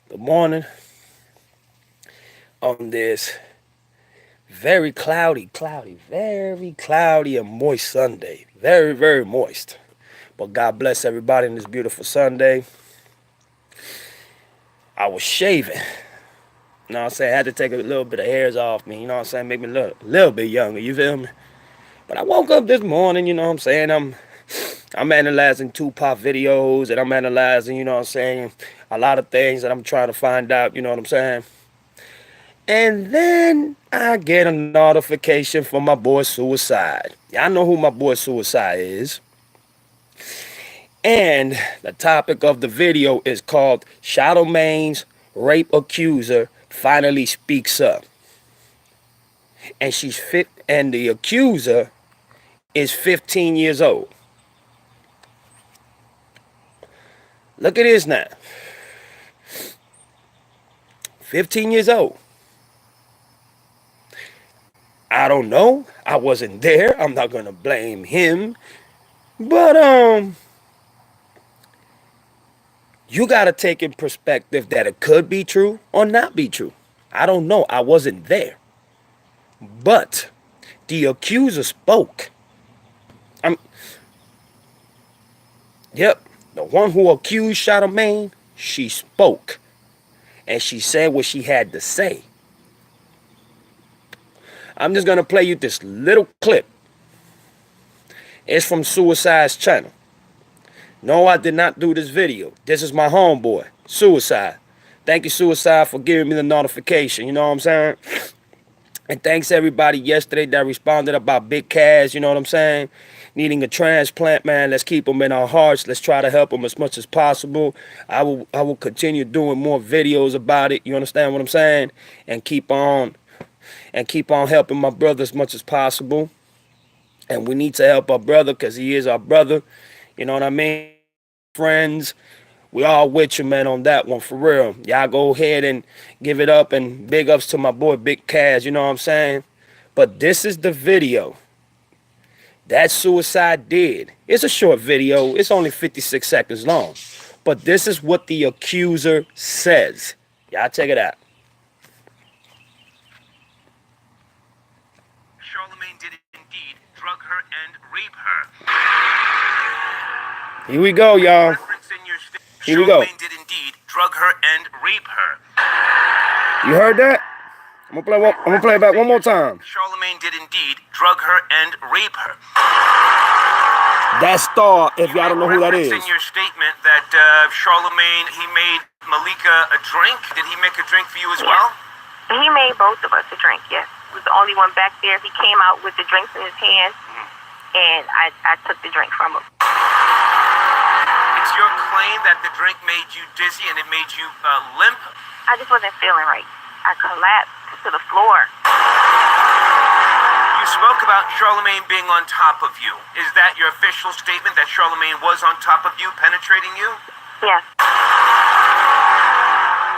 Good morning on this very cloudy and moist Sunday. Very moist. But God bless everybody in this beautiful Sunday. I was shaving. You know what I'm saying? I had to take a little bit of hairs off me. You know what I'm saying? Make me look a little bit younger. You feel me? But I woke up this morning, you know what I'm saying? I'm analyzing Tupac videos and I'm analyzing, you know what I'm saying, a lot of things that I'm trying to find out, you know what I'm saying? And then I get a notification from my boy Suicide. Y'all know who my boy Suicide is. And the topic of the video is called Charlamagne'S rape accuser finally speaks up. And the accuser is 15 years old. Look at this now. 15 years old. I don't know. I wasn't there. I'm not gonna blame him. But you gotta take in perspective that it could be true or not be true. I don't know. I wasn't there. But the accuser spoke. I'm Yep. The one who accused Charlamagne, she spoke. And she said what she had to say. I'm just gonna play you this little clip. It's from Suicide's channel. No, I did not do this video. This is my homeboy, Suicide. Thank you, Suicide, for giving me the notification. You know what I'm saying? And thanks everybody yesterday that responded about Big Cass, you know what I'm saying? Needing a transplant, man. Let's keep them in our hearts. Let's try to help them as much as possible. I will continue doing more videos about it. You understand what I'm saying? And keep on helping my brother as much as possible. And we need to help our brother because he is our brother. You know what I mean? Friends, we all with you, man, on that one, for real. Y'all go ahead and give it up and big ups to my boy Big Cass, you know what I'm saying? But this is the video that Suicide did. It's a short video. It's only 56 seconds long. But this is what the accuser says. Y'all check it out. Charlamagne did indeed drug her and rape her. Here we go, y'all. Here we go. Charlamagne did indeed drug her and rape her. You heard that? I'm gonna play it back one more time. Charlamagne did indeed drug her and rape her. That's Star, if y'all don't know who that is. In your statement that Charlamagne, he made Malika a drink. Did he make a drink for you as well? He made both of us a drink, yes. He was the only one back there. He came out with the drinks in his hand, and I took the drink from him. It's your claim that the drink made you dizzy and it made you limp? I just wasn't feeling right. I collapsed to the floor. You spoke about Charlamagne being on top of you. Is that your official statement that Charlamagne was on top of you, penetrating you? Yes.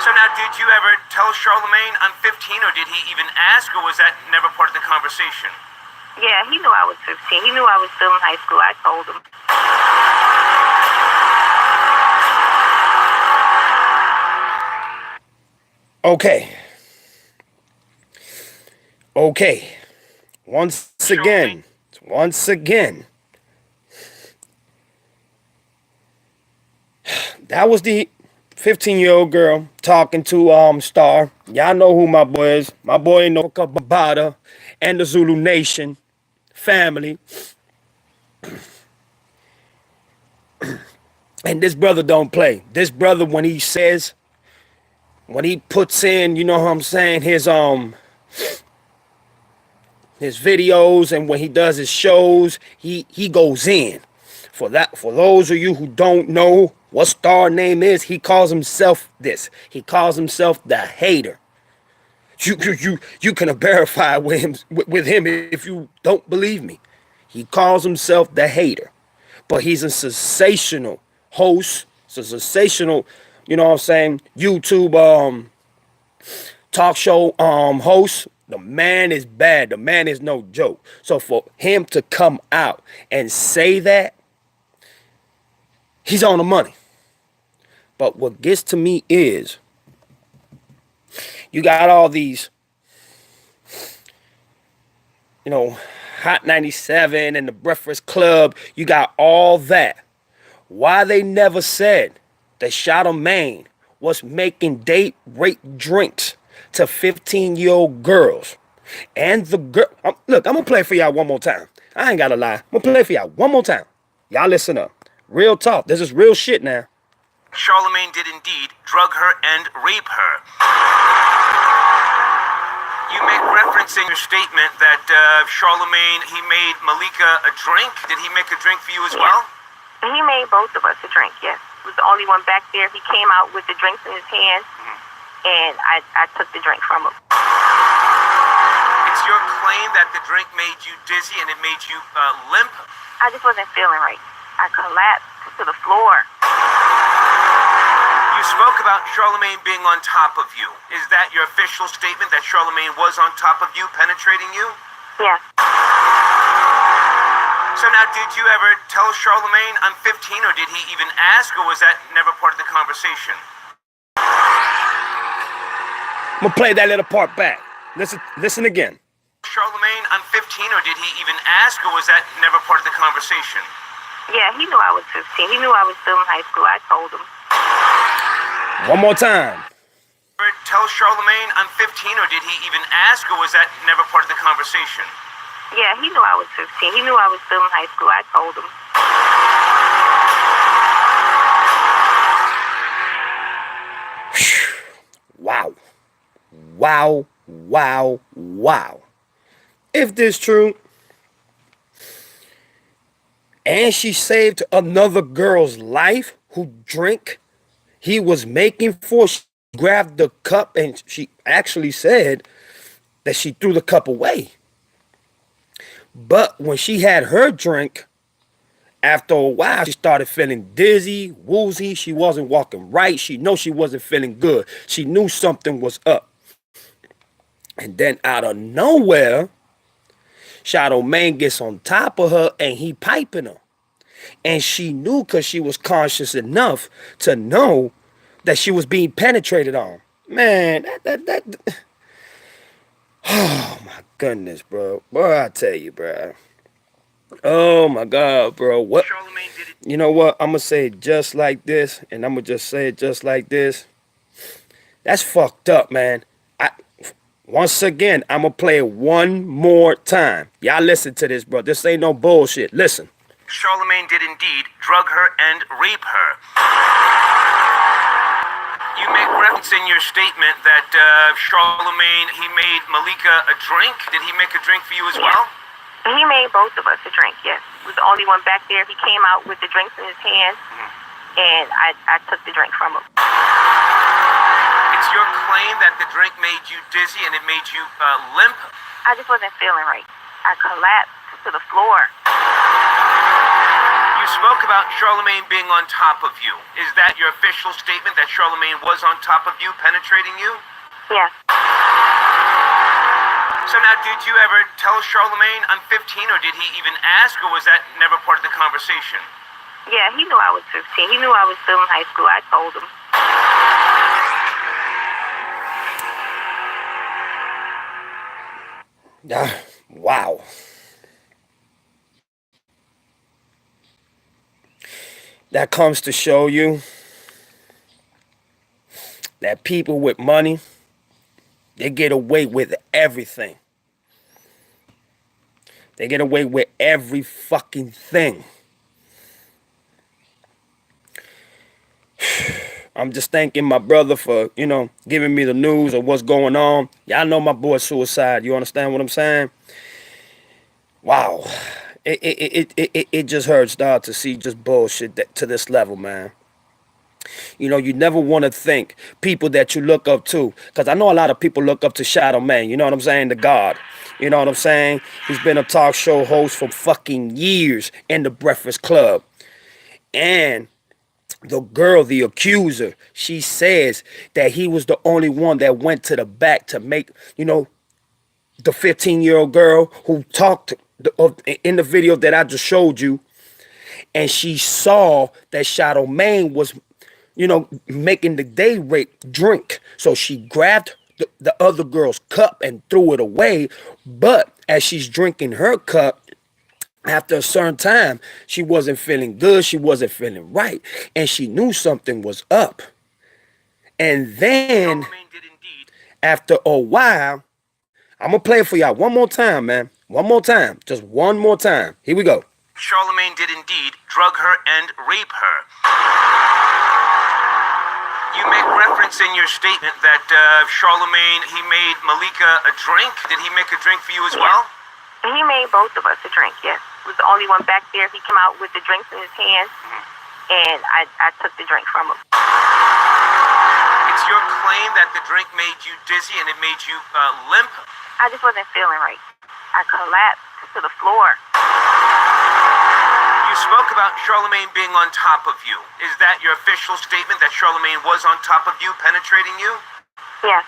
So now, did you ever tell Charlamagne I'm 15, or did he even ask, or was that never part of the conversation? Yeah, he knew I was 15. He knew I was still in high school. I told him. Okay. Once again, that was the 15-year-old girl talking to Star. Y'all know who my boy is. My boy Noka Babata and the Zulu Nation family. And this brother don't play. This brother, when he puts in, you know what I'm saying, his videos, and when he does his shows, he goes in. For those of you who don't know what Star name is, he calls himself this. He calls himself the hater. You can verify with him if you don't believe me. He calls himself the hater. But he's a sensational host. It's a sensational, you know what I'm saying, YouTube talk show host. The man is bad. The man is no joke. So for him to come out and say that, he's on the money. But what gets to me is You got all these, you know, Hot 97 and the Breakfast Club. You got all that. Why they never said that Charlamagne was making date rape drinks to 15-year-old girls. And the girl, look, I'm going to play for y'all one more time. I ain't got to lie. I'm going to play for y'all one more time. Y'all listen up. Real talk. This is real shit now. Charlamagne did indeed drug her and rape her. You make reference in your statement that Charlamagne, he made Malika a drink. Did he make a drink for you as well? He made both of us a drink, yes. He was the only one back there. He came out with the drinks in his hand, and I took the drink from him. It's your claim that the drink made you dizzy and it made you limp? I just wasn't feeling right. I collapsed to the floor. You spoke about Charlamagne being on top of you. Is that your official statement that Charlamagne was on top of you, penetrating you? Yes. So now, did you ever tell Charlamagne I'm 15, or did he even ask, or was that never part of the conversation? I'm going to play that little part back. Listen again. Charlamagne, I'm 15, or did he even ask, or was that never part of the conversation? Yeah, he knew I was 15. He knew I was still in high school. I told him. One more time. Tell Charlamagne I'm 15, or did he even ask, or was that never part of the conversation? Yeah, he knew I was 15. He knew I was still in high school. I told him. Wow. Wow. Wow. Wow. If this true, and she saved another girl's life who drank he was making for, she grabbed the cup and she actually said that she threw the cup away. But when she had her drink, after a while, she started feeling dizzy, woozy. She wasn't walking right. She knew she wasn't feeling good. She knew something was up. And then out of nowhere, Charlamagne gets on top of her and he piping her. And she knew, because she was conscious enough to know that she was being penetrated on. Man, oh my goodness, bro. Boy, I tell you, bro. Oh my God, bro. What? You know what? I'm gonna say it just like this, and I'm gonna just say it just like this. That's fucked up, man. Once again, I'm gonna play it one more time. Y'all listen to this, bro. This ain't no bullshit. Listen. Charlamagne did indeed drug her and rape her. You make reference in your statement that Charlamagne, he made Malika a drink. Did he make a drink for you as well? He made both of us a drink, yes. He was the only one back there. He came out with the drinks in his hand, and I took the drink from him. It's your claim that the drink made you dizzy and it made you limp? I just wasn't feeling right. I collapsed to the floor. You spoke about Charlamagne being on top of you. Is that your official statement that Charlamagne was on top of you, penetrating you? Yes. So now, did you ever tell Charlamagne I'm 15, or did he even ask, or was that never part of the conversation? Yeah, he knew I was 15. He knew I was still in high school. I told him. Wow. That comes to show you that people with money, they get away with everything. They get away with every fucking thing. I'm just thanking my brother for, giving me the news of what's going on. Y'all know my boy Suicide. You understand what I'm saying? Wow. It just hurts, dog, to see just bullshit to this level, man. You never want to think people that you look up to, because I know a lot of people look up to Charlamagne, you know what I'm saying, the God. You know what I'm saying? He's been a talk show host for fucking years in the Breakfast Club. And the girl, the accuser, she says that he was the only one that went to the back to make, the 15-year-old girl who talked in the video that I just showed you. And she saw that Charlamagne was, making the day rape drink. So she grabbed the other girl's cup and threw it away. But as she's drinking her cup, after a certain time, she wasn't feeling good. She wasn't feeling right. And she knew something was up. And then, Charlamagne did indeed. after a while, I'm going to play it for y'all one more time, man. One more time. Just one more time. Here we go. Charlamagne did indeed drug her and rape her. You make reference in your statement that Charlamagne, he made Malika a drink. Did he make a drink for you as well? He made both of us a drink, yes. He was the only one back there. He came out with the drinks in his hand, and I took the drink from him. It's your claim that the drink made you dizzy and it made you limp? I just wasn't feeling right. I collapsed to the floor. You spoke about Charlamagne being on top of you. Is that your official statement, that Charlamagne was on top of you, penetrating you? Yes.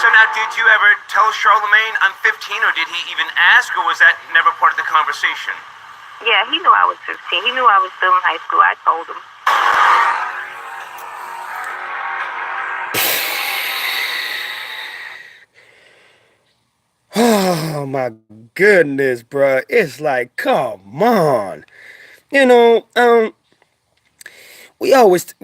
So now, did you ever tell Charlamagne I'm 15, or did he even ask, or was that never part of the conversation? Yeah, he knew I was 15. He knew I was still in high school. I told him. Oh my goodness, bruh. It's like, come on. You know, we always,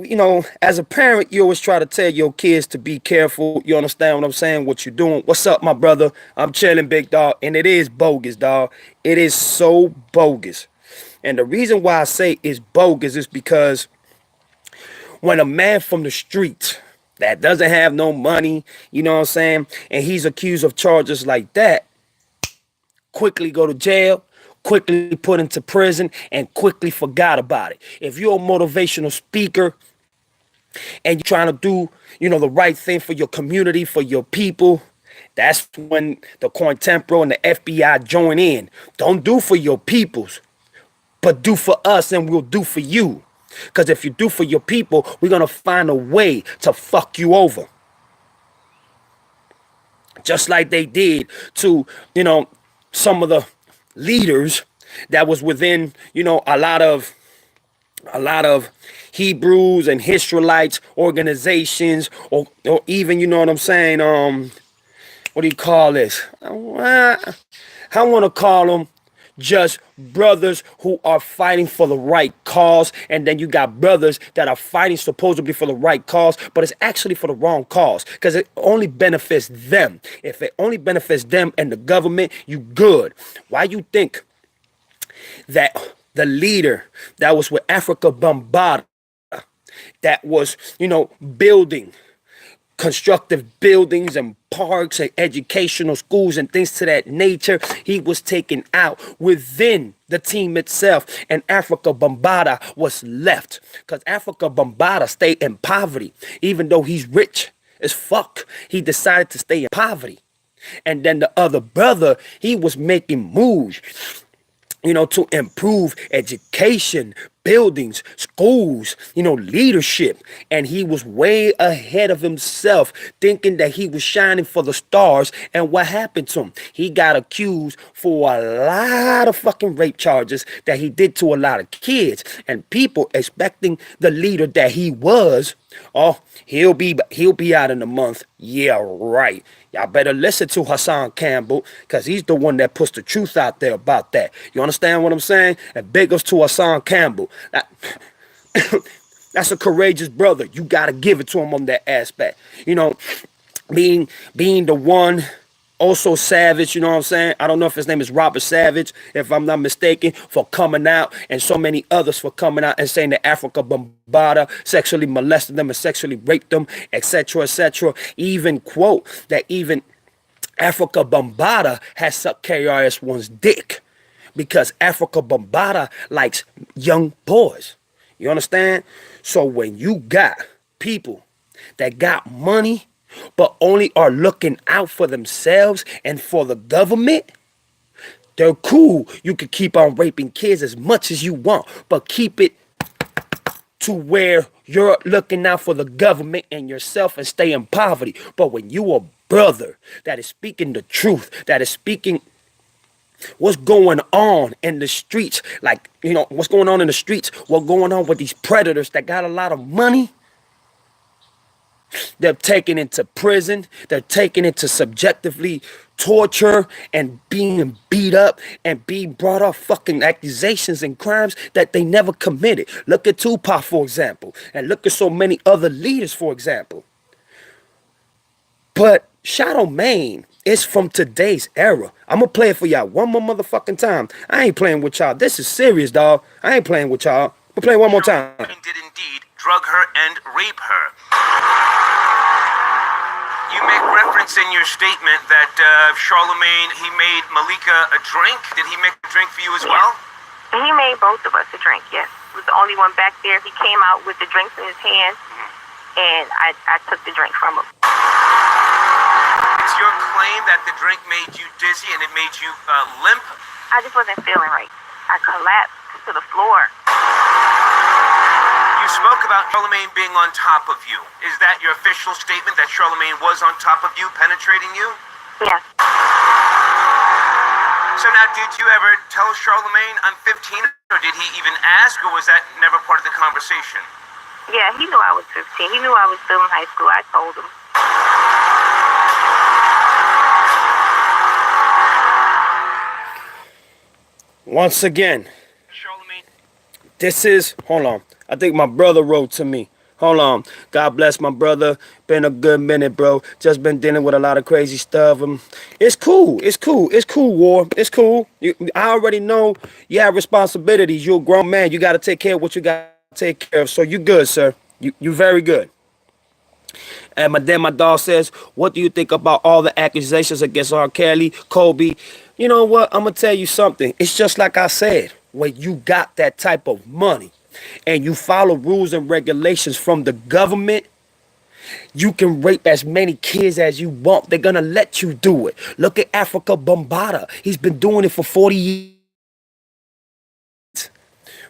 as a parent, you always try to tell your kids to be careful. You understand what I'm saying? What you're doing. What's up, my brother? I'm chilling, big dog. And it is bogus, dog. It is so bogus. And the reason why I say it's bogus is because when a man from the street that doesn't have no money, you know what I'm saying, and he's accused of charges like that, quickly go to jail, quickly put into prison, and quickly forgot about it. If you're a motivational speaker and you're trying to do, the right thing for your community, for your people, that's when the COINTELPRO and the FBI join in. Don't do for your peoples, but do for us, and we'll do for you. Because if you do for your people, we're going to find a way to fuck you over. Just like they did to, some of the leaders that was within, a lot of Hebrews and Israelites organizations, or even, you know what I'm saying, what do you call this? I want to call them just brothers who are fighting for the right cause. And then you got brothers that are fighting supposedly for the right cause, but it's actually for the wrong cause, because it only benefits them. If it only benefits them and the government, you good. Why you think that the leader that was with Africa Bombada, that was, building constructive buildings and parks and educational schools and things to that nature, he was taken out within the team itself, and Africa Bombada was left, because Africa Bombada stayed in poverty. Even though he's rich as fuck, he decided to stay in poverty. And then the other brother, he was making moves, to improve education, buildings, schools, leadership. And he was way ahead of himself, thinking that he was shining for the stars. And what happened to him? He got accused for a lot of fucking rape charges that he did to a lot of kids. And people expecting the leader that he was, oh, he'll be out in a month. Yeah, right. Y'all better listen to Hassan Campbell, because he's the one that puts the truth out there about that. You understand what I'm saying? And big ups to Hassan Campbell. That's a courageous brother. You got to give it to him on that aspect. Being the one, also Savage, you know what I'm saying? I don't know if his name is Robert Savage, if I'm not mistaken, for coming out, and so many others for coming out and saying that Africa Bombada sexually molested them and sexually raped them, etc., etc. Even quote that even Africa Bombada has sucked KRS-One's dick, because Africa Bombada likes young boys. You understand? So when you got people that got money but only are looking out for themselves and for the government, they're cool. You can keep on raping kids as much as you want, but keep it to where you're looking out for the government and yourself and stay in poverty. But when you a brother that is speaking the truth, that is speaking what's going on in the streets, like, what's going on in the streets, what's going on with these predators that got a lot of money, They're taken into prison. They're taken into subjectively torture and being beat up and being brought up fucking accusations and crimes that they never committed. Look at Tupac, for example, and look at so many other leaders, for example. But Charlamagne is from today's era. I'm gonna play it for y'all one more motherfucking time. I ain't playing with y'all. This is serious, dog. I ain't playing with y'all. I'm playing one more time. Charlamagne did indeed drug her and rape her. You make reference in your statement that Charlamagne, he made Malika a drink. Did he make a drink for you as well? He made both of us a drink, yes. He was the only one back there. He came out with the drinks in his hand, and I took the drink from him. It's your claim that the drink made you dizzy and it made you limp? I just wasn't feeling right. I collapsed to the floor. You spoke about Charlamagne being on top of you. Is that your official statement, that Charlamagne was on top of you, penetrating you? Yes. So now, did you ever tell Charlamagne, I'm 15, or did he even ask, or was that never part of the conversation? Yeah, he knew I was 15. He knew I was still in high school. I told him. Once again, Charlamagne. this is, hold on, I think my brother wrote to me. Hold on. God bless my brother. Been a good minute, bro. Just been dealing with a lot of crazy stuff. It's cool. It's cool. It's cool, War. It's cool. I already know you have responsibilities. You're a grown man. You got to take care of what you got to take care of. So you good, sir. You very good. And then my dog says, what do you think about all the accusations against R. Kelly, Kobe? You know what? I'm going to tell you something. It's just like I said. When you got that type of money and you follow rules and regulations from the government, you can rape as many kids as you want. They're going to let you do it. Look at Africa Bambaataa. He's been doing it for 40 years.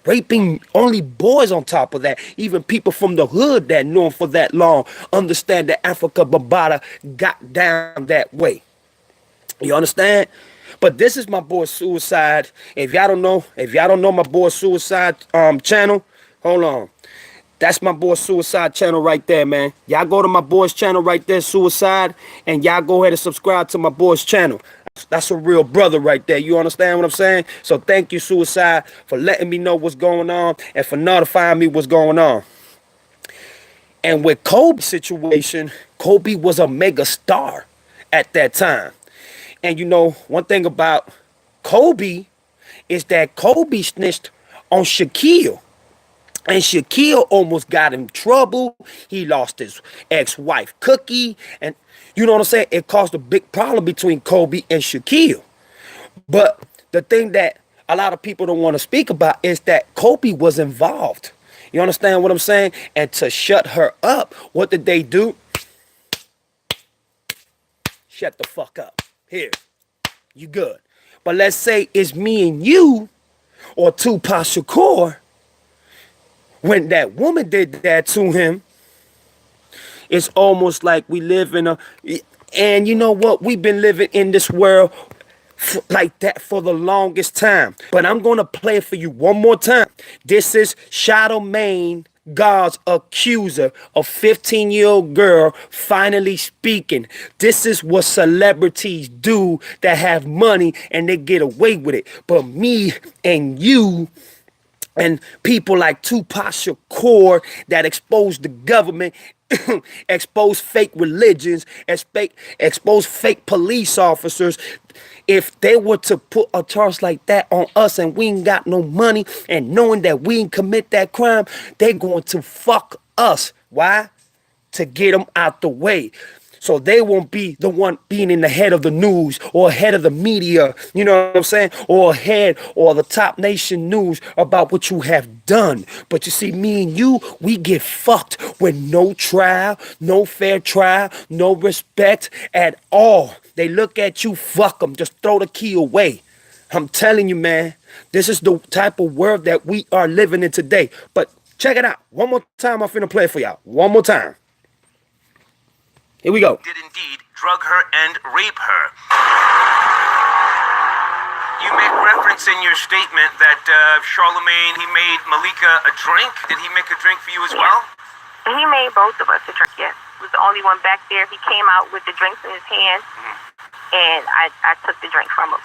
Raping only boys on top of that. Even people from the hood that knew him for that long understand that Africa Bambaataa got down that way. You understand? But this is my boy Suicide. If y'all don't know my boy Suicide channel, hold on. That's my boy Suicide channel right there, man. Y'all go to my boy's channel right there, Suicide, and y'all go ahead and subscribe to my boy's channel. That's a real brother right there. You understand what I'm saying? So thank you, Suicide, for letting me know what's going on and for notifying me what's going on. And with Kobe's situation, Kobe was a mega star at that time. And you know, one thing about Kobe is that Kobe snitched on Shaquille. And Shaquille almost got in trouble. He lost his ex-wife, Cookie. And you know what I'm saying? It caused a big problem between Kobe and Shaquille. But the thing that a lot of people don't want to speak about is that Kobe was involved. You understand what I'm saying? And to shut her up, what did they do? Shut the fuck up. Here, you good. But let's say it's me and you or Tupac Shakur. When that woman did that to him, it's almost like we live in a... And you know what? We've been living in this world like that for the longest time. But I'm going to play it for you one more time. This is Charlamagne, God's accuser, a 15-year-old girl finally speaking. This is what celebrities do that have money and they get away with it. But me and you and people like Tupac Shakur that expose the government, expose fake religions, expose fake police officers. If they were to put a charge like that on us and we ain't got no money and knowing that we ain't commit that crime, they're going to fuck us. Why? To get them out the way. So they won't be the one being in the head of the news or head of the media, you know what I'm saying? Or head or the top nation news about what you have done. But you see, me and you, we get fucked with no trial, no fair trial, no respect at all. They look at you, fuck them, just throw the key away. I'm telling you, man, this is the type of world that we are living in today. But check it out. One more time, I'm finna play it for y'all. One more time. Here we go. Did indeed drug her and rape her. You make reference in your statement that Charlamagne, he made Malika a drink. Did he make a drink for you as well? He made both of us a drink, yes. was the only one back there. He came out with the drinks in his hand, and I took the drink from him.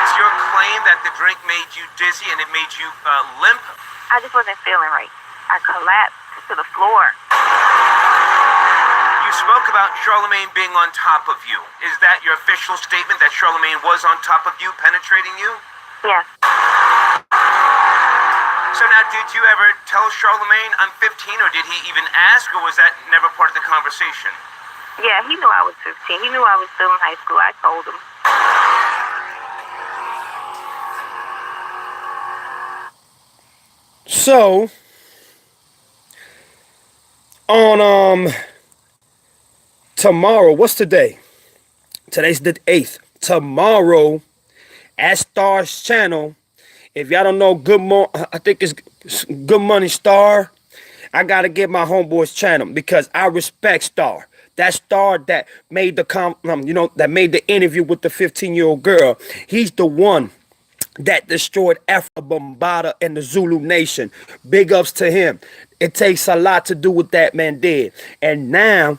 It's your claim that the drink made you dizzy and it made you limp? I just wasn't feeling right. I collapsed to the floor. You spoke about Charlamagne being on top of you. Is that your official statement, that Charlamagne was on top of you, penetrating you? Yes. So now, did you ever tell Charlamagne I'm 15, or did he even ask, or was that never part of the conversation? Yeah, he knew I was 15. He knew I was still in high school. I told him. So, on tomorrow, what's today? Today's the 8th. Tomorrow, at Star's channel, if y'all don't know I think it's Good Money Star, I gotta get my homeboy's channel because I respect Star. That Star that made that made the interview with the 15-year-old girl. He's the one that destroyed Africa, Bombada, and the Zulu Nation. Big ups to him. It takes a lot to do what that man did. And now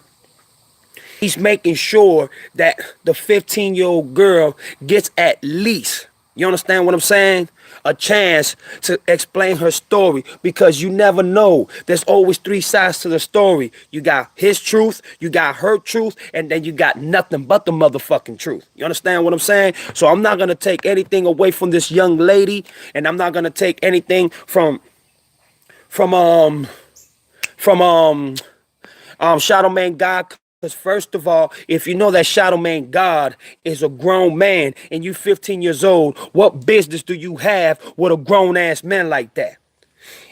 he's making sure that the 15-year-old girl gets at least, you understand what I'm saying? A chance to explain her story, because you never know. There's always three sides to the story. You got his truth, you got her truth, and then you got nothing but the motherfucking truth. You understand what I'm saying? So I'm not gonna take anything away from this young lady, and I'm not gonna take anything from Charlamagne God. Because first of all, if you know that Charlamagne God is a grown man and you 15 years old, what business do you have with a grown-ass man like that?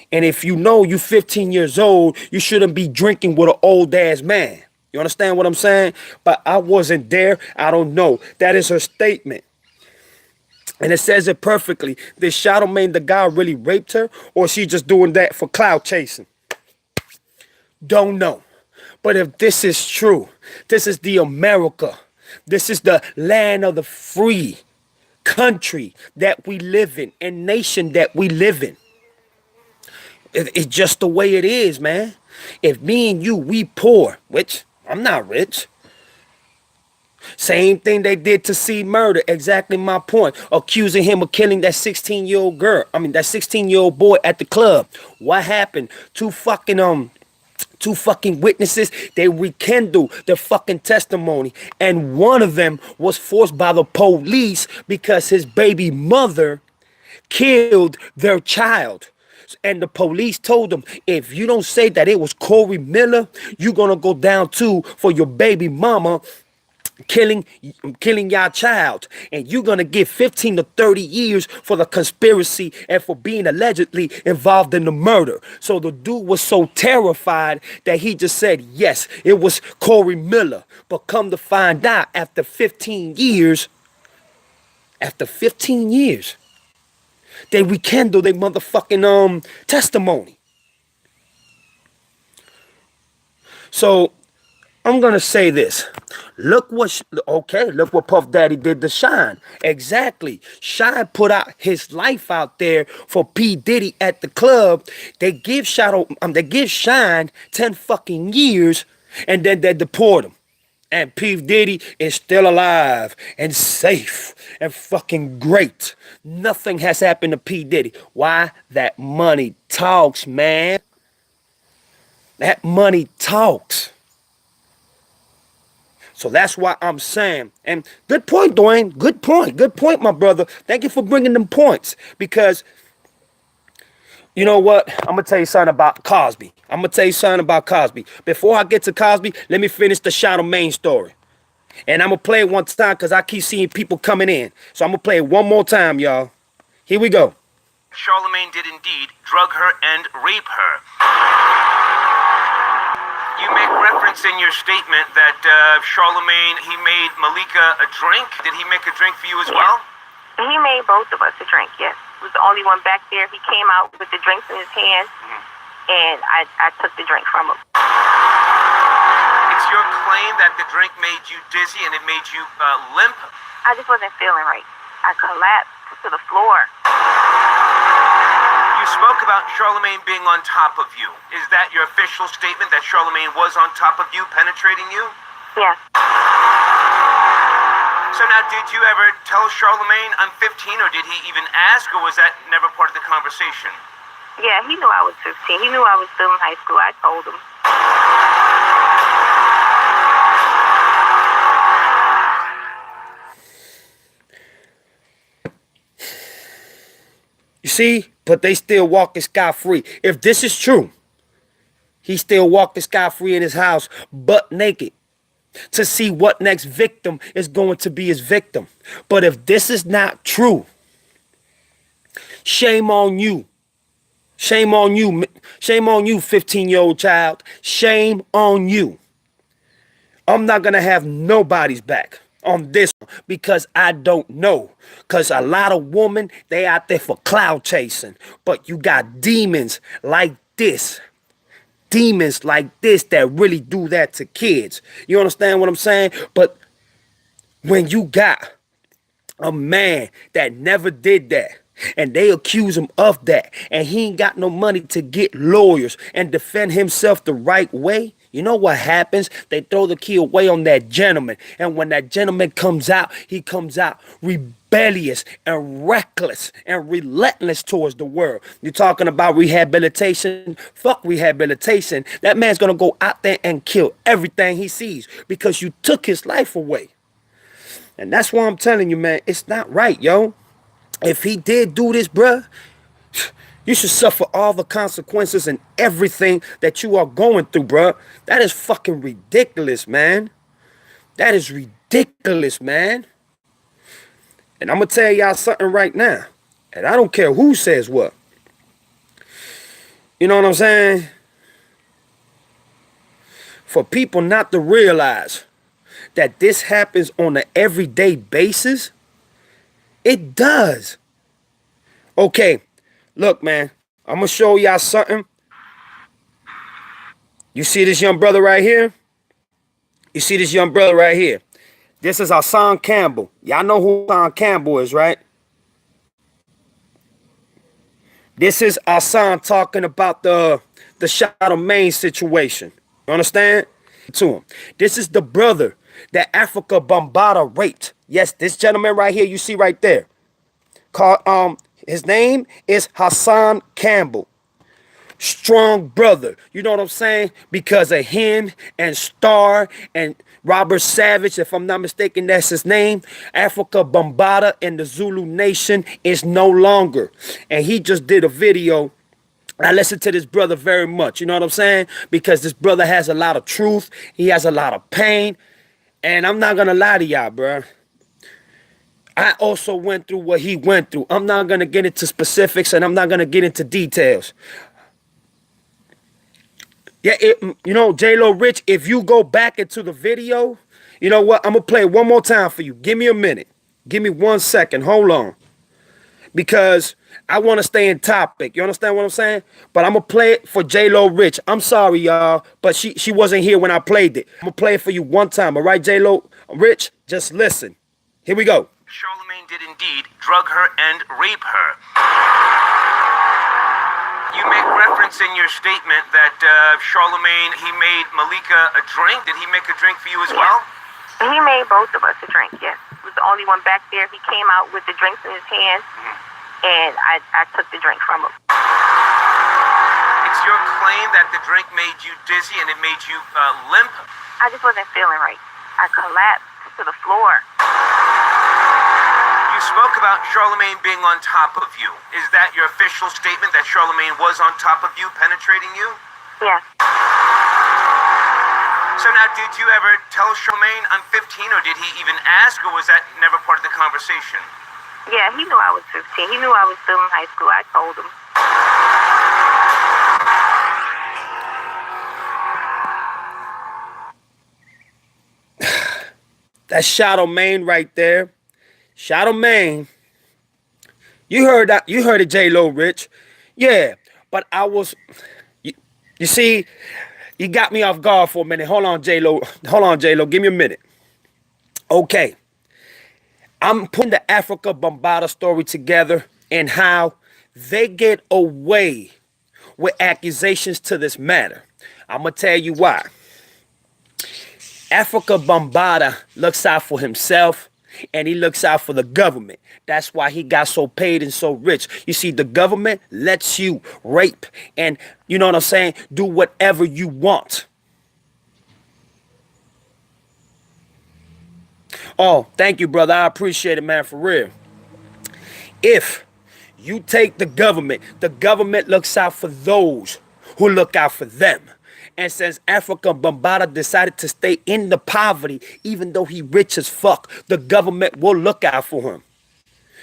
And if you know you 15 years old, you shouldn't be drinking with an old-ass man. You understand what I'm saying? But I wasn't there. I don't know. That is her statement. And it says it perfectly. Did Charlamagne the God really raped her, or she just doing that for clout chasing? Don't know. But if this is true, this is the America. This is the land of the free country that we live in and nation that we live in. It's just the way it is, man. If me and you, we poor, which I'm not rich. Same thing they did to C Murder. Exactly my point. Accusing him of killing that 16-year-old girl. I mean, that 16-year-old boy at the club. What happened? Two fucking witnesses, they rekindled their fucking testimony, and one of them was forced by the police because his baby mother killed their child. And the police told him, if you don't say that it was Corey Miller, you're gonna go down too for your baby mama killing your child, and you're gonna get 15 to 30 years for the conspiracy and for being allegedly involved in the murder. So the dude was so terrified that he just said, yes, it was Corey Miller. But come to find out, after 15 years, they rekindled their motherfucking testimony. So I'm gonna say this. Look what Puff Daddy did to Shine. Exactly. Shine put out his life out there for P. Diddy at the club. They give Shine 10 fucking years, and then they deport him. And P. Diddy is still alive and safe and fucking great. Nothing has happened to P. Diddy. Why? That money talks, man. That money talks. So that's why I'm saying, and good point, Dwayne. Good point, my brother. Thank you for bringing them points, because you know what? I'm going to tell you something about Cosby. Before I get to Cosby, let me finish the Charlamagne story. And I'm going to play it one time because I keep seeing people coming in. So I'm going to play it one more time, y'all. Here we go. Charlamagne did indeed drug her and rape her. You make reference in your statement that Charlamagne, he made Malika a drink. Did he make a drink for you as well? He made both of us a drink, yes. He was the only one back there. He came out with the drinks in his hand, and I took the drink from him. It's your claim that the drink made you dizzy and it made you limp? I just wasn't feeling right. I collapsed to the floor. You You spoke about Charlamagne being on top of you. Is that your official statement that Charlamagne was on top of you, penetrating you? Yes. So now, did you ever tell Charlamagne I'm 15, or did he even ask, or was that never part of the conversation? Yeah, he knew I was 15. He knew I was still in high school. I told him. You see? But they still walking scot-free. If this is true, he still walking scot-free in his house, butt naked, to see what next victim is going to be his victim. But if this is not true, shame on you. Shame on you. Shame on you, 15-year-old child. Shame on you. I'm not going to have nobody's back on this one because I don't know. Because a lot of women, they out there for cloud chasing. But you got demons like this. Demons like this that really do that to kids. You understand what I'm saying? But when you got a man that never did that, and they accuse him of that, and he ain't got no money to get lawyers and defend himself the right way, you know what happens? They throw the key away on that gentleman. And when that gentleman comes out, he comes out rebellious and reckless and relentless towards the world. You're talking about rehabilitation? Fuck rehabilitation. That man's gonna go out there and kill everything he sees because you took his life away. And that's why I'm telling you, man, it's not right, yo. If he did do this, bruh, you should suffer all the consequences and everything that you are going through, bruh. That is fucking ridiculous, man. That is ridiculous, man. And I'm going to tell y'all something right now. And I don't care who says what. You know what I'm saying? For people not to realize that this happens on an everyday basis, it does. Okay, look, man, I'm going to show y'all something. You see this young brother right here? You see this young brother right here? This is Hassan Campbell. Y'all know who Hassan Campbell is, right? This is Hassan talking about the Charlamagne situation. You understand? To him. This is the brother that Africa Bambaataa raped. Yes, this gentleman right here, you see right there. His name is Hassan Campbell. Strong brother. You know what I'm saying? Because of him and Star and Robert Savage, if I'm not mistaken, that's his name. Africa Bambaataa and the Zulu Nation is no longer. And he just did a video. I listen to this brother very much. You know what I'm saying? Because this brother has a lot of truth. He has a lot of pain. And I'm not going to lie to y'all, bro. I also went through what he went through. I'm not going to get into specifics and I'm not going to get into details. Yeah, you know, J-Lo Rich, if you go back into the video, you know what? I'm going to play it one more time for you. Give me a minute. Give me 1 second. Hold on. Because I want to stay in topic. You understand what I'm saying? But I'm going to play it for J-Lo Rich. I'm sorry, y'all, but she wasn't here when I played it. I'm going to play it for you one time. All right, J-Lo Rich? Just listen. Here we go. Charlamagne did indeed drug her and rape her. You make reference in your statement that Charlamagne, he made Malika a drink. Did he make a drink for you as well? He made both of us a drink, yes. He was the only one back there. He came out with the drinks in his hand, and I took the drink from him. It's your claim that the drink made you dizzy and it made you limp? I just wasn't feeling right. I collapsed to the floor. You spoke about Charlamagne being on top of you. Is that your official statement that Charlamagne was on top of you, penetrating you? Yes. So now, did you ever tell Charlamagne I'm 15, or did he even ask, or was that never part of the conversation? Yeah, he knew I was 15. He knew I was still in high school. I told him. That's Charlamagne right there. Charlamagne. You heard that? You heard it, J-Lo Rich. Yeah, but I was. You see, you got me off guard for a minute. Hold on, J-Lo. Hold on, J-Lo. Give me a minute. Okay. I'm putting the Africa Bambaataa story together and how they get away with accusations to this matter. I'm going to tell you why. Africa Bambaataa looks out for himself and he looks out for the government. That's why he got so paid and so rich. You see, the government lets you rape and, you know what I'm saying, do whatever you want. Oh, thank you, brother. I appreciate it, man, for real. If you take the government looks out for those who look out for them. And since Africa Bambaataa decided to stay in the poverty, even though he rich as fuck, the government will look out for him.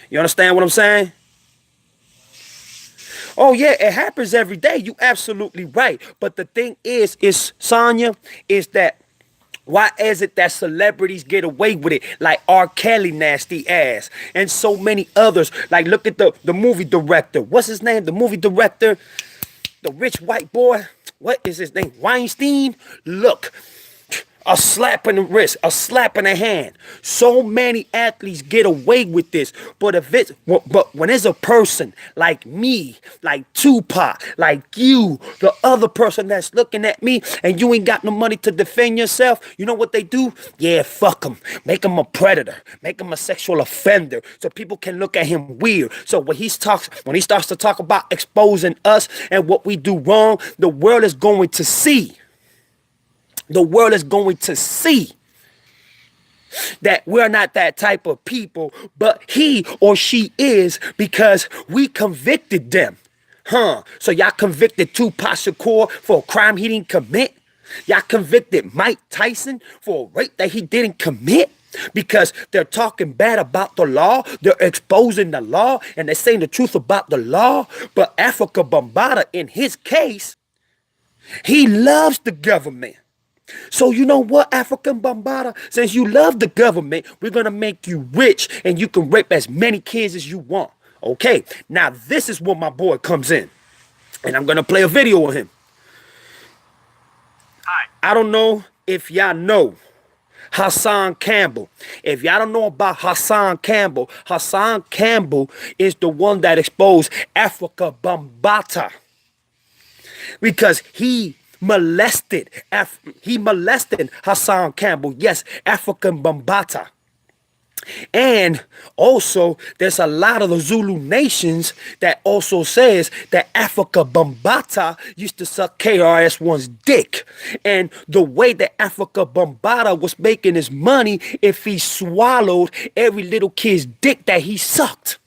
You understand what I'm saying? Oh, yeah, it happens every day. You absolutely right. But the thing is Sonya, is that why is it that celebrities get away with it? Like R. Kelly, nasty ass, and so many others. Like, look at the movie director. What's his name? The movie director, the rich white boy. What is his name? Weinstein? Look, a slap in the wrist, a slap in the hand. So many athletes get away with this. But when there's a person like me, like Tupac, like you, the other person that's looking at me, and you ain't got no money to defend yourself, you know what they do? Yeah, fuck him. Make him a predator. Make him a sexual offender, so people can look at him weird. So when he starts to talk about exposing us and what we do wrong, the world is going to see. The world is going to see that we're not that type of people, but he or she is, because we convicted them. So y'all convicted Tupac Shakur for a crime he didn't commit? Y'all convicted Mike Tyson for a rape that he didn't commit? Because they're talking bad about the law, they're exposing the law, and they're saying the truth about the law. But Africa Bambaataa, in his case, he loves the government. So you know what, African Bambaataa? Since you love the government, we're going to make you rich and you can rape as many kids as you want. Okay, now this is where my boy comes in. And I'm going to play a video of him. I don't know if y'all know Hassan Campbell. If y'all don't know about Hassan Campbell is the one that exposed Africa Bambaataa. Because he molested Hassan Campbell. Yes, African Bambaataa. And also, there's a lot of the Zulu nations that also says that Africa Bambaataa used to suck KRS-One's dick. And the way that Africa Bambaataa was making his money if he swallowed every little kid's dick that he sucked.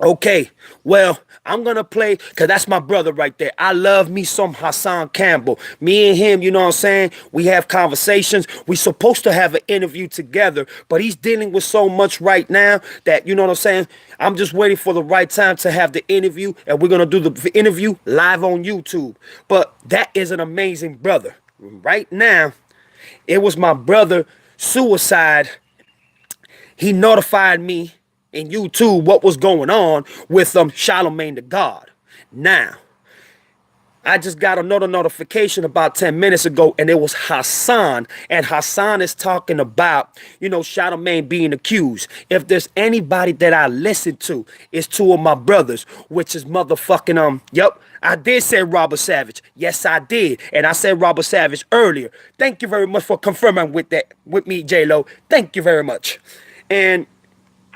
Okay, well, I'm going to play, because that's my brother right there. I love me some Hassan Campbell. Me and him, you know what I'm saying? We have conversations. We're supposed to have an interview together, but he's dealing with so much right now that, you know what I'm saying? I'm just waiting for the right time to have the interview, and we're going to do the interview live on YouTube. But that is an amazing brother. Right now, it was my brother, Suicide. He notified me in YouTube what was going on with Charlamagne the God. Now, I just got another notification about 10 minutes ago, and it was Hassan. And Hassan is talking about, you know, Charlamagne being accused. If there's anybody that I listen to, it's two of my brothers, which is motherfucking, I did say Robert Savage. Yes, I did. And I said Robert Savage earlier. Thank you very much for confirming with me, J-Lo. Thank you very much. And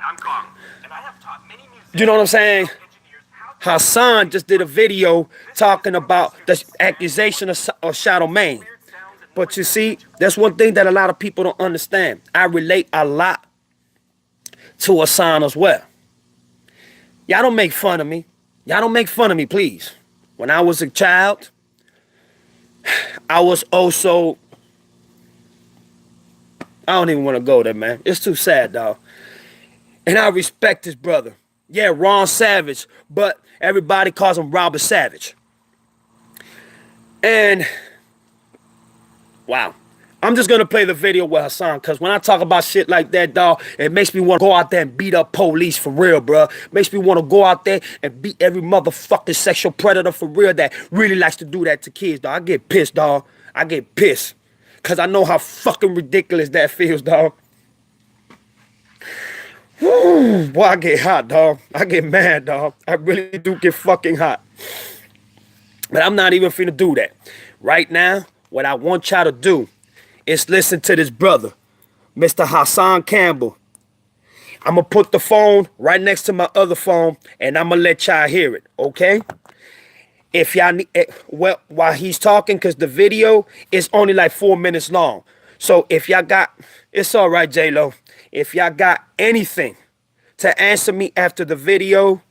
I'm Kong, and I have taught many musicians. You know what I'm saying? Hassan just did a video talking about the accusation of Charlamagne. But you see, that's one thing that a lot of people don't understand. I relate a lot to Hassan as well. Y'all don't make fun of me. Y'all don't make fun of me, please. When I was a child, I was also... I don't even want to go there, man. It's too sad, dog. And I respect his brother. Yeah, Ron Savage, but everybody calls him Robert Savage. And, wow. I'm just going to play the video with Hassan, because when I talk about shit like that, dog, it makes me want to go out there and beat up police for real, bro. Makes me want to go out there and beat every motherfucking sexual predator for real that really likes to do that to kids, dog. I get pissed, dog. I get pissed. Because I know how fucking ridiculous that feels, dog. Boy, I get hot, dog. I get mad, dog. I really do get fucking hot. But I'm not even finna do that. Right now, what I want y'all to do is listen to this brother, Mr. Hassan Campbell. I'm gonna put the phone right next to my other phone and I'm gonna let y'all hear it, okay? If y'all need, well, while he's talking, because the video is only like 4 minutes long. So if y'all got, it's all right, J-Lo. If y'all got anything to answer me after the video,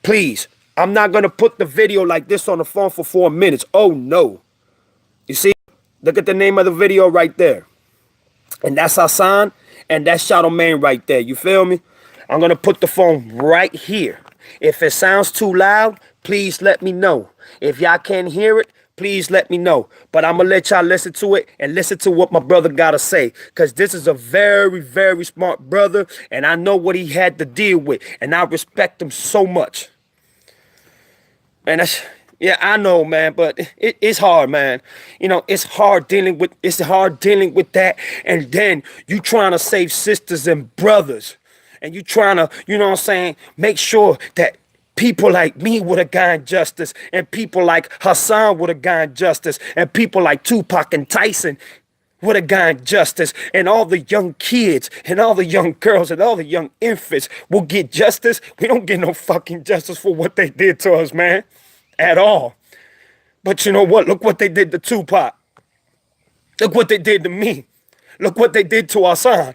please. I'm not gonna put the video like this on the phone for 4 minutes. Oh no. You see, look at the name of the video right there. And that's Hassan, and that's Charlamagne right there. You feel me? I'm going to put the phone right here. If it sounds too loud, please let me know. If y'all can't hear it, please let me know. But I'm going to let y'all listen to it and listen to what my brother got to say. Because this is a very, very smart brother, and I know what he had to deal with. And I respect him so much. And that's... Yeah, I know, man, but it's hard, man. You know, it's hard dealing with that. And then you trying to save sisters and brothers. And you trying to, you know what I'm saying, make sure that people like me would have gotten justice. And people like Hassan would have gotten justice. And people like Tupac and Tyson would have gotten justice. And all the young kids and all the young girls and all the young infants will get justice. We don't get no fucking justice for what they did to us, man. At all. But you know what? Look what they did to Tupac. Look what they did to me. Look what they did to our son.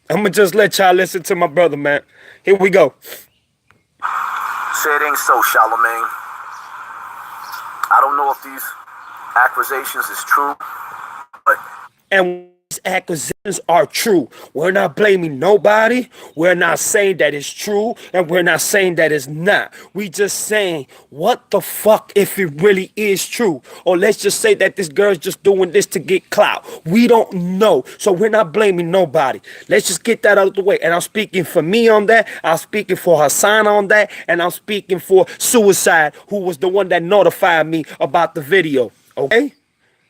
I'm going to just let y'all listen to my brother, man. Here we go. Say it ain't so, Charlamagne. I don't know if these accusations is true, but... And these accusations are true. We're not blaming nobody. We're not saying that it's true, and we're not saying that it's not. We just saying, what the fuck if it really is true? Or let's just say that this girl's just doing this to get clout. We don't know, so we're not blaming nobody. Let's just get that out of the way. And I'm speaking for me on that. I'm speaking for Hassan on that. And I'm speaking for Suicide, who was the one that notified me about the video. Okay?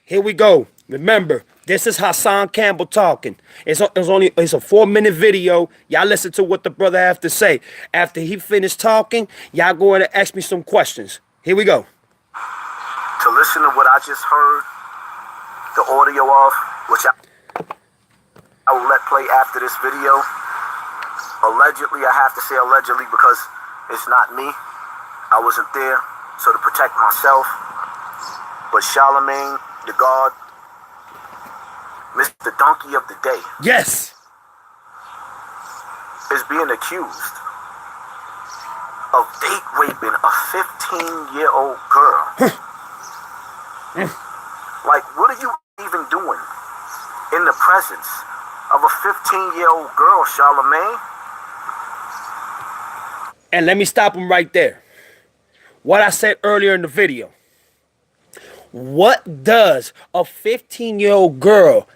Here we go. Remember, this is Hassan Campbell talking. It's a 4-minute video. Y'all listen to what the brother have to say. After he finished talking, y'all go in and ask me some questions. Here we go. To listen to what I just heard, the audio of, which I will let play after this video. Allegedly, I have to say allegedly because it's not me. I wasn't there, so to protect myself. But Charlamagne, the God, Mr. Donkey of the Day. Yes. Is being accused of date raping a 15-year-old girl. Like, what are you even doing in the presence of a 15-year-old girl, Charlamagne? And let me stop him right there. What I said earlier in the video. What does a 15-year-old girl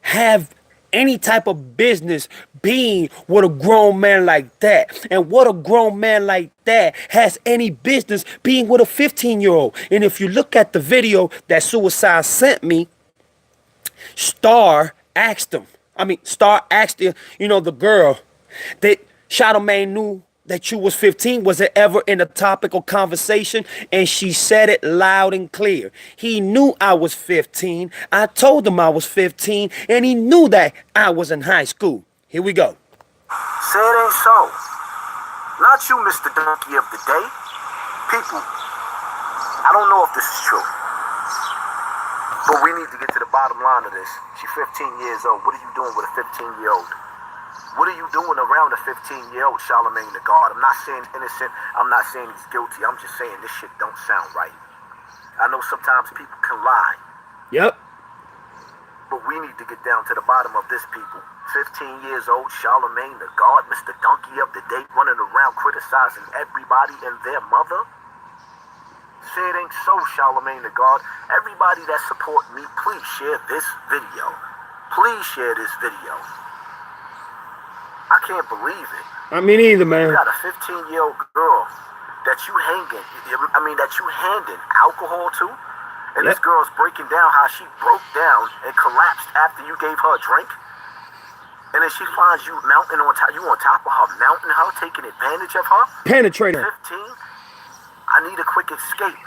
have any type of business being with a grown man like that? And what a grown man like that has any business being with a 15-year-old? And if you look at the video that Suicide sent me, Star asked the girl that Charlamagne knew that you was 15. Was it ever in a topic or conversation? And she said it loud and clear. He knew I was 15. I told him I was 15, and he knew that I was in high school. Here we go. Say it ain't so. Not you, Mr. Donkey of the Day. People, I don't know if this is true, but we need to get to the bottom line of this. She's 15 years old. What are you doing with a 15-year-old? What are you doing around a 15-year-old, Charlamagne the God? I'm not saying innocent. I'm not saying he's guilty. I'm just saying this shit don't sound right. I know sometimes people can lie. Yep. But we need to get down to the bottom of this, people. 15 years old, Charlamagne the God, Mr. Donkey of the Day, running around criticizing everybody and their mother. Say it ain't so, Charlamagne the God. Everybody that support me, please share this video. Please share this video. I can't believe it. I mean, either, man. You got a 15-year-old girl that you handing alcohol to, and Yep. This girl's breaking down how she broke down and collapsed after you gave her a drink. And then she finds you mounting on top. You on top of her, mounting her, taking advantage of her. Penetrate her. 15. I need a quick escape.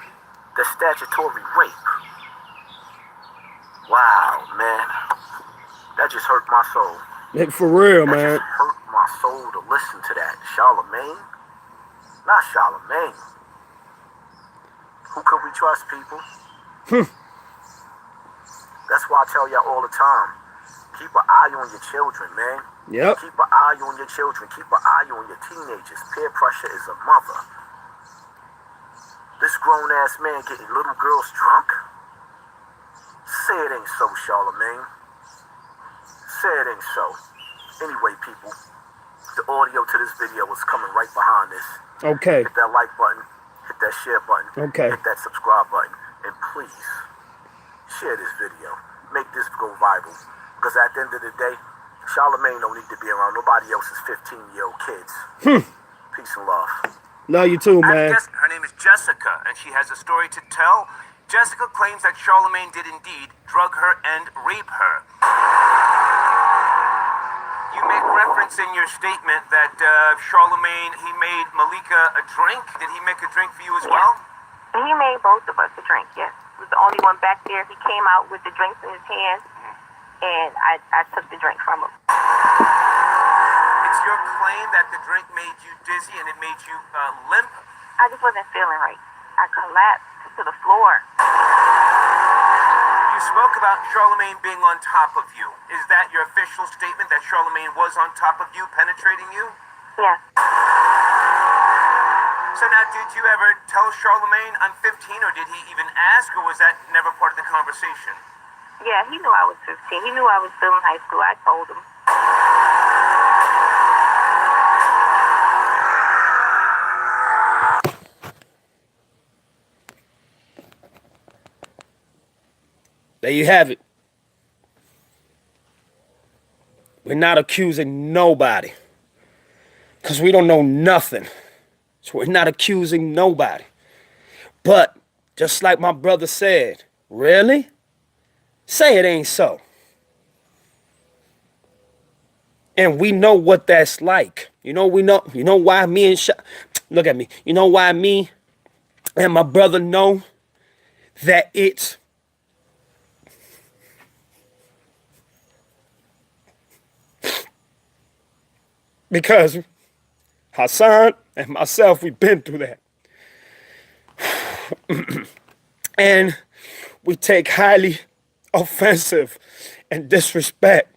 The statutory rape. Wow, man. That just hurt my soul. Like, for real, That man. just hurt my soul to listen to that. Charlamagne? Not Charlamagne. Who could we trust, people? That's why I tell y'all all the time. Keep an eye on your children, man. Yep. Keep an eye on your children. Keep an eye on your teenagers. Peer pressure is a mother. This grown-ass man getting little girls drunk? Say it ain't so, Charlamagne. Say it ain't so. Anyway, people, the audio to this video is coming right behind this. Okay. Hit that like button. Hit that share button. Okay. Hit that subscribe button. And please, share this video. Make this go viral. Because at the end of the day, Charlamagne don't need to be around nobody else's 15-year-old kids. Peace and love. Love you too, Our man. guest, her name is Jessica, and she has a story to tell. Jessica claims that Charlamagne did indeed drug her and rape her. You make reference in your statement that Charlamagne, he made Malika a drink. Did he make a drink for you as well? He made both of us a drink, yes. He was the only one back there. He came out with the drinks in his hand, and I took the drink from him. It's your claim that the drink made you dizzy and it made you limp? I just wasn't feeling right. I collapsed to the floor. You spoke about Charlamagne being on top of you. Is that your official statement, that Charlamagne was on top of you, penetrating you? Yes. So now, did you ever tell Charlamagne I'm 15, or did he even ask, or was that never part of the conversation? Yeah, he knew I was 15. He knew I was still in high school. I told him. There you have it. We're not accusing nobody. Because we don't know nothing. So we're not accusing nobody. But, just like my brother said, really? Say it ain't so. And we know what that's like. You know why me and look at me. You know why me and my brother know that it's because Hassan and myself, we've been through that. And we take highly offensive and disrespect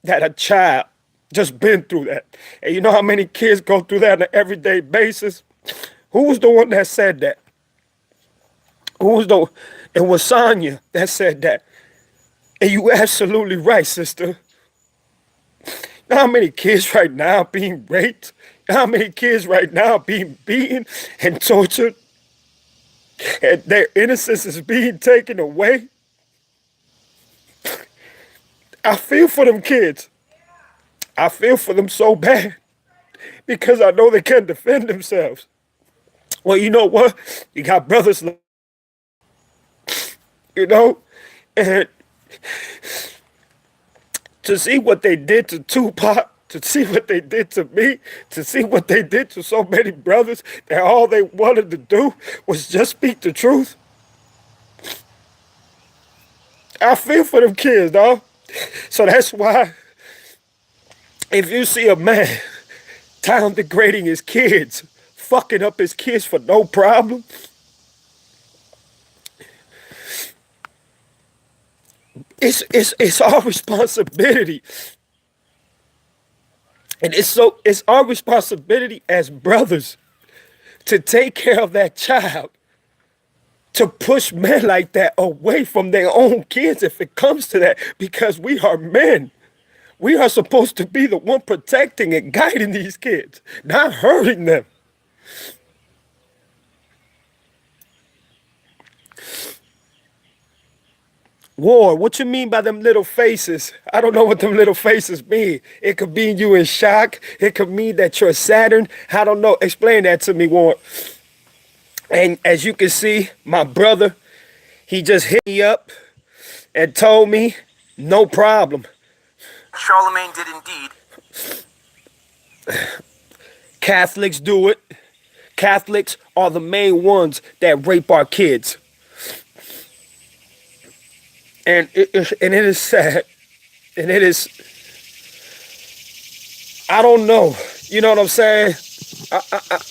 that a child just been through that. And you know how many kids go through that on an everyday basis? Who was the one that said that? It was Sonya that said that. And you absolutely right, sister. You know how many kids right now being raped? You know how many kids right now being beaten and tortured? And their innocence is being taken away? I feel for them kids. I feel for them so bad because I know they can't defend themselves. Well, you know what? You got brothers, you know, and to see what they did to Tupac, to see what they did to me, to see what they did to so many brothers, that all they wanted to do was just speak the truth. I feel for them kids, dog. So that's why if you see a man down degrading his kids, fucking up his kids for no problem, it's our responsibility. And it's our responsibility as brothers to take care of that child, to push men like that away from their own kids if it comes to that, because we are men. We are supposed to be the one protecting and guiding these kids, not hurting them. War, what you mean by them little faces? I don't know what them little faces mean. It could mean you in shock. It could mean that you're Saturn. I don't know. Explain that to me, War. And as you can see, my brother, he just hit me up and told me, no problem. Charlamagne did indeed. Catholics do it. Catholics are the main ones that rape our kids. And it is sad. And it is, I don't know. You know what I'm saying?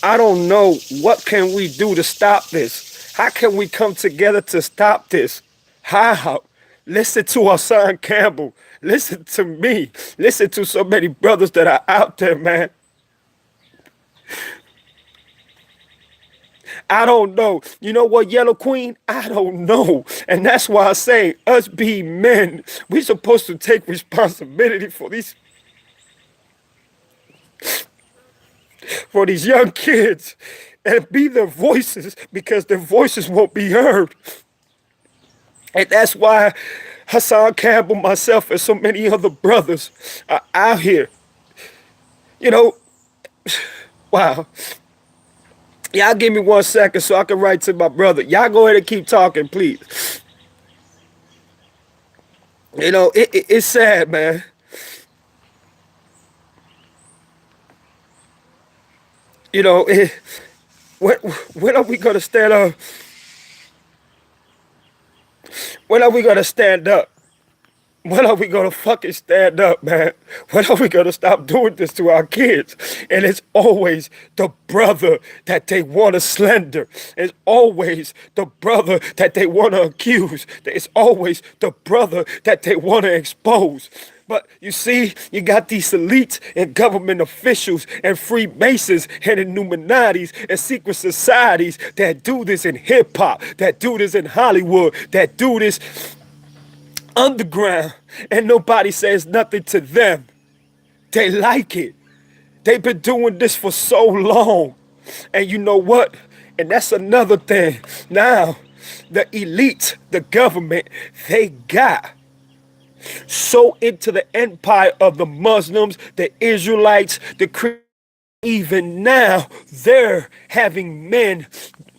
I don't know. What can we do to stop this? How can we come together to stop this? How? Listen to Hassan Campbell. Listen to me. Listen to so many brothers that are out there, man. I don't know. You know what, Yellow Queen? I don't know. And that's why I say, us being men, we're supposed to take responsibility for these young kids and be their voices, because their voices won't be heard. And that's why Hassan Campbell, myself, and so many other brothers are out here. You know, wow. Y'all give me 1 second so I can write to my brother. Y'all go ahead and keep talking, please. You know, it's sad, man. You know, when are we going to stand up? When are we going to stand up? When are we going to fucking stand up, man? When are we going to stop doing this to our kids? And it's always the brother that they want to slender. It's always the brother that they want to accuse. It's always the brother that they want to expose. But you see, you got these elites and government officials and Freemasons and Illuminatis and secret societies that do this in hip-hop, that do this in Hollywood, that do this underground, and nobody says nothing to them. They like it. They've been doing this for so long. And you know what? And that's another thing. Now, the elite, the government, they got so into the empire of the Muslims, the Israelites, the Christians. Even now, they're having men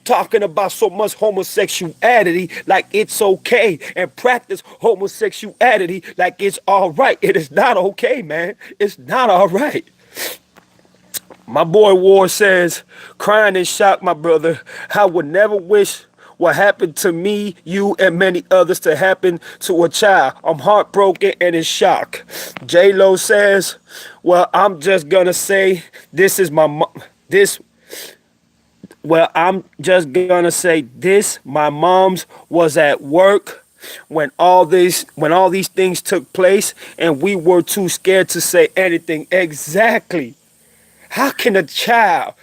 talking about so much homosexuality like it's okay, and practice homosexuality like it's all right. It is not okay, man. It's not all right. My boy War says, crying in shock, my brother. I would never wish what happened to me, you, and many others to happen to a child. I'm heartbroken and in shock. J-Lo says, well, I'm just gonna say this is my my mom's was at work when all these things took place, and we were too scared to say anything. Exactly. How can a child,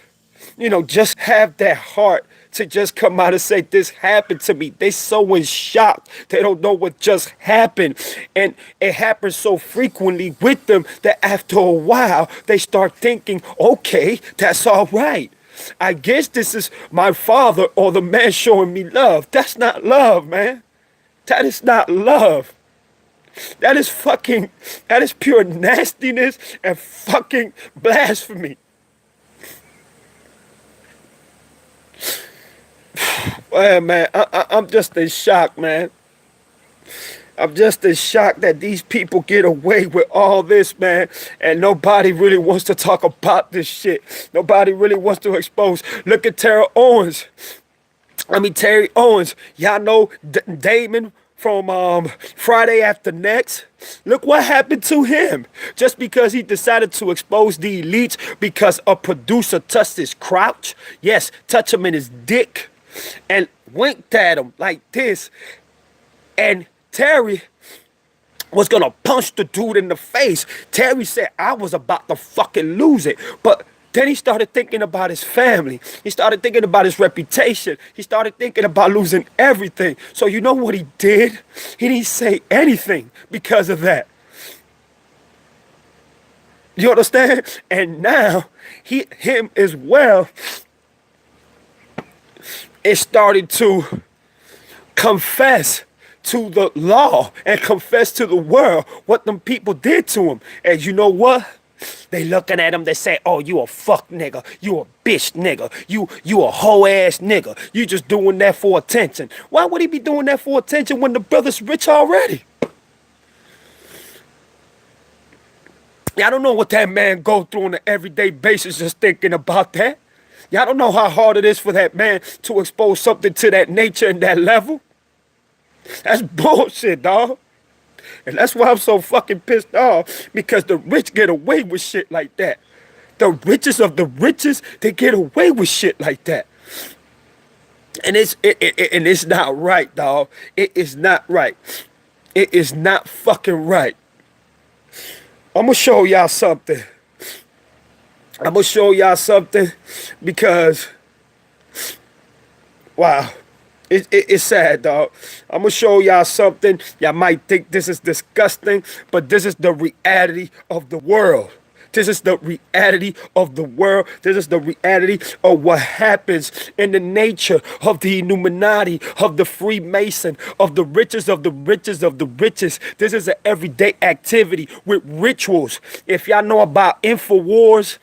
just have that heart to just come out and say, this happened to me? They so in shock. They don't know what just happened. And it happens so frequently with them that after a while, they start thinking, okay, that's all right. I guess this is my father or the man showing me love. That's not love, man. That is not love. That is pure nastiness and fucking blasphemy. Well, man, I'm just in shock, man. I'm just in shock that these people get away with all this, man, and nobody really wants to talk about this shit. Nobody really wants to expose. Look at Terry Owens. Y'all know Damon from Friday After Next. Look what happened to him. Just because he decided to expose the elites because a producer touched his crotch. Yes, touch him in his dick and winked at him like this. And Terry was gonna punch the dude in the face. Terry said, I was about to fucking lose it. But then he started thinking about his family. He started thinking about his reputation. He started thinking about losing everything. So you know what he did? He didn't say anything because of that. You understand? And now, him as well, is starting to confess to the law and confess to the world what them people did to him. And you know what? They looking at him, they say, oh, you a fuck nigga, you a bitch nigga, you a hoe ass nigga, you just doing that for attention. Why would he be doing that for attention when the brother's rich already? Y'all don't know what that man go through on an everyday basis just thinking about that. Y'all don't know how hard it is for that man to expose something to that nature and that level. That's bullshit, dog. And that's why I'm so fucking pissed off, because the rich get away with shit like that. The richest of the richest, they get away with shit like that. And it's not right, dog. It is not right. It is not fucking right. I'm gonna show y'all something. I'm gonna show y'all something because, wow, it's sad, dog. I'm gonna show y'all something. Y'all might think this is disgusting, but this is the reality of the world. This is the reality of the world. This is the reality of what happens in the nature of the Illuminati, of the Freemason, of the richest of the richest of the richest. This is an everyday activity with rituals. If y'all know about InfoWars,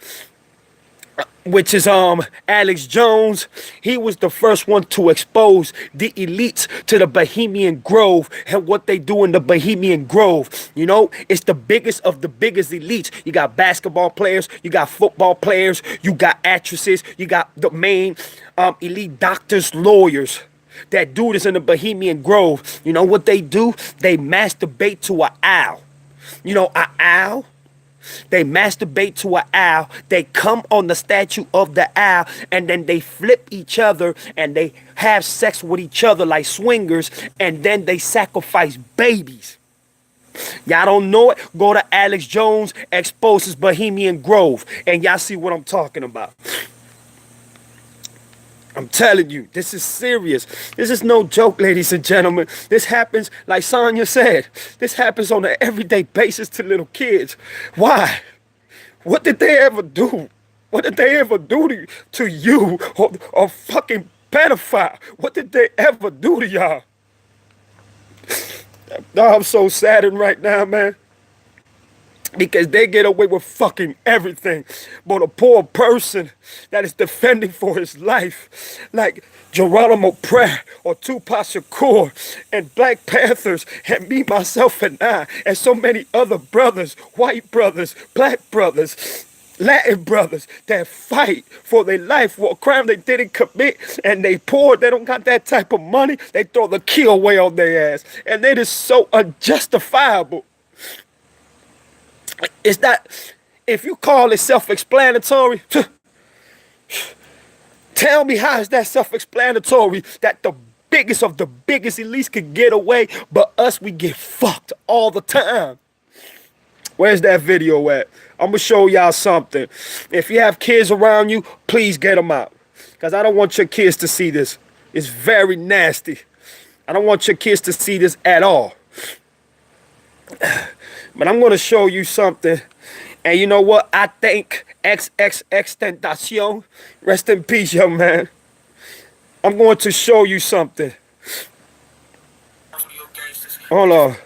which is Alex Jones, he was the first one to expose the elites to the Bohemian Grove and what they do in the Bohemian Grove. You know, it's the biggest of the biggest elites. You got basketball players, you got football players, you got actresses, you got the main elite doctors, lawyers that do this in the Bohemian Grove. You know what they do? They masturbate to an owl. You know, an owl? They masturbate to an owl. They come on the statue of the owl, and then they flip each other and they have sex with each other like swingers, and then they sacrifice babies. Y'all don't know it? Go to Alex Jones Exposes Bohemian Grove, and y'all see what I'm talking about. I'm telling you, this is serious. This is no joke, ladies and gentlemen. This happens, like Sonya said, this happens on an everyday basis to little kids. Why? What did they ever do? What did they ever do to you or fucking pedophile? What did they ever do to y'all? I'm so saddened right now, man. Because they get away with fucking everything. But a poor person that is defending for his life, like Geronimo Pratt or Tupac Shakur and Black Panthers and me, myself, and I, and so many other brothers, white brothers, black brothers, Latin brothers that fight for their life for a crime they didn't commit, and they poor, they don't got that type of money, they throw the key away on their ass. And it is so unjustifiable. It's not, if you call it self-explanatory, tell me how is that self-explanatory that the biggest of the biggest elites could get away, but us, we get fucked all the time. Where's that video at? I'm gonna show y'all something. If you have kids around you, please get them out, because I don't want your kids to see this. It's very nasty. I don't want your kids to see this at all. But I'm going to show you something. And you know what? I think XXXTentacion, rest in peace, young man. I'm going to show you something. Hold on.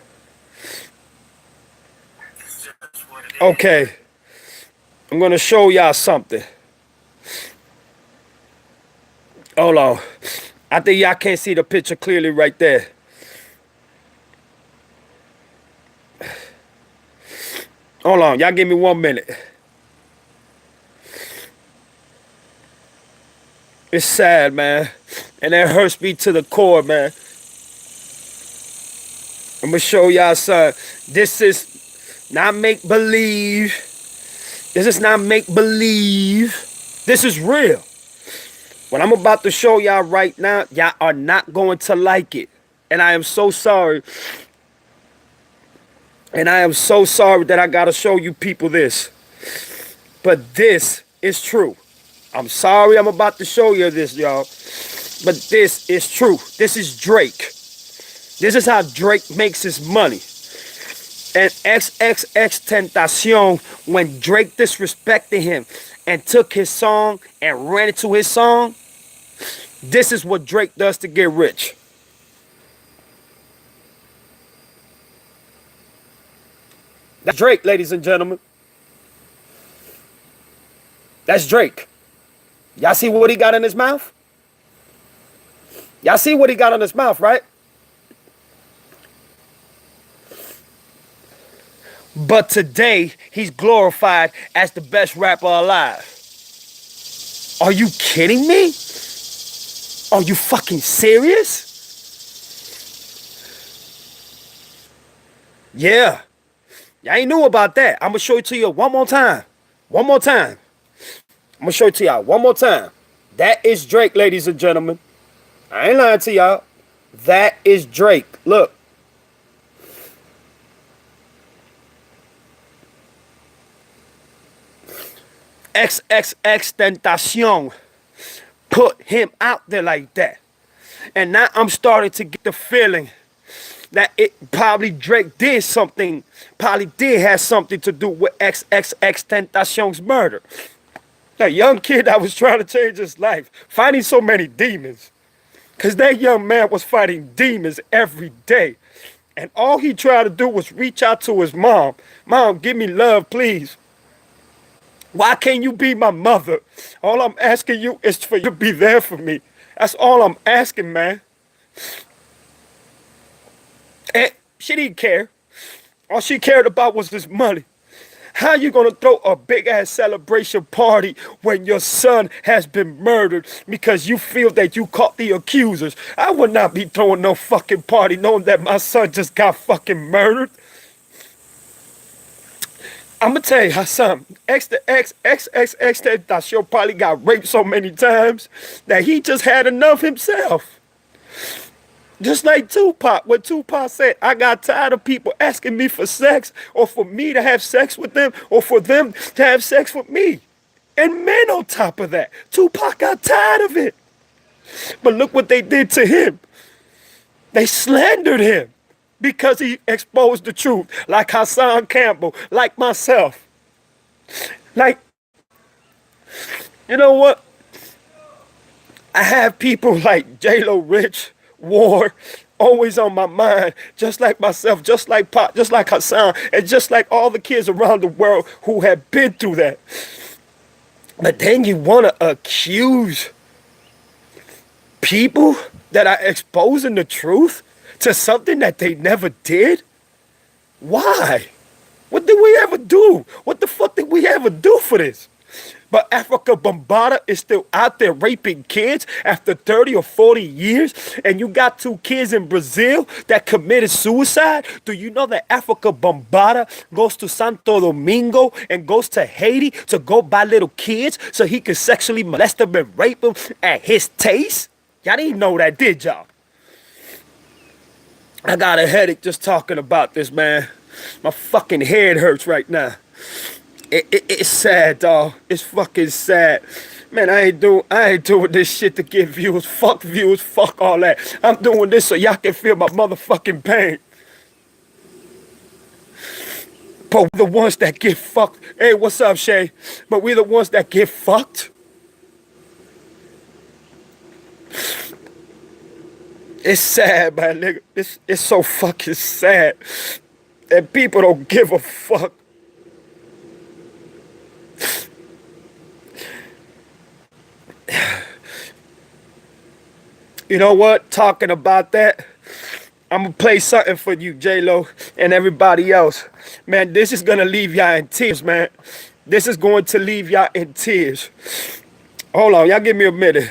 Okay. I'm going to show y'all something. Hold on. I think y'all can't see the picture clearly right there. Hold on, y'all give me 1 minute. It's sad, man. And it hurts me to the core, man. I'm gonna show y'all something. This is not make-believe. This is not make-believe. This is real. What I'm about to show y'all right now, y'all are not going to like it. And I am so sorry. And I am so sorry that I gotta show you people this. But this is true. I'm sorry I'm about to show you this, y'all. But this is true. This is Drake. This is how Drake makes his money. And XXXTentacion, when Drake disrespected him and took his song and ran into his song, this is what Drake does to get rich. That's Drake, ladies and gentlemen. That's Drake. Y'all see what he got in his mouth? Y'all see what he got in his mouth, right? But today, he's glorified as the best rapper alive. Are you kidding me? Are you fucking serious? Yeah. Y'all ain't knew about that. I'm going to show it to you one more time. One more time. I'm going to show it to y'all one more time. That is Drake, ladies and gentlemen. I ain't lying to y'all. That is Drake. Look. XXXTentacion put him out there like that. And now I'm starting to get the feeling that it probably Drake did something, probably did have something to do with XXXTentacion's murder. That young kid that was trying to change his life, fighting so many demons. Because that young man was fighting demons every day. And all he tried to do was reach out to his mom. Mom, give me love, please. Why can't you be my mother? All I'm asking you is for you to be there for me. That's all I'm asking, man. And she didn't care. All she cared about was this money. How you gonna throw a big-ass celebration party when your son has been murdered because you feel that you caught the accusers? I would not be throwing no fucking party knowing that my son just got fucking murdered. I'm gonna tell you how some XXXTentacion probably got raped so many times that he just had enough himself. Just like Tupac, when Tupac said, I got tired of people asking me for sex, or for me to have sex with them, or for them to have sex with me. And men on top of that, Tupac got tired of it. But look what they did to him. They slandered him because he exposed the truth, like Hassan Campbell, like myself. Like, you know what? I have people like J-Lo Rich, War, always on my mind, just like myself, just like Pop, just like Hassan, and just like all the kids around the world who have been through that. But then you want to accuse people that are exposing the truth to something that they never did? Why? What did we ever do? What the fuck did we ever do for this? But Africa Bambaataa is still out there raping kids after 30 or 40 years. And you got 2 kids in Brazil that committed suicide. Do you know that Africa Bambaataa goes to Santo Domingo and goes to Haiti to go buy little kids so he can sexually molest them and rape them at his taste? Y'all didn't know that, did y'all? I got a headache just talking about this, man. My fucking head hurts right now. It's sad, dog. It's fucking sad. Man, I ain't doing this shit to get views. Fuck views, fuck all that. I'm doing this so y'all can feel my motherfucking pain. But we're the ones that get fucked. Hey, what's up, Shay? But we're the ones that get fucked. It's sad, man, nigga. It's so fucking sad. And people don't give a fuck. You know what? Talking about that, I'm going to play something for you, J-Lo, and everybody else. Man, this is going to leave y'all in tears, man. This is going to leave y'all in tears. Hold on, y'all give me a minute.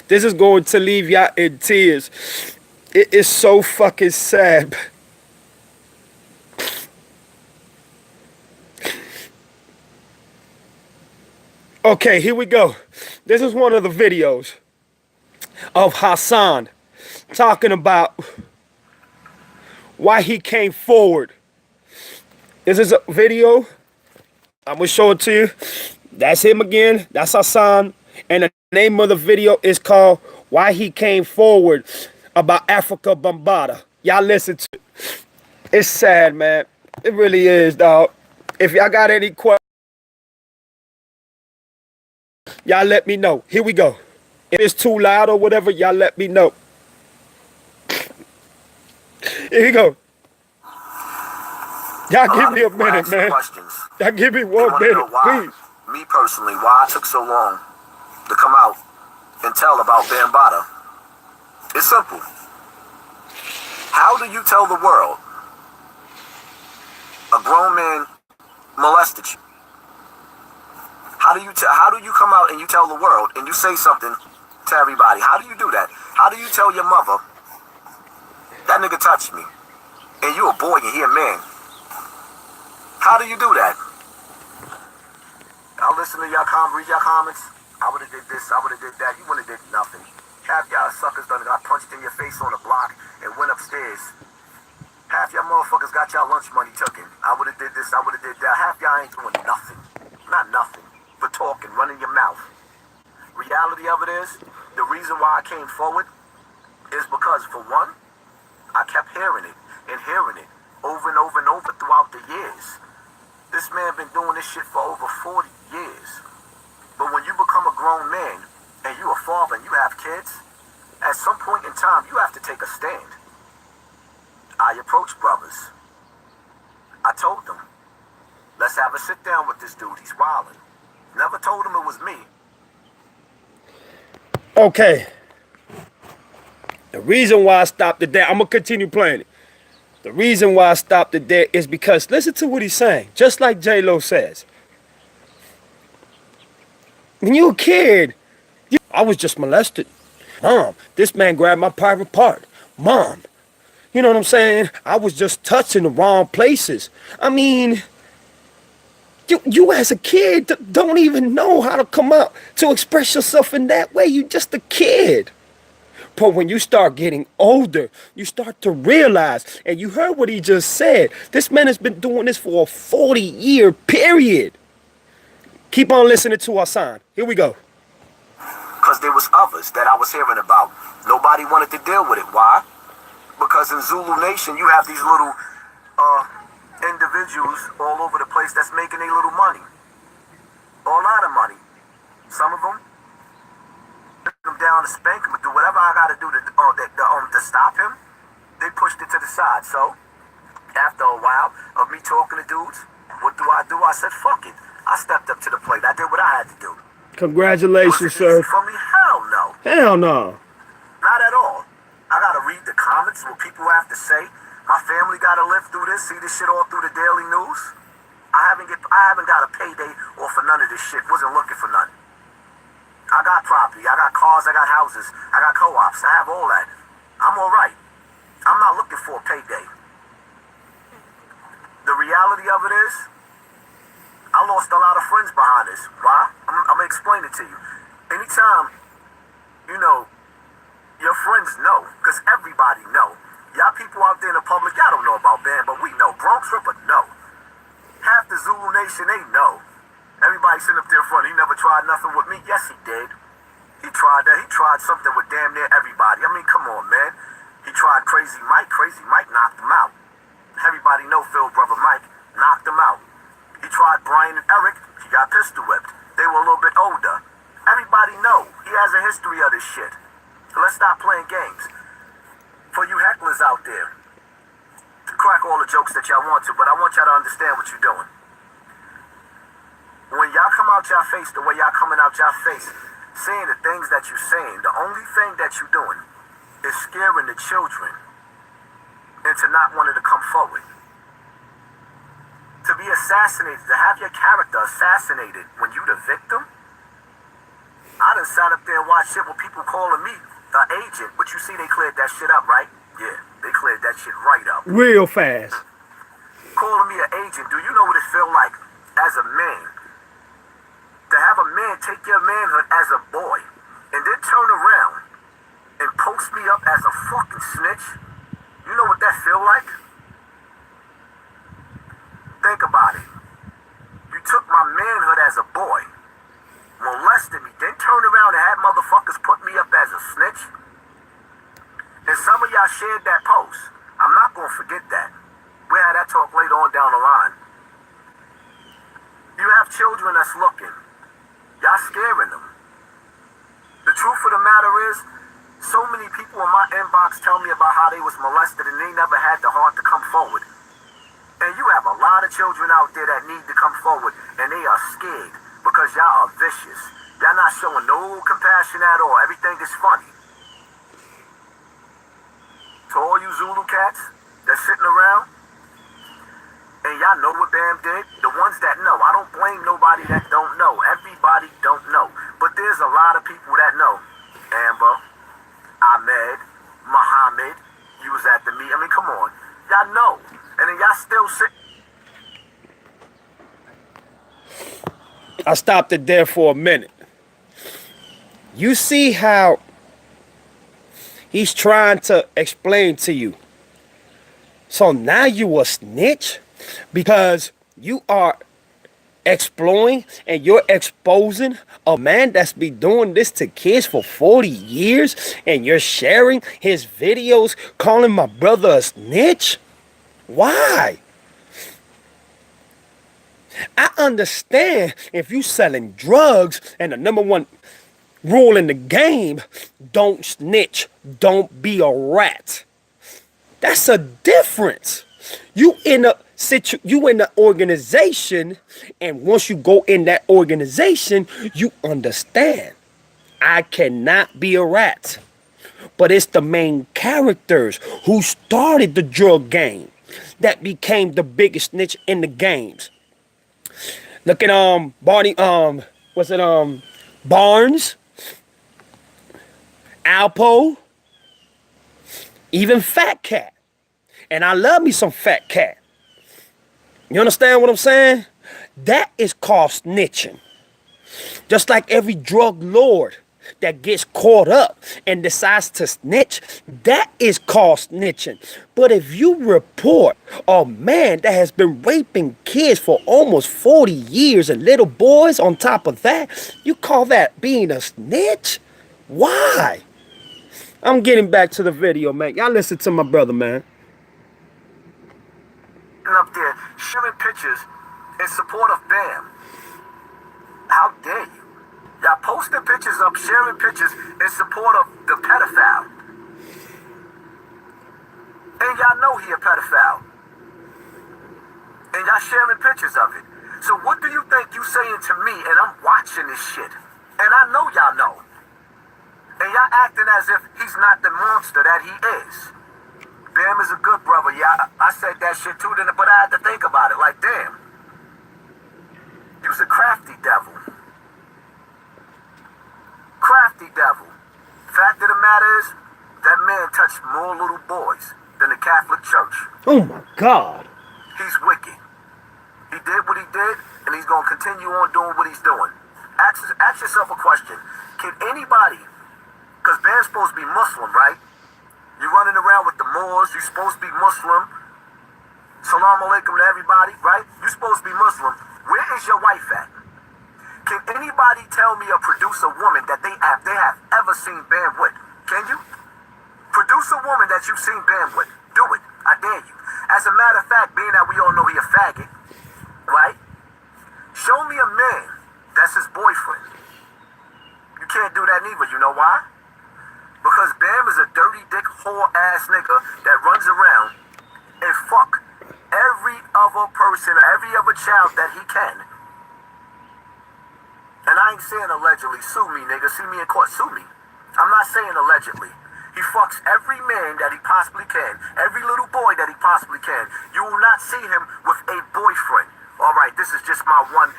This is going to leave y'all in tears. It is so fucking sad. Okay, here we go. This is one of the videos of Hassan talking about why he came forward. This is a video. I'm going to show it to you. That's him again. That's Hassan. And the name of the video is called Why He Came Forward about Africa Bambaataa. Y'all listen to it. It's sad, man. It really is, dog. If y'all got any questions, y'all let me know. Here we go. If it's too loud or whatever, y'all let me know. Here we go. Y'all give me a minute, man. Y'all give me 1 minute, please. Me personally, why I took so long to come out and tell about Bambaataa. It's simple. How do you tell the world a grown man molested you? How do you come out and you tell the world and you say something to everybody? How do you do that? How do you tell your mother that nigga touched me and you a boy and he a man? How do you do that? I'll listen to y'all read y'all comments. I would have did this, I would have did that. You wouldn't have did nothing. Half y'all suckers done got punched in your face on the block and went upstairs. Half y'all motherfuckers got y'all lunch money taken. I would have did this, I would have did that. Half y'all ain't doing nothing. Not nothing. But talking, running your mouth. Reality of it is, the reason why I came forward is because, for one, I kept hearing it over and over and over throughout the years. This man been doing this shit for over 40 years. But when you become a grown man and you a father and you have kids, at some point in time you have to take a stand. I approached brothers. I told them, let's have a sit down with this dude. He's wildin'. Never told him it was me. Okay. The reason why I stopped it there, I'm going to continue playing it. The reason why I stopped it there is because, listen to what he's saying. Just like J-Lo says. When you were a kid, I was just molested. Mom, this man grabbed my private part. Mom, you know what I'm saying? I was just touched in the wrong places. I mean, you as a kid don't even know how to come out to express yourself in that way. You just a kid. But when you start getting older, you start to realize, and you heard what he just said, this man has been doing this for a 40-year period. Keep on listening to our sign. Here we go. Because there was others that I was hearing about. Nobody wanted to deal with it. Why? Because in Zulu Nation, you have these little individuals all over the place that's making a little money. A lot of money. Some of them them down to spank him, do whatever I gotta do to stop him. They pushed it to the side. So after a while of me talking to dudes, what do? I said, fuck it. I stepped up to the plate. I did what I had to do. Congratulations, was it sir. easy for me? Hell no. Hell no. Not at all. I gotta read the comments, what people have to say. My family gotta live through this, see this shit all through the daily news. I haven't got a payday off of none of this shit. Wasn't looking for none. I got property, I got cars, I got houses, I got co-ops, I have all that. I'm all right. I'm not looking for a payday. The reality of it is, I lost a lot of friends behind this. Why? I'm gonna explain it to you. Anytime, your friends know, because everybody know. Y'all people out there in the public, y'all don't know about band, but we know. Bronx Ripper, no. Half the Zulu Nation, they know. Everybody sitting up there in front, he never tried nothing with me. Yes, he did. He tried that. He tried something with damn near everybody. I mean, come on, man. He tried Crazy Mike. Crazy Mike knocked him out. Everybody know Phil Brother Mike knocked him out. He tried Brian and Eric. He got pistol whipped. They were a little bit older. Everybody know. He has a history of this shit. So let's stop playing games. For you hecklers out there, to crack all the jokes that y'all want to, but I want y'all to understand what you're doing. When y'all come out y'all face the way y'all coming out y'all face, saying the things that you're saying, the only thing that you're doing is scaring the children into not wanting to come forward. To be assassinated, to have your character assassinated when you the victim, I done sat up there and watched shit with people calling me the agent, but you see they cleared that shit up, right? Yeah, they cleared that shit right up. Real fast. Calling me an agent, do you know what it feel like as a man? To have a man take your manhood as a boy and then turn around and post me up as a fucking snitch. You know what that feel like? Think about it. You took my manhood as a boy, molested me, then turned around and had motherfuckers put me up as a snitch. And some of y'all shared that post. I'm not gonna forget that. We'll have that talk later on down the line. You have children that's looking. Y'all scaring them. The truth of the matter is, so many people in my inbox tell me about how they was molested and they never had the heart to come forward. And you have a lot of children out there that need to come forward and they are scared because y'all are vicious. Y'all not showing no compassion at all. Everything is funny. To all all you Zulu cats that's sitting around, and y'all know what Bam did, the ones that know, I don't blame nobody that don't know. Everybody don't know. But there's a lot of people that know. Amber, Ahmed, Muhammad, you was at the meet. I mean, come on. Y'all know. And then y'all still sit. I stopped it there for a minute. You see how he's trying to explain to you. So now you a snitch because you are exploring and you're exposing a man that's been doing this to kids for 40 years and you're sharing his videos calling my brother a snitch? Why? I understand if you selling drugs and the number one rule in the game, don't snitch, don't be a rat. That's a difference. You in an organization, and once you go in that organization, you understand I cannot be a rat. But it's the main characters who started the drug game that became the biggest snitch in the games. Look at Barney, Barnes, Alpo, even Fat Cat. And I love me some Fat Cat. You understand what I'm saying? That is called snitching. Just like every drug lord that gets caught up and decides to snitch, that is called snitching. But if you report a man that has been raping kids for almost 40 years and little boys on top of that, you call that being a snitch? Why? I'm getting back to the video, man. Y'all listen to my brother, man. Up there sharing pictures in support of Bam. How dare you? Y'all posting pictures up, sharing pictures in support of the pedophile. And y'all know he a pedophile. And y'all sharing pictures of it. So what do you think you saying to me and I'm watching this shit? And I know y'all know. And y'all acting as if he's not the monster that he is. Bam is a good brother. Yeah, I said that shit too, but I had to think about it. Like, damn. He was a crafty devil. Crafty devil. Fact of the matter is, that man touched more little boys than the Catholic Church. Oh my God. He's wicked. He did what he did, and he's going to continue on doing what he's doing. Ask yourself a question. Can anybody, because Bam's supposed to be Muslim, right? You're running around with the Moors. You're supposed to be Muslim. Salam alaikum to everybody, right? You're supposed to be Muslim. Where is your wife at? Can anybody tell me or produce a woman that they have ever seen Bam with? Can you? Produce a woman that you've seen Bam with. Do it. I dare you. As a matter of fact, being that we all know he a faggot, right? Show me a man that's his boyfriend. You can't do that neither. You know why? Because Bam is a dirty dick whore ass nigga that runs around and fuck every other person or every other child that he can. And I ain't saying allegedly. Sue me, nigga. See me in court. Sue me. I'm not saying allegedly. He fucks every man that he possibly can. Every little boy that he possibly can. You will not see him with a boyfriend. All right, this is just my one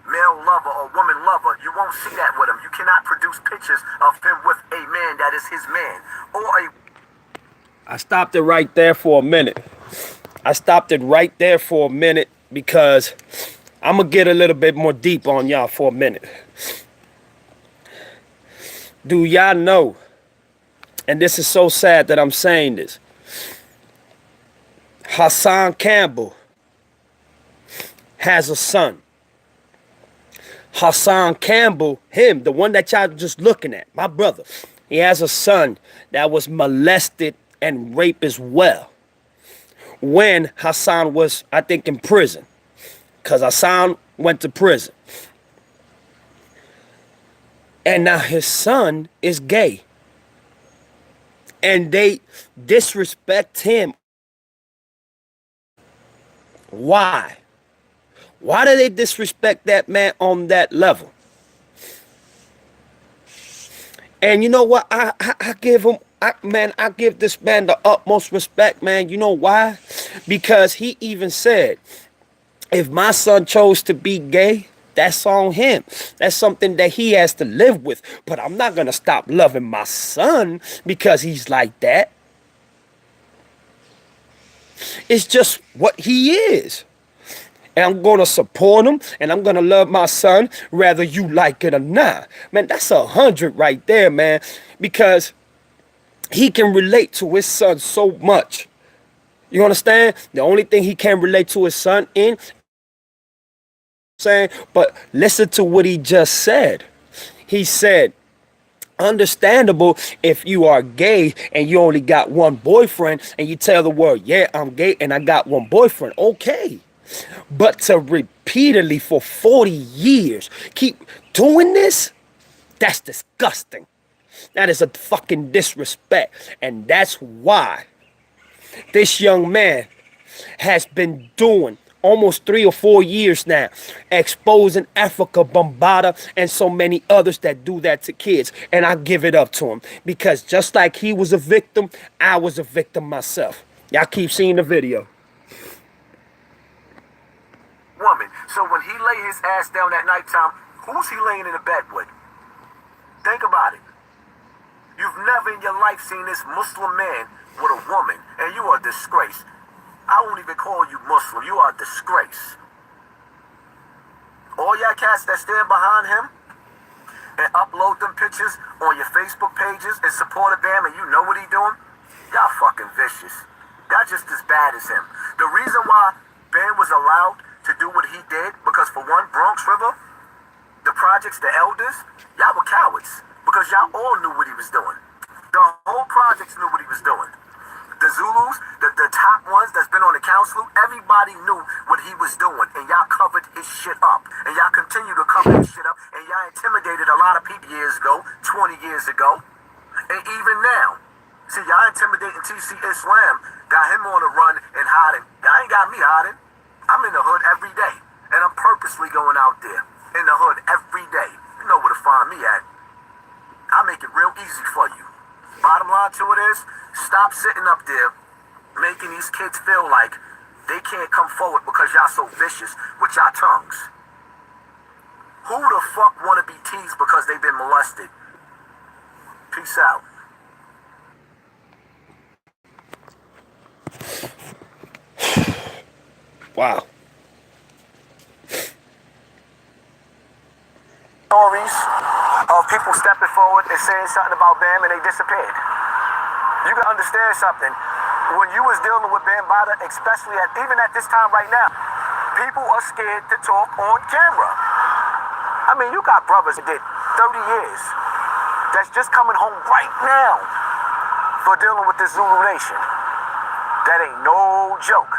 male lover or woman lover. You won't see that with him. You cannot produce pictures of him with a man that is his man. Or a... I stopped it right there for a minute. Because I'm going to get a little bit more deep on y'all for a minute. Do y'all know, and this is so sad that I'm saying this, Hassan Campbell has a son. Hassan Campbell, him, the one that y'all just looking at, my brother, he has a son that was molested and raped as well. When Hassan was, I think, in prison. Because Hassan went to prison. And now his son is gay. And they disrespect him. Why? Why do they disrespect that man on that level? And you know what? I give him I give this man the utmost respect, man. You know why? Because he even said, if my son chose to be gay, that's on him. That's something that he has to live with. But I'm not going to stop loving my son because he's like that. It's just what he is. And I'm going to support him, and I'm going to love my son, whether you like it or not. Man, that's 100 right there, man. Because he can relate to his son so much. You understand? The only thing he can relate to his son in, saying, but listen to what he just said. He said, understandable if you are gay and you only got one boyfriend and you tell the world, yeah, I'm gay and I got one boyfriend. Okay. But to repeatedly for 40 years keep doing this, that's disgusting. That is a fucking disrespect. And that's why this young man has been doing almost 3 or 4 years now, exposing Africa Bombada and so many others that do that to kids. And I give it up to him because just like he was a victim, I was a victim myself. Y'all keep seeing the video. Woman. So when he lay his ass down at nighttime, who's he laying in the bed with? Think about it. You've never in your life seen this Muslim man with a woman, and you are a disgrace. I won't even call you Muslim. You are a disgrace. All y'all cats that stand behind him and upload them pictures on your Facebook pages and support a Bam, and you know what he doing? Y'all fucking vicious. Y'all just as bad as him. The reason why Bam was allowed to do what he did, because for one, Bronx River, the projects, the elders, y'all were cowards because y'all all knew what he was doing. The whole projects knew what he was doing. The Zulus, the top ones that's been on the council, everybody knew what he was doing, and y'all covered his shit up, and y'all continue to cover his shit up, and y'all intimidated a lot of people years ago, 20 years ago, and even now. See, y'all intimidating TC Islam, got him on the run and hiding. Y'all ain't got me hiding. I'm in the hood every day, and I'm purposely going out there in the hood every day. You know where to find me at. I make it real easy for you. Bottom line to it is, stop sitting up there making these kids feel like they can't come forward because y'all so vicious with y'all tongues. Who the fuck want to be teased because they've been molested? Peace out. Wow. Stories of people stepping forward and saying something about Bam and they disappeared. You can understand something. When you was dealing with Bambaataa, especially even at this time right now, people are scared to talk on camera. I mean, you got brothers that did 30 years that's just coming home right now for dealing with this Zulu Nation. That ain't no joke.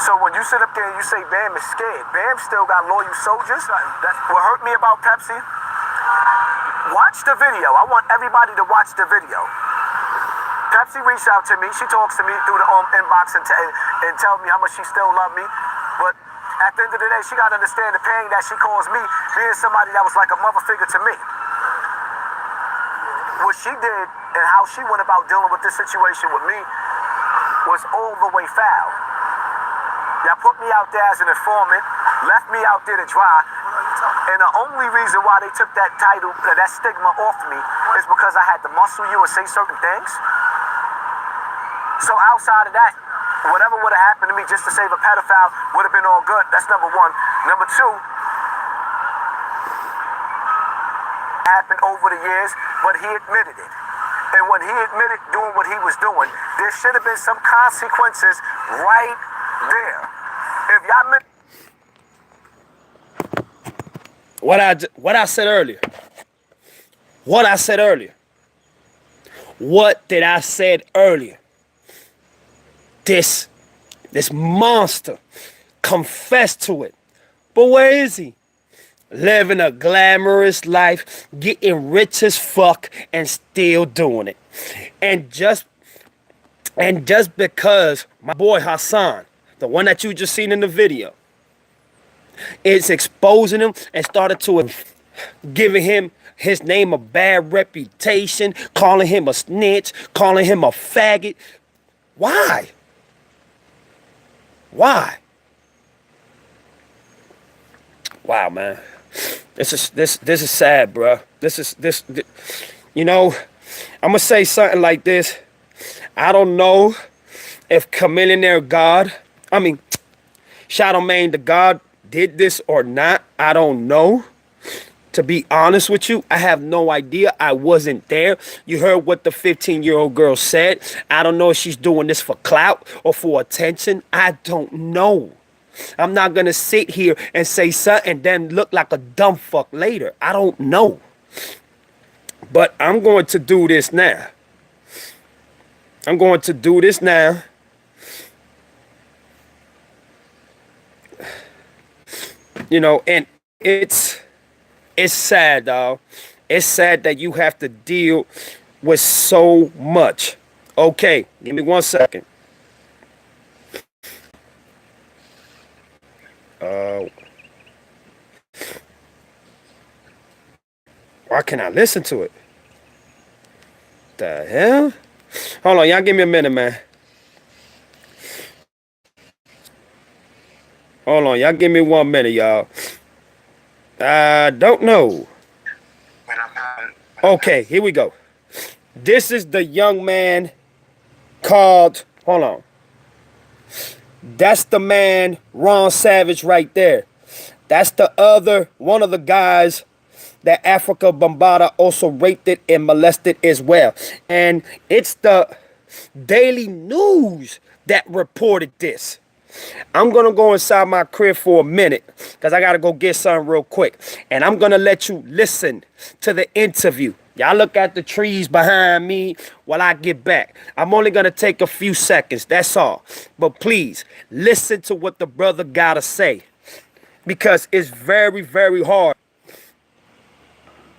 So when you sit up there and you say Bam is scared, Bam still got loyal soldiers. That's what hurt me about Pepsi. Watch the video. I want everybody to watch the video. Pepsi reached out to me. She talks to me through the inbox and tells me how much she still loves me. But at the end of the day, she got to understand the pain that she caused me, being somebody that was like a mother figure to me. What she did and how she went about dealing with this situation with me was all the way foul. Y'all put me out there as an informant, left me out there to dry, and the only reason why they took that title, that stigma off me, is because I had to muscle you and say certain things. So outside of that, whatever would have happened to me just to save a pedophile would have been all good. That's number one. Number two, happened over the years, but he admitted it. And when he admitted doing what he was doing, there should have been some consequences right there. If y'all meant what I said earlier. What I said earlier. What did I said earlier? This monster confessed to it. But where is he? Living a glamorous life, getting rich as fuck, and still doing it. And just because my boy Hassan, the one that you just seen in the video, is exposing him and started to giving him his name a bad reputation, calling him a snitch, calling him a faggot. Why? Why? Wow, man. This is sad, bro. You know, I'm gonna say something like this. I don't know if Chameleonaire God, Charlamagne the God did this or not. I don't know. To be honest with you, I have no idea. I wasn't there. You heard what the 15-year-old girl said. I don't know if she's doing this for clout or for attention. I don't know. I'm not going to sit here and say something and then look like a dumb fuck later. I don't know. But I'm going to do this now. I'm going to do this now. You know, and it's sad, dog. It's sad that you have to deal with so much. Okay, give me 1 second. Why can't I listen to it? The hell? Hold on, y'all give me a minute, man. Hold on, y'all give me 1 minute, y'all. I don't know. Okay, here we go. This is the young man called, hold on. That's the man, Ron Savage right there. That's the other, one of the guys that Africa Bambaataa also raped it and molested as well. And it's the Daily News that reported this. I'm going to go inside my crib for a minute because I got to go get something real quick. And I'm going to let you listen to the interview. Y'all look at the trees behind me while I get back. I'm only going to take a few seconds. That's all. But please listen to what the brother got to say because it's very, very hard.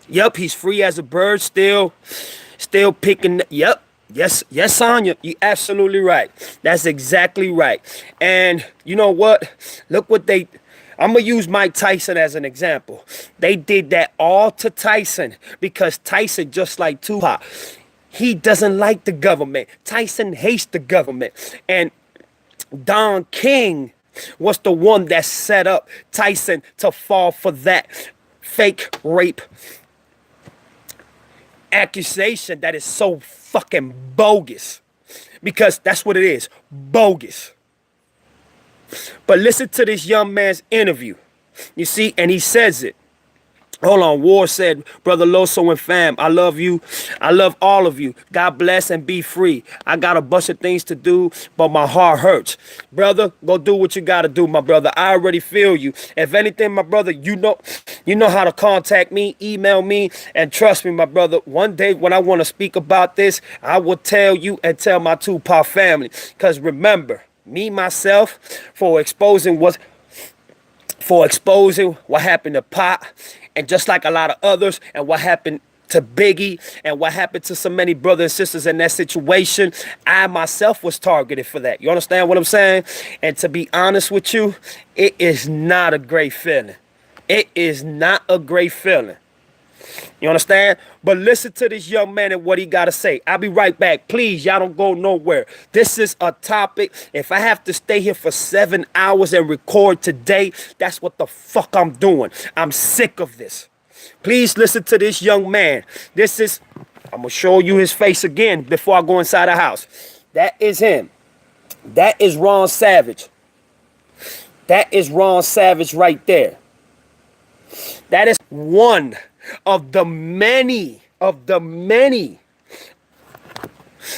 Yep, he's free as a bird still picking. Yep. Yes, Sonya, you're absolutely right. That's exactly right. And you know what? Look what I'm going to use Mike Tyson as an example. They did that all to Tyson because Tyson, just like Tupac, he doesn't like the government. Tyson hates the government. And Don King was the one that set up Tyson to fall for that fake rape accusation that is so fucking bogus, because that's what it is, bogus. But listen to this young man's interview, you see, and he says it. Hold on, War said, Brother Loso and fam, I love you. I love all of you. God bless and be free. I got a bunch of things to do, but my heart hurts. Brother, go do what you got to do, my brother. I already feel you. If anything, my brother, you know how to contact me, email me, and trust me, my brother, one day when I want to speak about this, I will tell you and tell my Tupac family. Because remember, me, myself, for exposing what happened to Pop, and just like a lot of others, and what happened to Biggie, and what happened to so many brothers and sisters in that situation, I myself was targeted for that. You understand what I'm saying? And to be honest with you, it is not a great feeling. It is not a great feeling. You understand? But listen to this young man and what he got to say. I'll be right back. Please, y'all don't go nowhere. This is a topic. If I have to stay here for 7 hours and record today, that's what the fuck I'm doing. I'm sick of this. Please listen to this young man. I'm going to show you his face again before I go inside the house. That is him. That is Ron Savage. That is Ron Savage right there. That is one of the many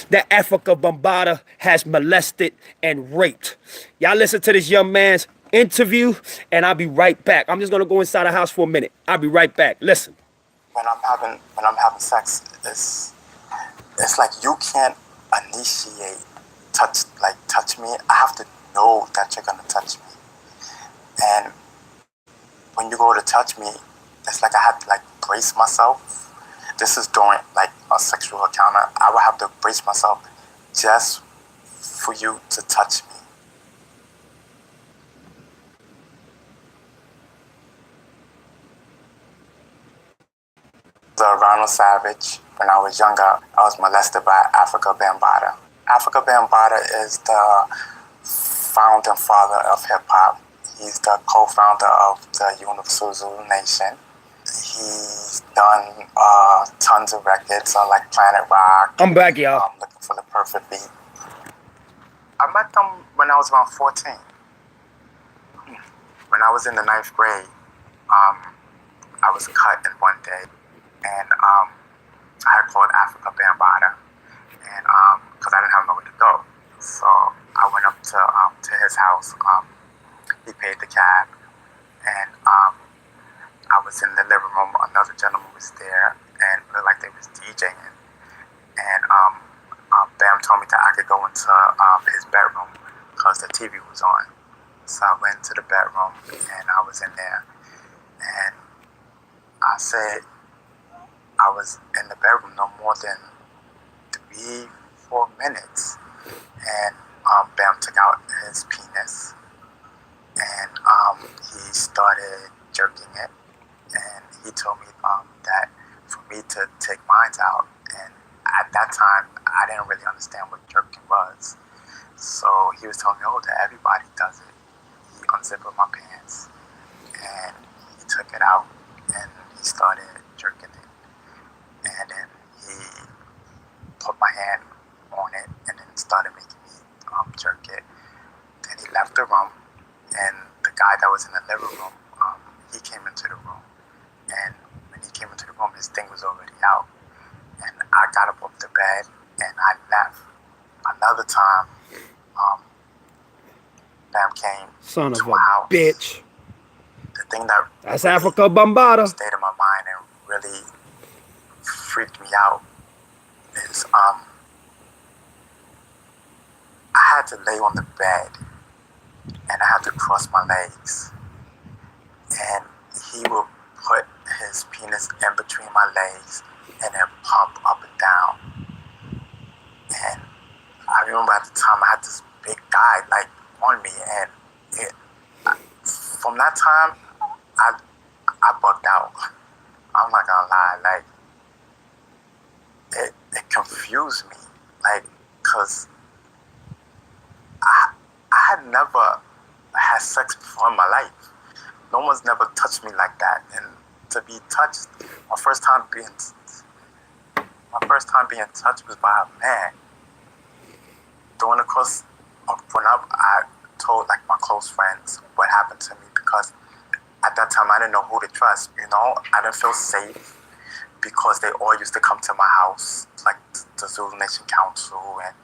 that Africa Bambaataa has molested and raped. Y'all listen to this young man's interview, and I'll be right back. I'm just gonna go inside the house for a minute. I'll be right back. Listen. When I'm having sex, it's like you can't initiate touch me. I have to know that you're gonna touch me. And when you go to touch me, it's like I had to brace myself. This is during a sexual encounter. I would have to brace myself just for you to touch me. the Ronald Savage. When I was younger, I was molested by Africa Bambaataa. Africa Bambaataa is the founding father of hip-hop. He's the co-founder of the Universal Zulu Nation. He's done tons of records on like Planet Rock. I'm back, y'all. Looking for the perfect beat. I met them when I was around 14. When I was in the 9th grade, I was cut in one day, and I had called Africa Bambaataa, and because I didn't have nowhere to go, so I went up to his house. He paid the cab, and I was in the living room. Another gentleman was there, and it looked like they was DJing, and Bam told me that I could go into his bedroom because the TV was on. So I went to the bedroom, and I was in there, and I said I was in the bedroom no more than 3-4 minutes, and Bam took out his penis, and he started jerking it, and he told me that for me to take mine out, and at that time I didn't really understand what jerking was, so he was telling me, oh, that everybody does it. He unzipped my pants, and he took it out, and he started jerking it, and then he put my hand on it, and then started making me jerk it. Then he left the room, and the guy that was in the living room, he came into the room, and when he came into the room, his thing was already out, and I got up off the bed, and I left. Another time, Bam came Son to of my a house. bitch. The thing that That's really Africa Bambaataa. stayed in my mind and really freaked me out is I had to lay on the bed and I had to cross my legs, and he would put his penis in between my legs and then pump up and down. And I remember at the time I had this big guy like on me, and from that time I bugged out. I'm not gonna lie, like it confused me, like, cause I had never had sex before in my life. No one's never touched me like that, and to be touched, my first time being touched was by a man. During the course of growing up, I told like my close friends what happened to me, because at that time I didn't know who to trust. You know, I didn't feel safe because they all used to come to my house, like the Zulu Nation Council and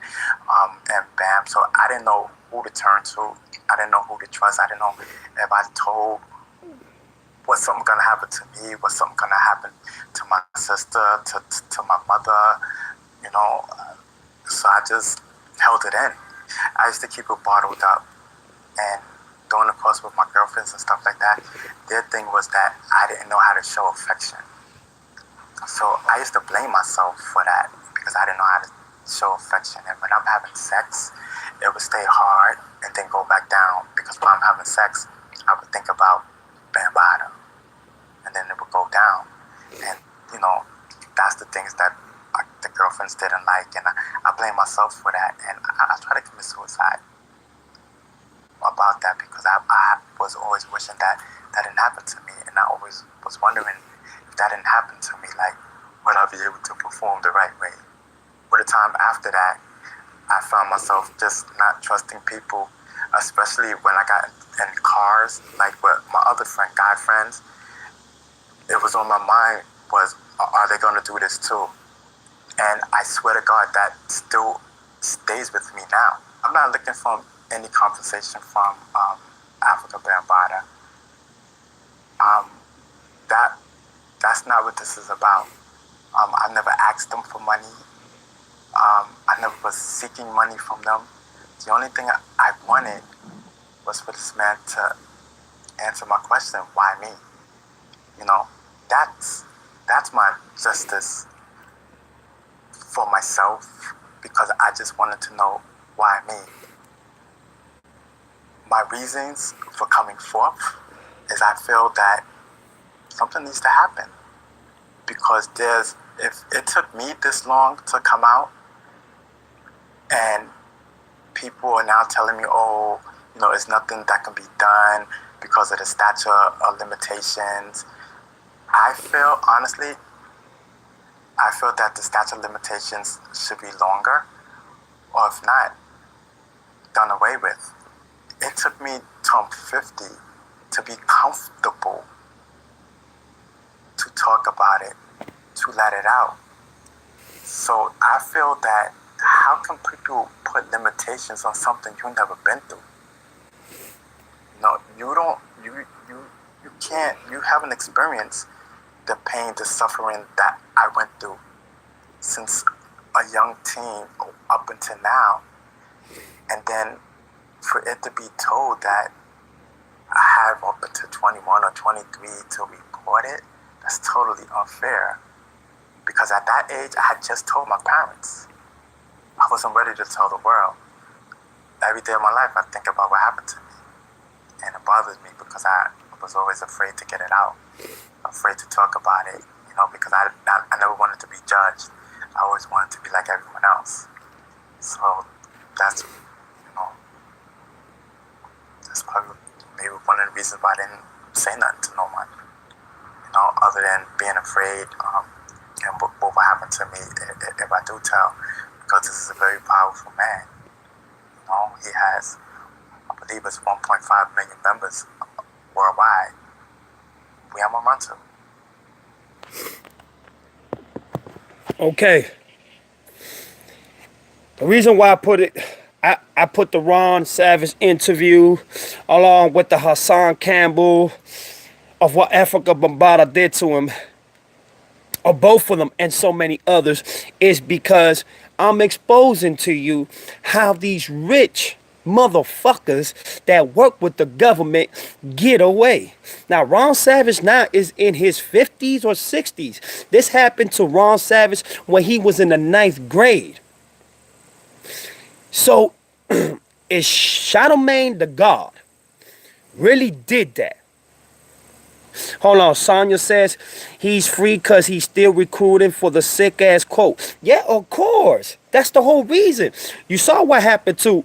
BAM. So I didn't know who to turn to. I didn't know who to trust. I didn't know if I told was something gonna happen to me, was something gonna happen to my sister, to my mother, you know. So I just held it in. I used to keep it bottled up, and during the course with my girlfriends and stuff like that, their thing was that I didn't know how to show affection. So I used to blame myself for that because I didn't know how to show affection. And when I'm having sex, it would stay hard and then go back down, because when I'm having sex, I would think about Bambaataa, and then it would go down. And, you know, that's the things that the girlfriends didn't like, and I blame myself for that, and I tried to commit suicide about that, because I was always wishing that didn't happen to me, and I always was wondering if that didn't happen to me, like, would I be able to perform the right way? With the time after that, I found myself just not trusting people, especially when I got in cars, like with my other guy friends. It was on my mind was, are they gonna do this too? And I swear to God, that still stays with me now. I'm not looking for any compensation from Africa Bambaataa. That's not what this is about. I never asked them for money. I never was seeking money from them. The only thing I wanted was for this man to answer my question, why me? You know, that's my justice for myself, because I just wanted to know why me. My reasons for coming forth is I feel that something needs to happen. because if it took me this long to come out, and people are now telling me, oh, there's nothing that can be done because of the statute of limitations. Honestly, I feel that the statute of limitations should be longer, or if not, done away with. It took me till I'm 50 to be comfortable to talk about it, to let it out. So I feel that how can people put limitations on something you've never been through? You can't, you haven't experienced the pain, the suffering that I went through since a young teen up until now. And then for it to be told that I have up until 21 or 23 to report it, that's totally unfair. Because at that age, I had just told my parents. I wasn't ready to tell the world. Every day of my life, I think about what happened to me. And it bothers me because I was always afraid to get it out. Afraid to talk about it, because I never wanted to be judged. I always wanted to be like everyone else. So that's probably maybe one of the reasons why I didn't say nothing to no one. Other than being afraid and what will happen to me if I do tell. Because this is a very powerful man. He has, I believe it's 1.5 million members worldwide. We have a mantra. Okay. The reason why I put the Ron Savage interview along with the Hassan Campbell of what Africa Bambaataa did to him, or both of them and so many others, is because I'm exposing to you how these rich motherfuckers that work with the government get away. Now, Ron Savage now is in his 50s or 60s. This happened to Ron Savage when he was in the 9th grade. So, is Charlamagne the God really did that? Hold on, Sonia says he's free because he's still recruiting for the sick ass quote. Yeah, of course. That's the whole reason. You saw what happened to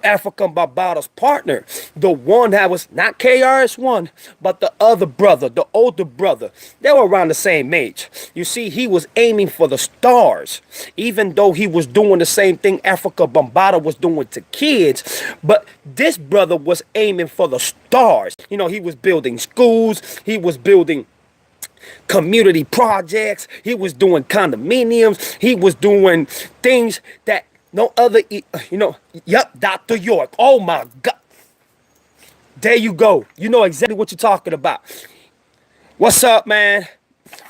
African Barbados partner. The one that was not KRS-One, but the other brother, the older brother. They were around the same age. You see, he was aiming for the stars, even though he was doing the same thing Africa Bambaataa was doing to kids. But this brother was aiming for the stars. He was building schools. He was building community projects. He was doing condominiums. He was doing things that no other, yep, Dr. York. Oh my God. There you go. You know exactly what you're talking about. What's up, man?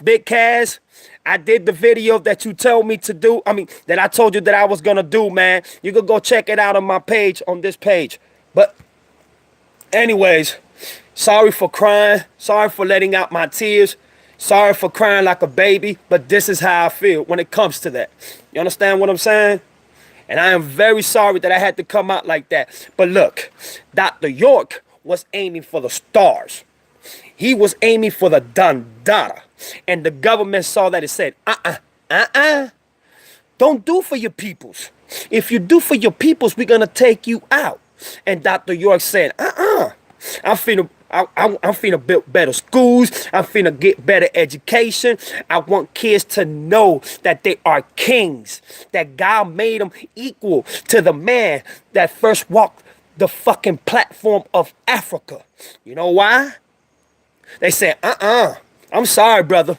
Big Kaz. I did the video that you told me to do. That I told you that I was going to do, man. You can go check it out on my page, on this page. But anyways, sorry for crying. Sorry for letting out my tears. Sorry for crying like a baby. But this is how I feel when it comes to that. You understand what I'm saying? And I am very sorry that I had to come out like that. But look, Dr. York was aiming for the stars. He was aiming for the Dandara. And the government saw that and said, don't do for your peoples. If you do for your peoples, we're going to take you out. And Dr. York said, I'm finna build better schools. I'm finna get better education. I want kids to know that they are kings. That God made them equal to the man that first walked the fucking platform of Africa. You know why? They said, I'm sorry, brother.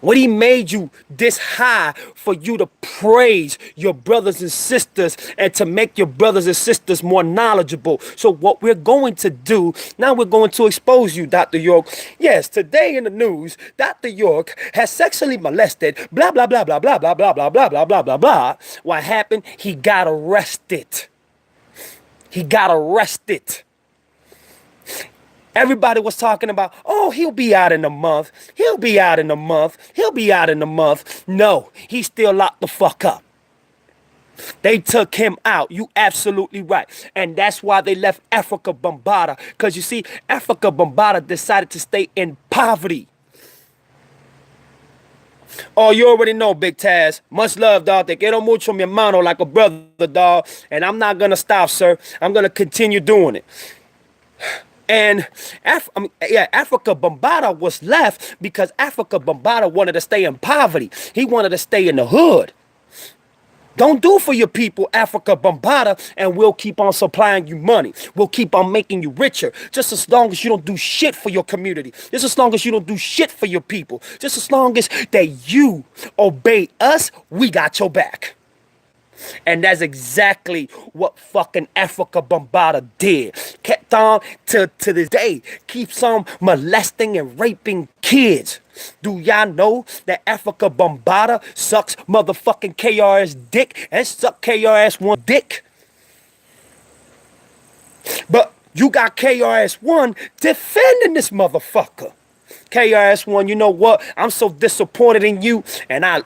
When he made you this high for you to praise your brothers and sisters and to make your brothers and sisters more knowledgeable. So what we're going to do, now we're going to expose you, Dr. York. Yes, today in the news, Dr. York has sexually molested, blah, blah, blah, blah, blah, blah, blah, blah, blah, blah, blah, blah, blah. What happened? He got arrested. He got arrested. Everybody was talking about, oh, he'll be out in a month. He'll be out in a month. He'll be out in a month. No, he's still locked the fuck up. They took him out. You absolutely right. And that's why they left Africa Bambaataa. Because you see, Africa Bambaataa decided to stay in poverty. Oh, you already know, Big Taz. Much love, dog. Te quiero mucho, mi hermano, like a brother, dog. And I'm not gonna stop, sir. I'm gonna continue doing it. And Africa Bambaataa was left because Africa Bambaataa wanted to stay in poverty. He wanted to stay in the hood. Don't do for your people, Africa Bambaataa, and we'll keep on supplying you money. We'll keep on making you richer. Just as long as you don't do shit for your community. Just as long as you don't do shit for your people. Just as long as that you obey us, we got your back. And that's exactly what fucking Africa Bambaataa did. Kept on to this day. Keeps on molesting and raping kids. Do y'all know that Africa Bambaataa sucks motherfucking KRS dick and suck KRS-One dick? But you got KRS-One defending this motherfucker. KRS-One, you know what? I'm so disappointed in you. And I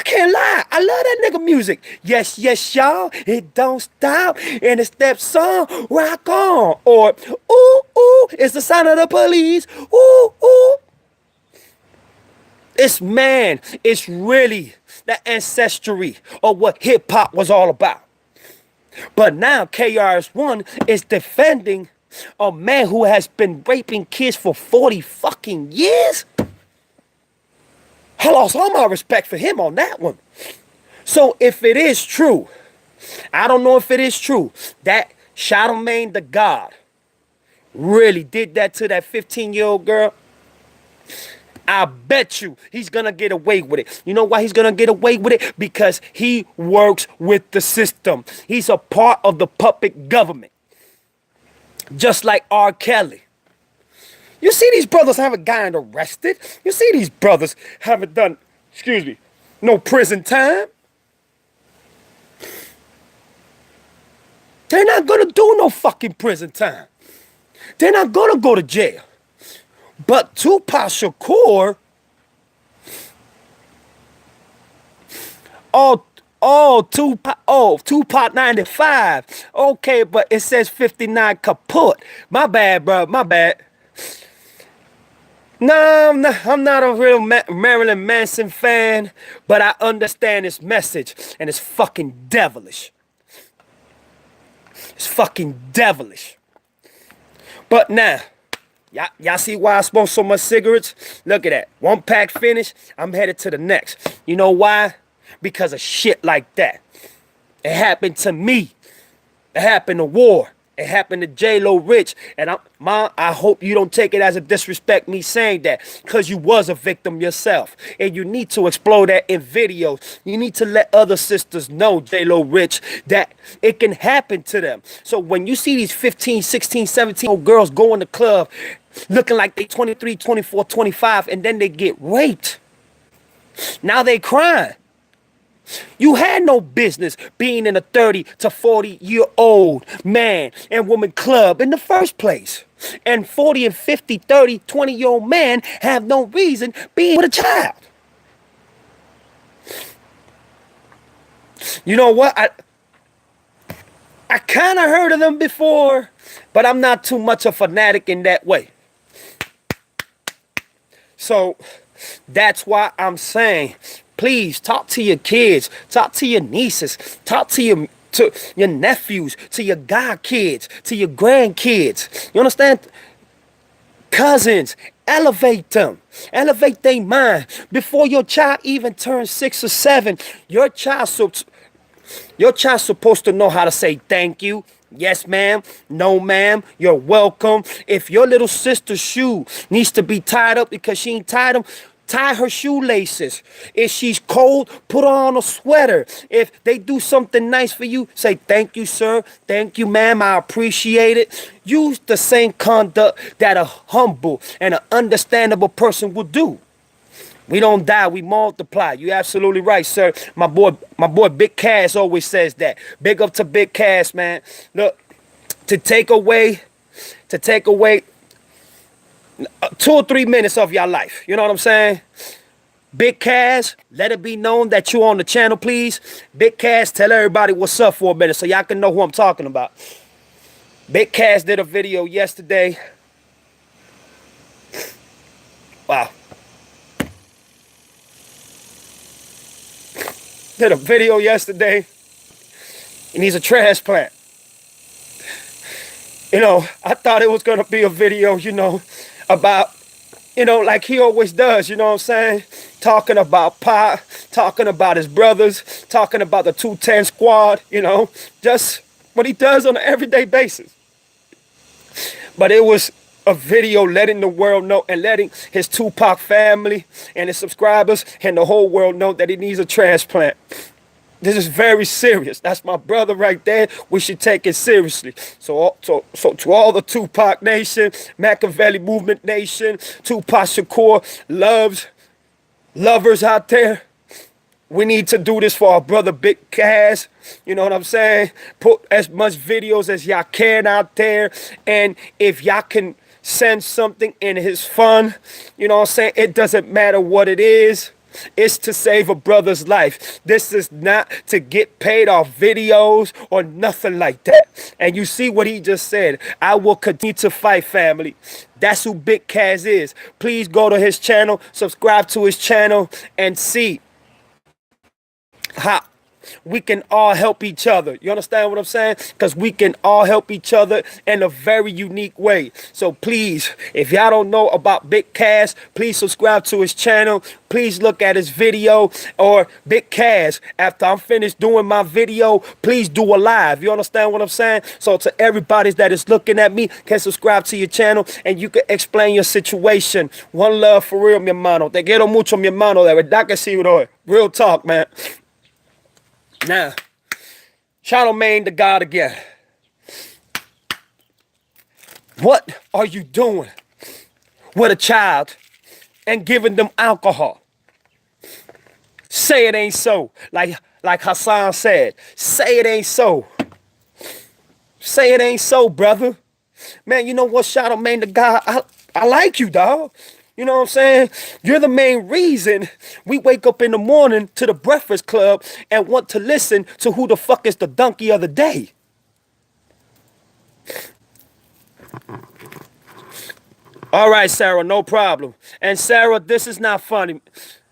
can't lie. I love that nigga music. Yes, yes, y'all. It don't stop. And it's that song, rock on. Or, ooh, ooh, it's the sound of the police. Ooh, ooh. It's really the ancestry of what hip hop was all about. But now KRS-One is defending a man who has been raping kids for 40 fucking years. I lost all my respect for him on that one. So if it is true, I don't know if it is true, that Charlamagne the God really did that to that 15-year-old girl, I bet you he's going to get away with it. You know why he's going to get away with it? Because he works with the system. He's a part of the puppet government. Just like R. Kelly. You see these brothers haven't gotten arrested. You see these brothers haven't done, no prison time. They're not going to do no fucking prison time. They're not going to go to jail. But Tupac Shakur, Tupac 95. Okay, but it says 59 kaput. My bad, bro, my bad. No, I'm not a real Marilyn Manson fan, but I understand his message, and it's fucking devilish. It's fucking devilish. But now, y'all see why I smoke so much cigarettes? Look at that. One pack finished, I'm headed to the next. You know why? Because of shit like that. It happened to me. It happened to War. It happened to J-Lo Rich. And I hope you don't take it as a disrespect me saying that, because you was a victim yourself. And you need to explore that in videos. You need to let other sisters know, J-Lo Rich, that it can happen to them. So when you see these 15, 16, 17-year-old girls go in the club looking like they 23, 24, 25, and then they get raped, now they crying. You had no business being in a 30 to 40-year-old man and woman club in the first place. And 40 and 50, 30, 20-year-old man have no reason being with a child. You know what? I kind of heard of them before, but I'm not too much a fanatic in that way. So that's why I'm saying, please talk to your kids, talk to your nieces, talk to your nephews, to your godkids, to your grandkids. You understand? Cousins, elevate them. Elevate their mind. Before your child even turns 6 or 7, your child's supposed to know how to say thank you. Yes, ma'am. No, ma'am. You're welcome. If your little sister's shoe needs to be tied up because she ain't tied them, tie her shoelaces. If she's cold, put on a sweater. If they do something nice for you, say, thank you, sir. Thank you, ma'am. I appreciate it. Use the same conduct that a humble and an understandable person would do. We don't die, we multiply. You're absolutely right, sir. My boy Big Cass always says that. Big up to Big Cass, man. Look, to take away 2 or 3 minutes of your life. You know what I'm saying? Big Cass, let it be known that you're on the channel, please. Big Cass, tell everybody what's up for a minute so y'all can know who I'm talking about. Big Cass did a video yesterday. Wow. did a video yesterday. He needs a transplant. You know, I thought it was going to be a video, you know, about, you know, like he always does, you know what I'm saying? Talking about Pac, talking about his brothers, talking about the 210 squad, you know, just what he does on an everyday basis. But it was a video letting the world know and letting his Tupac family and his subscribers and the whole world know that he needs a transplant. This is very serious. That's my brother right there. We should take it seriously. So to all the Tupac Nation, Machiavelli Movement Nation, Tupac Shakur lovers out there, we need to do this for our brother Big Cass. You know what I'm saying? Put as much videos as y'all can out there. And if y'all can send something in his fund, you know what I'm saying? It doesn't matter what it is. It's to save a brother's life. This is not to get paid off videos or nothing like that. And you see what he just said. I will continue to fight, family. That's who Big Cass is. Please go to his channel, subscribe to his channel, and see how we can all help each other. You understand what I'm saying? Because we can all help each other in a very unique way. So please, if y'all don't know about Big Cass, please subscribe to his channel. Please look at his video. Or Big Cass, after I'm finished doing my video, please do a live. You understand what I'm saying? So to everybody that is looking at me, can subscribe to your channel and you can explain your situation. One love for real, mi hermano. Te quiero mucho, mi hermano. De verdad que sí, bro. Real talk, man. Now, Charlamagne the God again. What are you doing with a child and giving them alcohol? Say it ain't so. Like Hassan said, say it ain't so. Say it ain't so, brother. Man, you know what, Charlamagne the God? I like you, dog. You know what I'm saying? You're the main reason we wake up in the morning to the Breakfast Club and want to listen to who the fuck is the donkey of the day. All right, Sarah, no problem. And Sarah, this is not funny.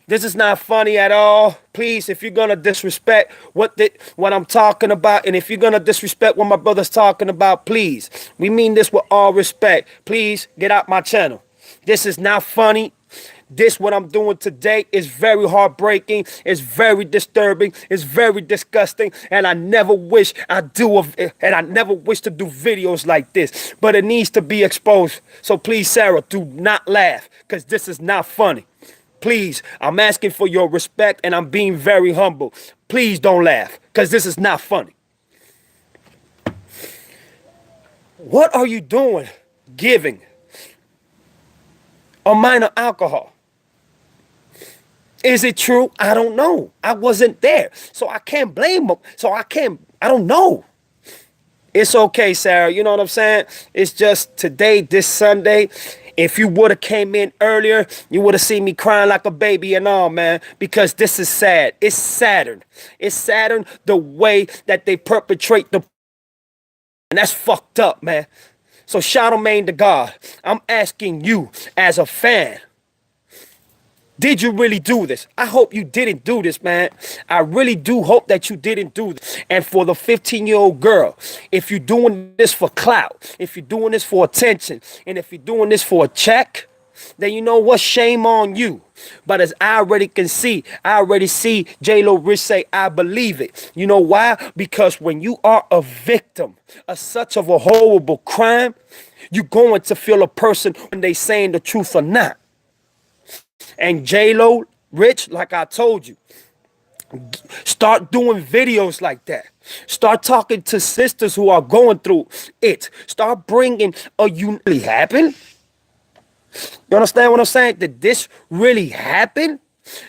This is not funny at all. Please, if you're going to disrespect what I'm talking about, and if you're going to disrespect what my brother's talking about, please, we mean this with all respect. Please get out my channel. This is not funny. This, what I'm doing today, is very heartbreaking. It's very disturbing. It's very disgusting. And I never wish to do videos like this. But it needs to be exposed. So please, Sarah, do not laugh, because this is not funny. Please, I'm asking for your respect, and I'm being very humble. Please don't laugh, because this is not funny. What are you doing giving a minor alcohol? Is it true? I don't know. I wasn't there. So I can't blame them. I don't know. It's okay, Sarah. You know what I'm saying? It's just today, this Sunday. If you would have came in earlier, you would have seen me crying like a baby and all, man. Because this is sad. It's Saturn. It's Saturn the way that they perpetrate the... And that's fucked up, man. So Charlamagne the God, I'm asking you as a fan, did you really do this? I hope you didn't do this, man. I really do hope that you didn't do this. And for the 15-year-old girl, if you're doing this for clout, if you're doing this for attention, and if you're doing this for a check, then you know what? Shame on you. But as I already can see, I already see J-Lo Rich say, I believe it. You know why? Because when you are a victim of such of a horrible crime, you're going to feel a person when they saying the truth or not. And J-Lo Rich, like I told you, start doing videos like that. Start talking to sisters who are going through it. Start bringing a really happen. You understand what I'm saying? Did this really happen?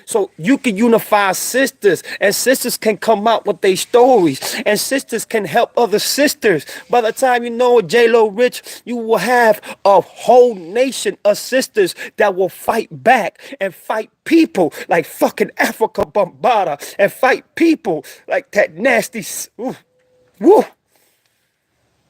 So you can unify sisters, and sisters can come out with their stories, and sisters can help other sisters. By the time you know it, J-Lo Rich, you will have a whole nation of sisters that will fight back and fight people like fucking Africa Bombada, and fight people like that nasty... Woo.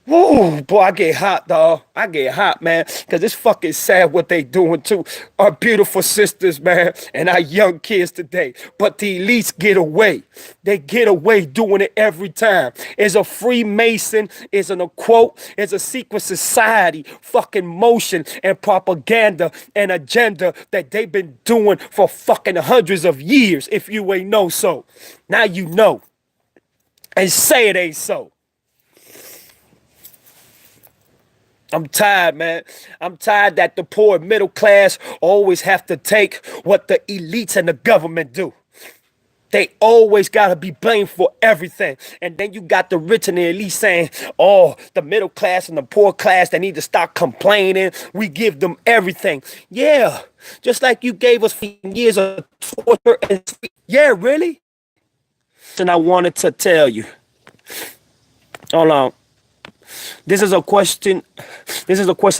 Whoa, boy, I get hot, dog. I get hot, man, because it's fucking sad what they doing to our beautiful sisters, man, and our young kids today. But the elites get away. They get away doing it every time. It's a Freemason, it's a quote, it's a secret society, fucking motion and propaganda and agenda that they've been doing for fucking hundreds of years, if you ain't know so. Now you know. And say it ain't so. I'm tired, man. I'm tired that the poor middle class always have to take what the elites and the government do. They always got to be blamed for everything. And then you got the rich and the elite saying, oh, the middle class and the poor class, they need to stop complaining. We give them everything. Yeah, just like you gave us for years of torture. Yeah, really? And I wanted to tell you. Hold on. This is a question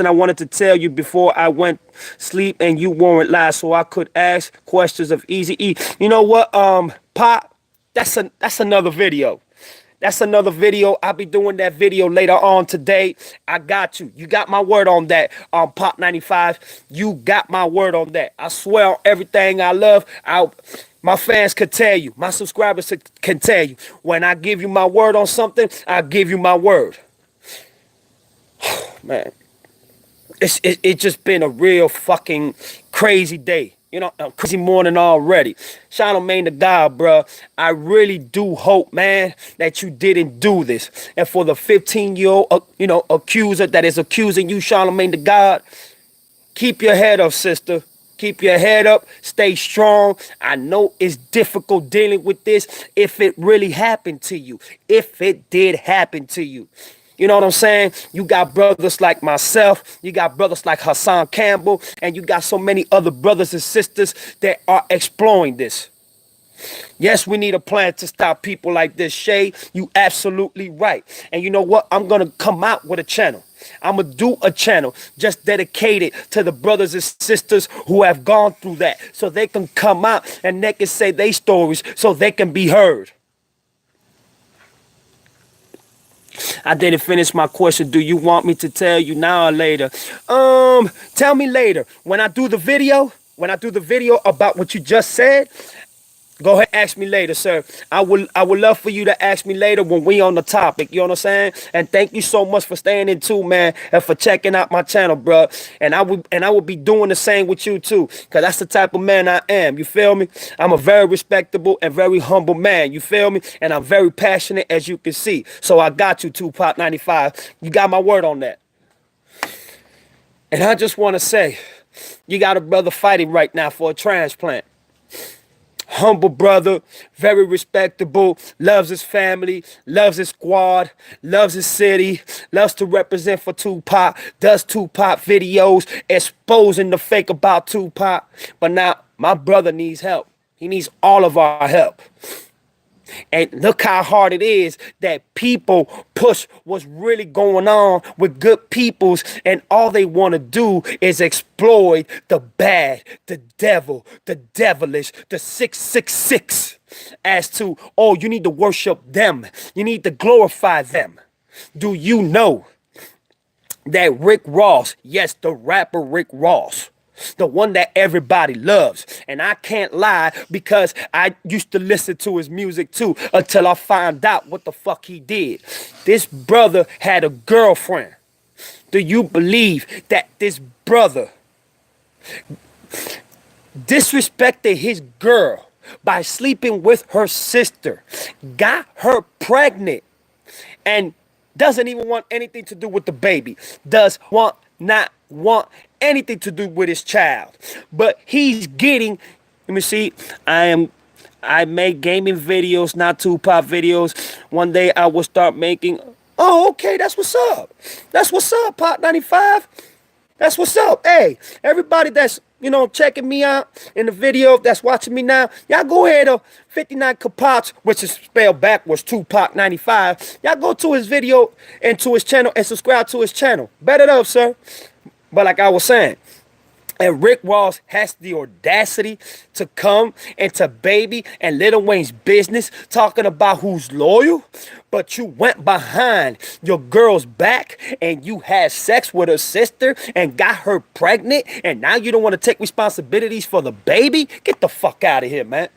I wanted to tell you before I went sleep and you weren't live, so I could ask questions of Easy E. You know what, Pop? That's another video. That's another video. I'll be doing that video later on today. I got you. You got my word on that, Pop 95. You got my word on that. I swear on everything I love. My fans could tell you. My subscribers can tell you. When I give you my word on something, I give you my word. Man, it's just been a real fucking crazy day. You know, a crazy morning already. Charlamagne the God, bro. I really do hope, man, that you didn't do this. And for the 15-year-old, accuser that is accusing you, Charlamagne the God, keep your head up, sister. Keep your head up. Stay strong. I know it's difficult dealing with this if it really happened to you. If it did happen to you. You know what I'm saying? You got brothers like myself. You got brothers like Hassan Campbell. And you got so many other brothers and sisters that are exploring this. Yes, we need a plan to stop people like this, Shay. You absolutely right. And you know what? I'm going to come out with a channel. I'm going to do a channel just dedicated to the brothers and sisters who have gone through that. So they can come out and they can say their stories so they can be heard. I didn't finish my question. Do you want me to tell you now or later? Tell me later. When I do the video about what you just said, go ahead and ask me later, sir. I would love for you to ask me later when we on the topic. You know what I'm saying? And thank you so much for staying in too, man, and for checking out my channel, bro. And I would be doing the same with you too, because that's the type of man I am. You feel me? I'm a very respectable and very humble man. You feel me? And I'm very passionate, as you can see. So I got you, Tupac 95. You got my word on that. And I just want to say, you got a brother fighting right now for a transplant. Humble brother, very respectable, loves his family, loves his squad, loves his city, loves to represent for Tupac, does Tupac videos, exposing the fake about Tupac. But now my brother needs help. He needs all of our help. And look how hard it is that people push what's really going on with good peoples, and all they want to do is exploit the bad, the devil, the devilish, the 666 as to, oh, you need to worship them. You need to glorify them. Do you know that Rick Ross, yes, the rapper Rick Ross, the one that everybody loves, and I can't lie because I used to listen to his music too until I found out what the fuck he did. This brother had a girlfriend. Do you believe that this brother disrespected his girl by sleeping with her sister, got her pregnant, and doesn't even want anything to do with the baby, not want anything to do with his child, but he's getting, let me see, I make gaming videos, not Tupac videos. One day I will start making, oh, okay, that's what's up. That's what's up, Pop 95. That's what's up. Hey, everybody that's, checking me out in the video, that's watching me now, y'all go ahead to 59 Kapots, which is spelled backwards, Tupac 95. Y'all go to his video and to his channel and subscribe to his channel. Bet it up, sir. But like I was saying, And Rick Ross has the audacity to come into Baby and Lil Wayne's business talking about who's loyal. But you went behind your girl's back and you had sex with her sister and got her pregnant. And now you don't want to take responsibilities for the baby? Get the fuck out of here, man.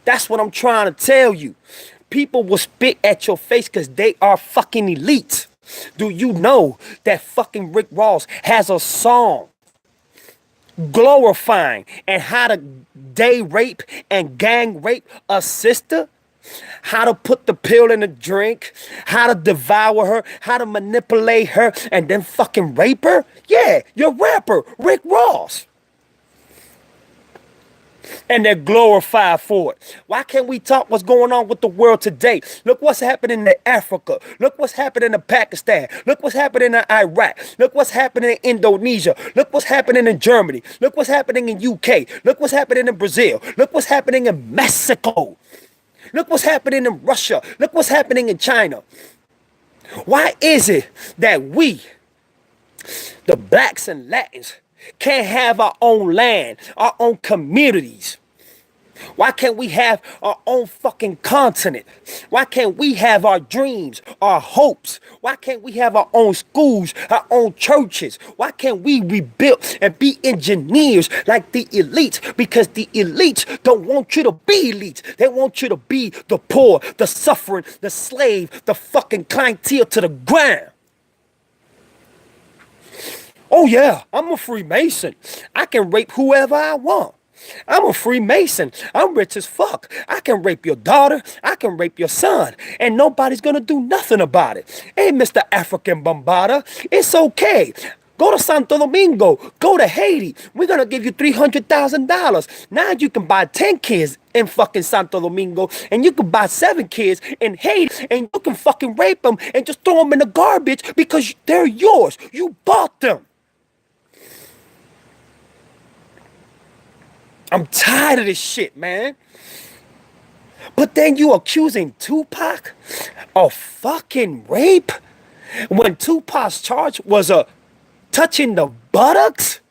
That's what I'm trying to tell you. People will spit at your face because they are fucking elite. Do you know that fucking Rick Ross has a song glorifying and how to day rape and gang rape a sister? How to put the pill in a drink, how to devour her, how to manipulate her, and then fucking rape her? Yeah, your rapper, Rick Ross. And they're glorified for it. Why can't we talk what's going on with the world today? Look what's happening in Africa. Look what's happening in Pakistan. Look what's happening in Iraq. Look what's happening in Indonesia. Look what's happening in Germany. Look what's happening in UK. Look what's happening in Brazil. Look what's happening in Mexico. Look what's happening in Russia. Look what's happening in China. Why is it that we, the blacks and Latins, can't have our own land, our own communities? Why can't we have our own fucking continent? Why can't we have our dreams, our hopes? Why can't we have our own schools, our own churches? Why can't we rebuild and be engineers like the elites? Because the elites don't want you to be elite. They want you to be the poor, the suffering, the slave, the fucking clientele to the ground. Oh yeah, I'm a Freemason. I can rape whoever I want. I'm a Freemason. I'm rich as fuck. I can rape your daughter. I can rape your son. And nobody's gonna do nothing about it. Hey, Mr. African Bombada, it's okay. Go to Santo Domingo. Go to Haiti. We're gonna give you $300,000. Now you can buy 10 kids in fucking Santo Domingo. And you can buy 7 kids in Haiti. And you can fucking rape them and just throw them in the garbage because they're yours. You bought them. I'm tired of this shit, man. But then you accusing Tupac of fucking rape when Tupac's charge was touching the buttocks?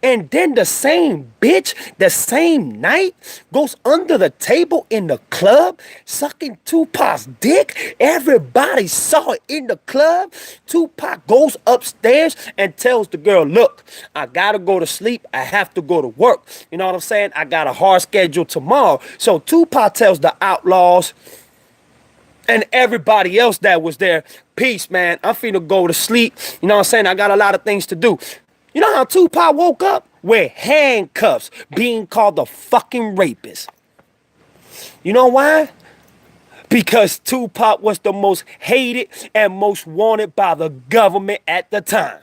And then the same bitch, the same night, goes under the table in the club, sucking Tupac's dick. Everybody saw it in the club. Tupac goes upstairs and tells the girl, look, I gotta go to sleep. I have to go to work. You know what I'm saying? I got a hard schedule tomorrow. So Tupac tells the Outlaws and everybody else that was there, peace, man. I'm finna go to sleep. You know what I'm saying? I got a lot of things to do. You know how Tupac woke up? With handcuffs, being called the fucking rapist. You know why? Because Tupac was the most hated and most wanted by the government at the time.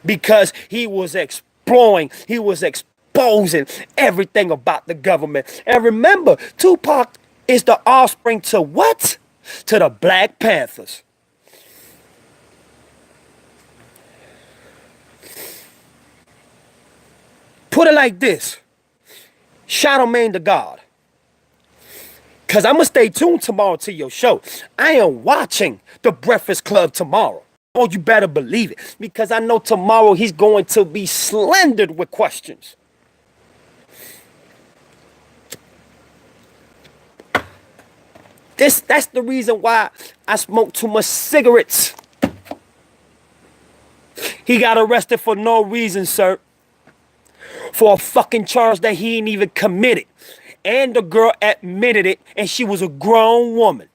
Because he was exploring, he was exposing everything about the government. And remember, Tupac is the offspring to what? To the Black Panthers. Put it like this. Charlamagne the God. Because I'm going to stay tuned tomorrow to your show. I am watching The Breakfast Club tomorrow. Oh, you better believe it. Because I know tomorrow he's going to be slandered with questions. That's the reason why I smoke too much cigarettes. He got arrested for no reason, sir. For a fucking charge that he ain't even committed. And the girl admitted it, and she was a grown woman.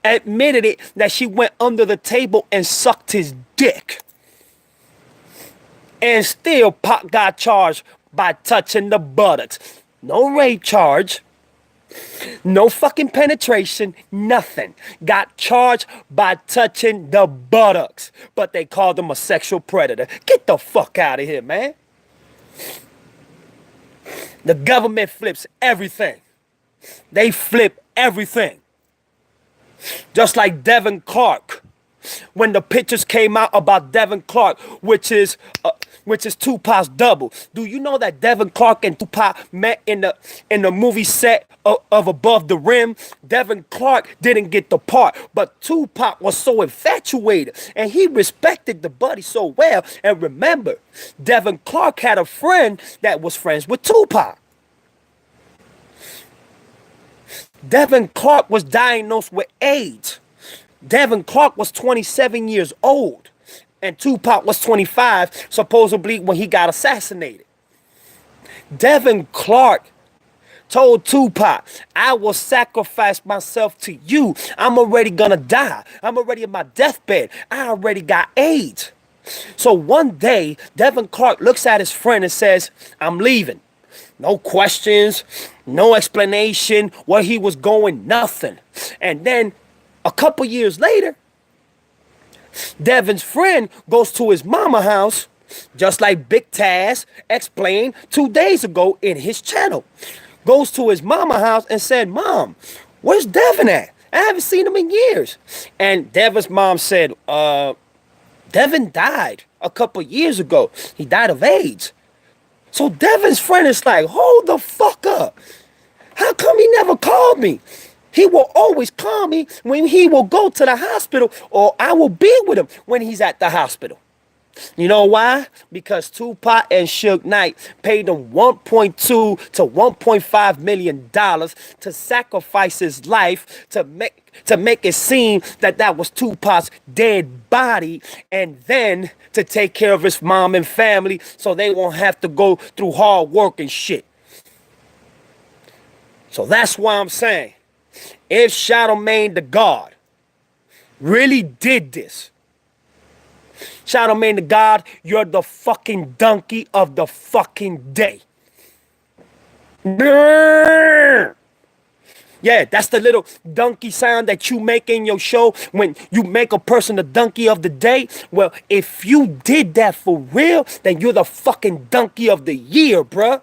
Admitted it that she went under the table and sucked his dick. And still Pac got charged by touching the buttocks. No rape charge. No fucking penetration, nothing. Got charged by touching the buttocks. But they called him a sexual predator. Get the fuck out of here, man. The government flips everything. They flip everything. Just like Devin Clark when the pictures came out about Devin Clark, which is Tupac's double. Do you know that Devin Clark and Tupac met in the movie set of Above the Rim? Devin Clark didn't get the part, but Tupac was so infatuated and he respected the buddy so well. And remember, Devin Clark had a friend that was friends with Tupac. Devin Clark was diagnosed with AIDS. Devin Clark was 27 years old, and Tupac was 25, supposedly when he got assassinated. Devin Clark told Tupac, I will sacrifice myself to you. I'm already gonna die. I'm already in my deathbed. I already got AIDS. So one day, Devin Clark looks at his friend and says, I'm leaving. No questions, no explanation, where he was going, nothing. And then a couple years later, Devin's friend goes to his mama house, just like Big Taz explained 2 days ago in his channel. Goes to his mama house and said, Mom, where's Devin at? I haven't seen him in years. And Devin's mom said, Devin died a couple years ago. He died of AIDS. So Devin's friend is like, hold the fuck up. How come he never called me? He will always call me when he will go to the hospital, or I will be with him when he's at the hospital. You know why? Because Tupac and Suge Knight paid him $1.2 to $1.5 million to sacrifice his life to make it seem that was Tupac's dead body, and then to take care of his mom and family so they won't have to go through hard work and shit. So that's why I'm saying, if Charlamagne the God really did this, Charlamagne the God, you're the fucking donkey of the fucking day. Yeah, that's the little donkey sound that you make in your show when you make a person the donkey of the day. Well, if you did that for real, then you're the fucking donkey of the year, bruh.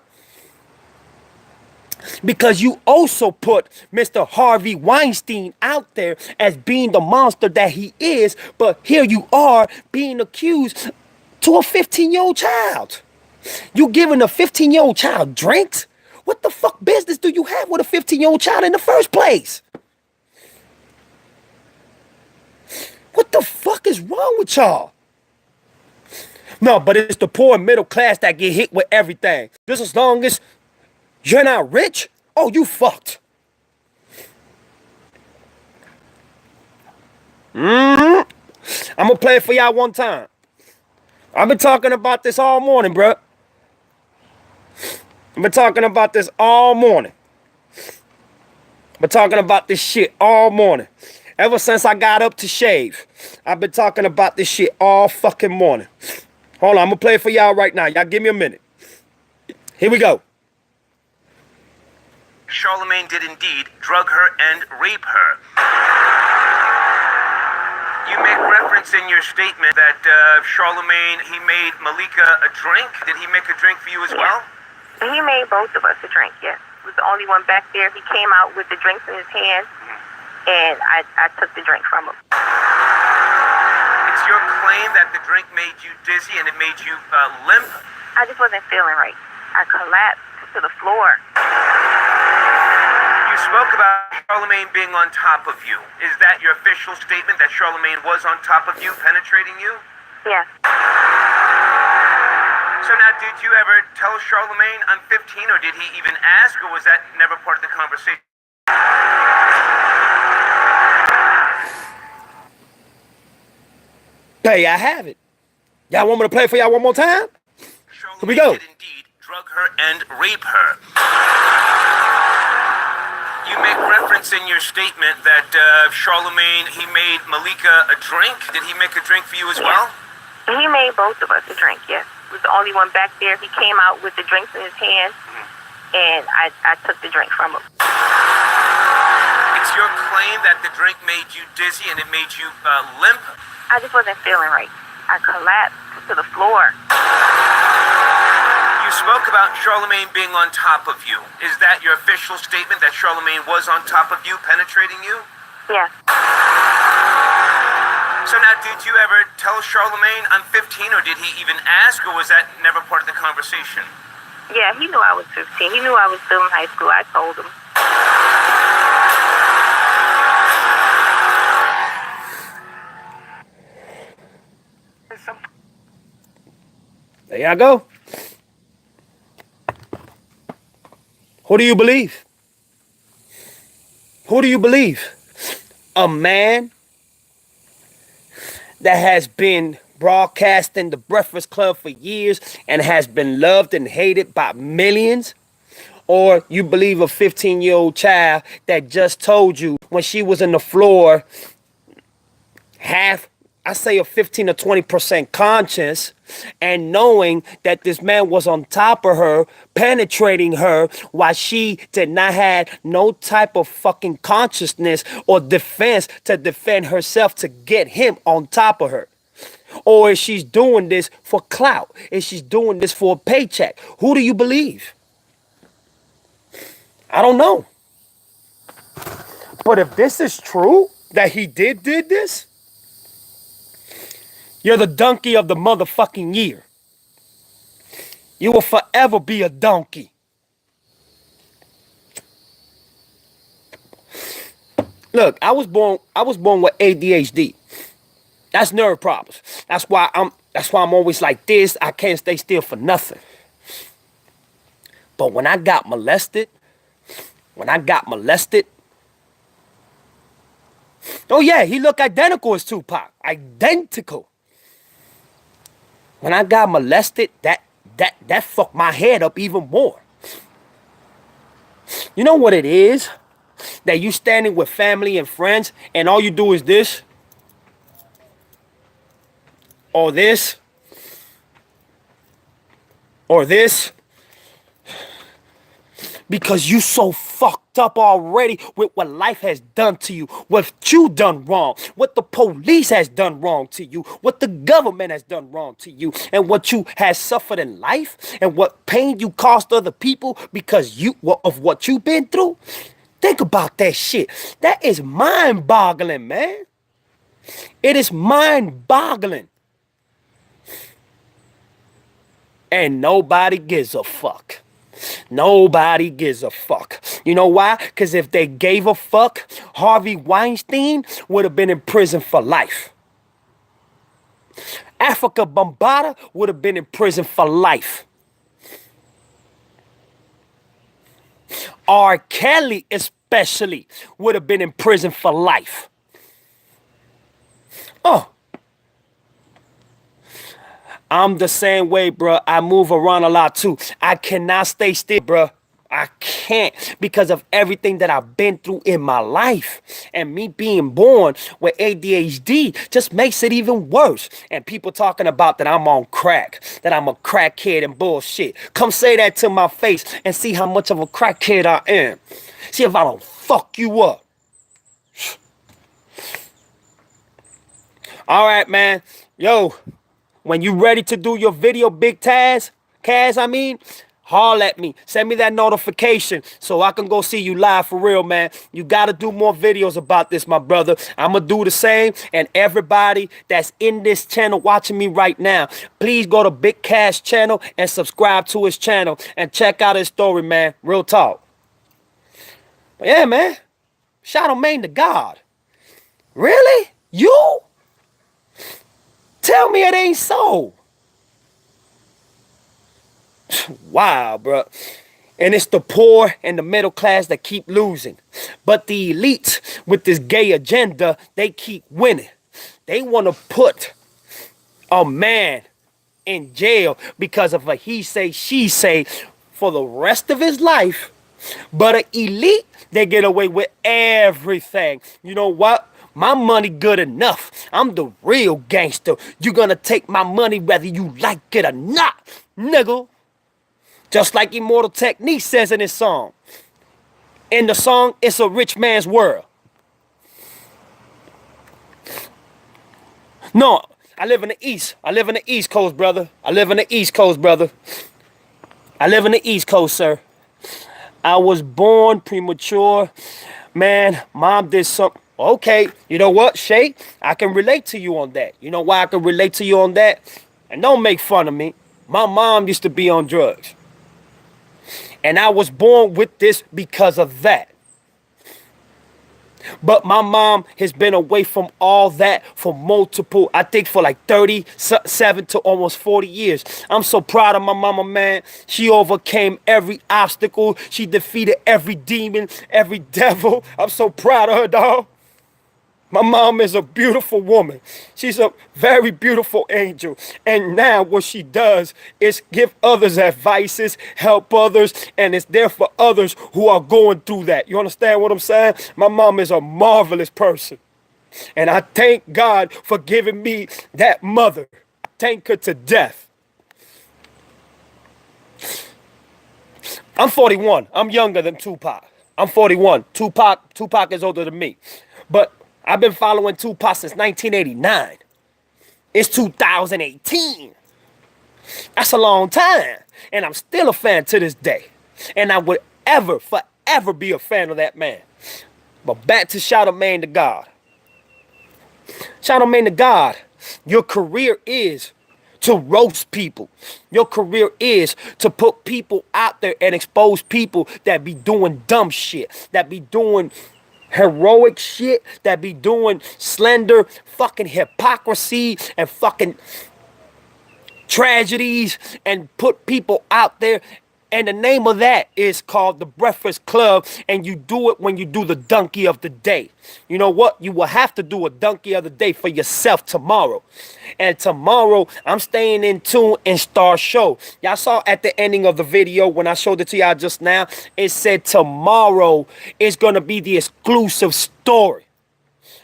Because you also put Mr. Harvey Weinstein out there as being the monster that he is, but here you are being accused to a 15-year-old child. You giving a 15-year-old child drinks? What the fuck business do you have with a 15-year-old child in the first place? What the fuck is wrong with y'all? No, but it's the poor middle class that get hit with everything. Just as long as you're not rich, oh, you fucked. I'm gonna play it for y'all one time. I've been talking about this all morning, bro. I've been talking about this all morning. I've been talking about this shit all morning. Ever since I got up to shave, I've been talking about this shit all fucking morning. Hold on, I'm gonna play it for y'all right now. Y'all give me a minute. Here we go. Charlamagne did indeed drug her and rape her. You make reference in your statement that Charlamagne, he made Malika a drink. Did he make a drink for you as well? He made both of us a drink, yes. He was the only one back there. He came out with the drinks in his hand, and I took the drink from him. It's your claim that the drink made you dizzy and it made you limp? I just wasn't feeling right. I collapsed to the floor. You spoke about Charlamagne being on top of you. Is that your official statement, that Charlamagne was on top of you, penetrating you? Yes. So now, did you ever tell Charlamagne I'm 15, or did he even ask, or was that never part of the conversation? Hey, I have it. Y'all want me to play it for y'all one more time? Here we go. Did indeed drug her and rape her. You make reference in your statement that Charlamagne, he made Malika a drink. Did he make a drink for you as well? He made both of us a drink, yes. He was the only one back there. He came out with the drinks in his hand, and I took the drink from him. It's your claim that the drink made you dizzy and it made you limp? I just wasn't feeling right. I collapsed to the floor. You spoke about Charlamagne being on top of you. Is that your official statement, that Charlamagne was on top of you, penetrating you? Yes. So now, did you ever tell Charlamagne I'm 15, or did he even ask, or was that never part of the conversation? Yeah, he knew I was 15. He knew I was still in high school. I told him. There y'all go. Who do you believe? Who do you believe? A man that has been broadcasting the Breakfast Club for years and has been loved and hated by millions? Or you believe a 15-year-old child that just told you when she was on the floor, I say a 15 or 20% conscious, and knowing that this man was on top of her, penetrating her, while she did not have no type of fucking consciousness or defense to defend herself to get him on top of her? Or is she doing this for clout? Is she doing this for a paycheck? Who do you believe? I don't know. But if this is true, that he did this, you're the donkey of the motherfucking year. You will forever be a donkey. Look, I was born with ADHD. That's nerve problems. That's why I'm always like this. I can't stay still for nothing. But when I got molested, oh yeah, he looked identical as Tupac. Identical. When I got molested, that fucked my head up even more. You know what it is? That you standing with family and friends and all you do is this or this or this, because you so fucked up already with what life has done to you, what you done wrong, what the police has done wrong to you, what the government has done wrong to you, and what you has suffered in life, and what pain you caused other people because of what you've been through. Think about that shit. That is mind-boggling, man. It is mind-boggling. And nobody gives a fuck. Nobody gives a fuck. You know why? Because if they gave a fuck, Harvey Weinstein would have been in prison for life. Africa Bambaataa would have been in prison for life. R. Kelly especially would have been in prison for life. Oh. I'm the same way, bro. I move around a lot too. I cannot stay still, bro. I can't, because of everything that I've been through in my life. And me being born with ADHD just makes it even worse. And people talking about that I'm on crack, that I'm a crackhead and bullshit. Come say that to my face and see how much of a crackhead I am. See if I don't fuck you up. All right, man. Yo. When you ready to do your video, Big Kaz, holler at me. Send me that notification so I can go see you live for real, man. You got to do more videos about this, my brother. I'm going to do the same. And everybody that's in this channel watching me right now, please go to Big Kaz channel and subscribe to his channel and check out his story, man. Real talk. But yeah, man. Charlamagne the God. Really? You? Tell me it ain't so. Wow, bro. And it's the poor and the middle class that keep losing. But the elites with this gay agenda, they keep winning. They want to put a man in jail because of a he say, she say for the rest of his life. But an elite, they get away with everything. You know what? My money good enough. I'm the real gangster. You're gonna take my money whether you like it or not, nigga. Just like Immortal Technique says in his song. In the song, It's a Rich Man's World. No, I live in the East. I live in the East Coast, brother. I live in the East Coast, brother. I live in the East Coast, sir. I was born premature. Man, mom did something. Okay, you know what, Shay? I can relate to you on that. You know why I can relate to you on that? And don't make fun of me. My mom used to be on drugs. And I was born with this because of that. But my mom has been away from all that for multiple, I think for like 37 to almost 40 years. I'm so proud of my mama, man. She overcame every obstacle. She defeated every demon, every devil. I'm so proud of her, dog. My mom is a beautiful woman. She's a very beautiful angel. And now what she does is give others advices, help others, and it's there for others who are going through that. You understand what I'm saying? My mom is a marvelous person. And I thank God for giving me that mother. Thank her to death. I'm 41. I'm younger than Tupac. I'm 41. Tupac is older than me. But I've been following Tupac since 1989. It's 2018. That's a long time. And I'm still a fan to this day. And I would forever be a fan of that man. But back to Charlamagne the God. Charlamagne the God, your career is to roast people. Your career is to put people out there and expose people that be doing dumb shit, that be doing heroic shit, that be doing slender fucking hypocrisy and fucking tragedies, and put people out there. And the name of that is called The Breakfast Club, and you do it when you do the donkey of the day. You know what? You will have to do a donkey of the day for yourself tomorrow. And tomorrow, I'm staying in tune in Star Show. Y'all saw at the ending of the video when I showed it to y'all just now, it said tomorrow is going to be the exclusive story.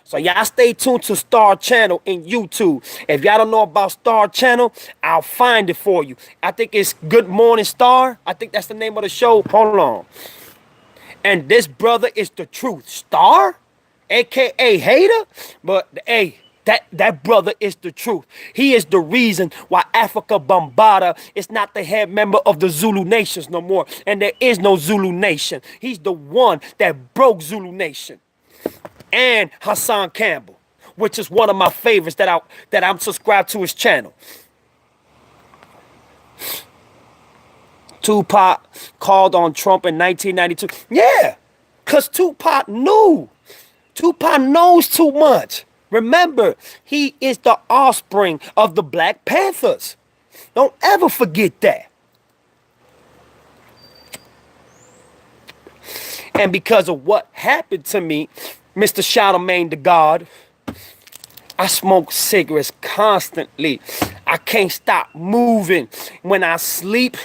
So y'all stay tuned to Star Channel in YouTube. If y'all don't know about Star Channel, I'll find it for you. I think it's Good Morning Star. I think that's the name of the show. Hold on. And this brother is the truth. Star? AKA hater? But hey, that brother is the truth. He is the reason why Africa Bambaataa is not the head member of the Zulu Nations no more. And there is no Zulu Nation. He's the one that broke Zulu Nation. And Hassan Campbell, which is one of my favorites that I'm subscribed to his channel. Tupac called on Trump in 1992. Yeah, because Tupac knew. Tupac knows too much. Remember, he is the offspring of the Black Panthers. Don't ever forget that. And because of what happened to me, Mr. Charlamagne the God, I smoke cigarettes constantly. I can't stop moving. When I sleep,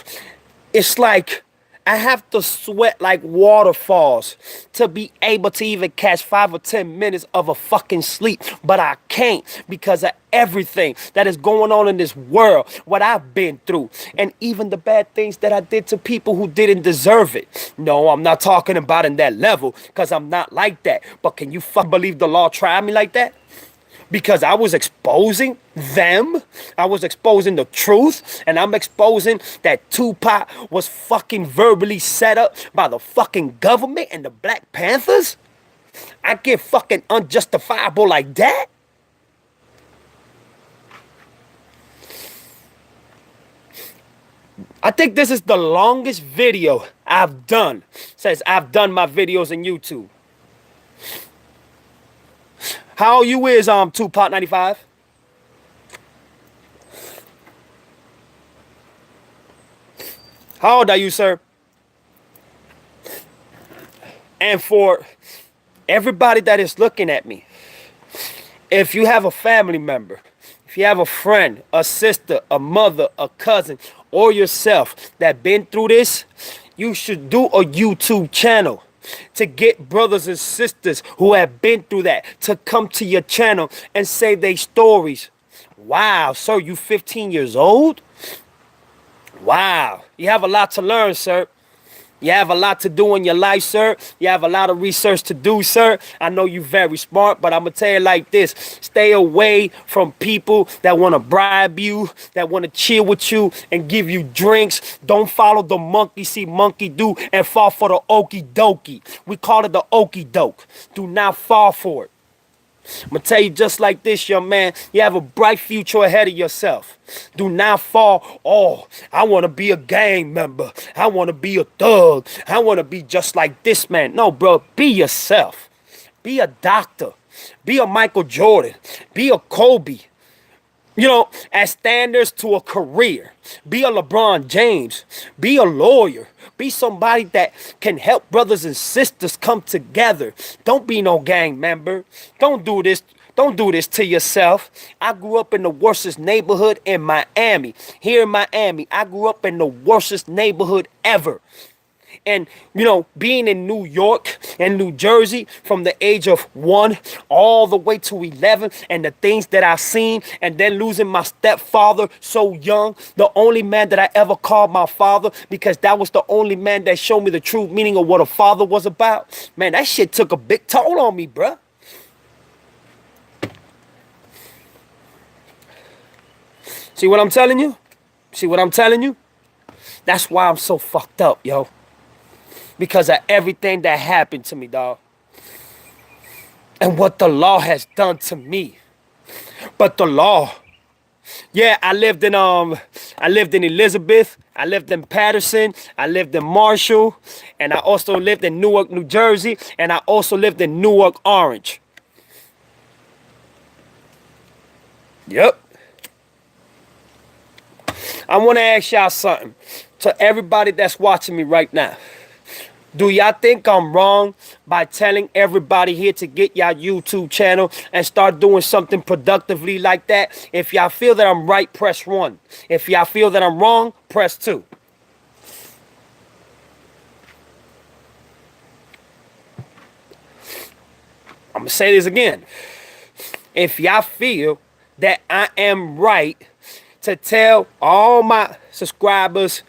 it's like I have to sweat like waterfalls to be able to even catch 5 or 10 minutes of a fucking sleep. But I can't because of everything that is going on in this world, what I've been through, and even the bad things that I did to people who didn't deserve it. No, I'm not talking about in that level because I'm not like that. But can you fucking believe the law tried me like that? Because I was exposing them. I was exposing the truth. And I'm exposing that Tupac was fucking verbally set up by the fucking government and the Black Panthers. I get fucking unjustifiable like that. I think this is the longest video I've done since I've done my videos on YouTube. How old you is Tupac 95? How old are you, sir? And for everybody that is looking at me, if you have a family member, if you have a friend, a sister, a mother, a cousin, or yourself that been through this, you should do a YouTube channel to get brothers and sisters who have been through that to come to your channel and say their stories. Wow, sir, you 15 years old? Wow, you have a lot to learn, sir. You have a lot to do in your life, sir. You have a lot of research to do, sir. I know you're very smart, but I'm going to tell you like this. Stay away from people that want to bribe you, that want to chill with you and give you drinks. Don't follow the monkey see, monkey do, and fall for the okie dokie. We call it the okie doke. Do not fall for it. I'm going to tell you just like this, young man. You have a bright future ahead of yourself. Do not fall. Oh, I want to be a gang member. I want to be a thug. I want to be just like this man. No, bro. Be yourself. Be a doctor. Be a Michael Jordan. Be a Kobe. You know, as standards to a career. Be a LeBron James. Be a lawyer. Be somebody that can help brothers and sisters come together. Don't be no gang member. Don't do this. Don't do this to yourself. I grew up in the worstest neighborhood in Miami. Here in Miami, I grew up in the worstest neighborhood ever. And, you know, being in New York and New Jersey from the age of 1 all the way to 11, and the things that I've seen, and then losing my stepfather so young, the only man that I ever called my father, because that was the only man that showed me the true meaning of what a father was about. Man, that shit took a big toll on me, bruh. See what I'm telling you? See what I'm telling you? That's why I'm so fucked up, yo. Because of everything that happened to me, dog. And what the law has done to me. But the law. Yeah, I lived in Elizabeth. I lived in Patterson. I lived in Marshall. And I also lived in Newark, New Jersey. And I also lived in Newark, Orange. Yep. I want to ask y'all something. To everybody that's watching me right now. Do y'all think I'm wrong by telling everybody here to get y'all YouTube channel and start doing something productively like that? If y'all feel that I'm right, press 1. If y'all feel that I'm wrong, press 2. I'm going to say this again. If y'all feel that I am right to tell all my subscribers,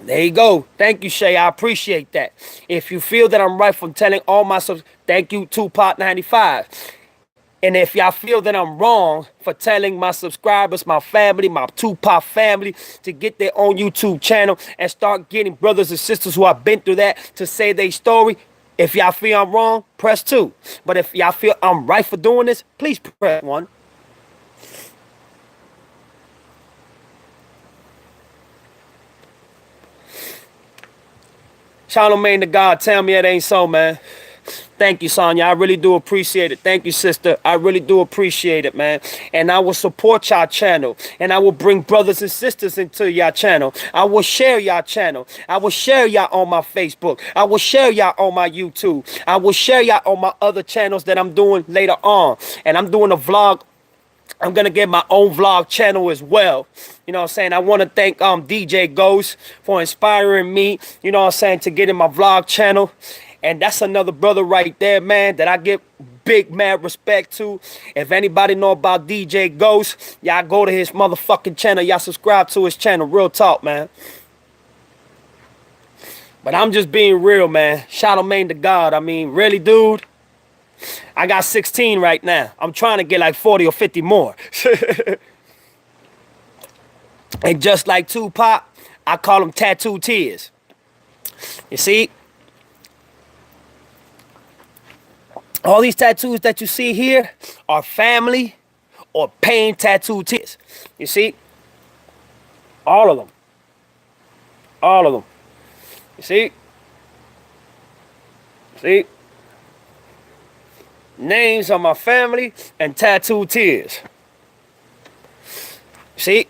there you go. Thank you, Shay. I appreciate that. If you feel that I'm right from telling all my thank you, Tupac95. And if y'all feel that I'm wrong for telling my subscribers, my family, my Tupac family to get their own YouTube channel and start getting brothers and sisters who have been through that to say their story, if y'all feel I'm wrong, press 2. But if y'all feel I'm right for doing this, please press 1. Charlamagne the God, tell me it ain't so, man. Thank you, Sonya. I really do appreciate it. Thank you, sister. I really do appreciate it, man. And I will support y'all channel. And I will bring brothers and sisters into y'all channel. I will share y'all channel. I will share y'all on my Facebook. I will share y'all on my YouTube. I will share y'all on my other channels that I'm doing later on. And I'm doing a vlog. I'm going to get my own vlog channel as well. You know what I'm saying? I want to thank DJ Ghost for inspiring me, you know what I'm saying, to get in my vlog channel. And that's another brother right there, man, that I give big mad respect to. If anybody know about DJ Ghost, y'all go to his motherfucking channel. Y'all subscribe to his channel. Real talk, man. But I'm just being real, man. Charlamagne the God. I mean, really, dude? I got 16 right now. I'm trying to get like 40 or 50 more. And just like Tupac, I call them tattoo tears. You see? All these tattoos that you see here are family or pain tattoo tears. You see? All of them. All of them. You see? See? Names of my family and tattoo tears. See?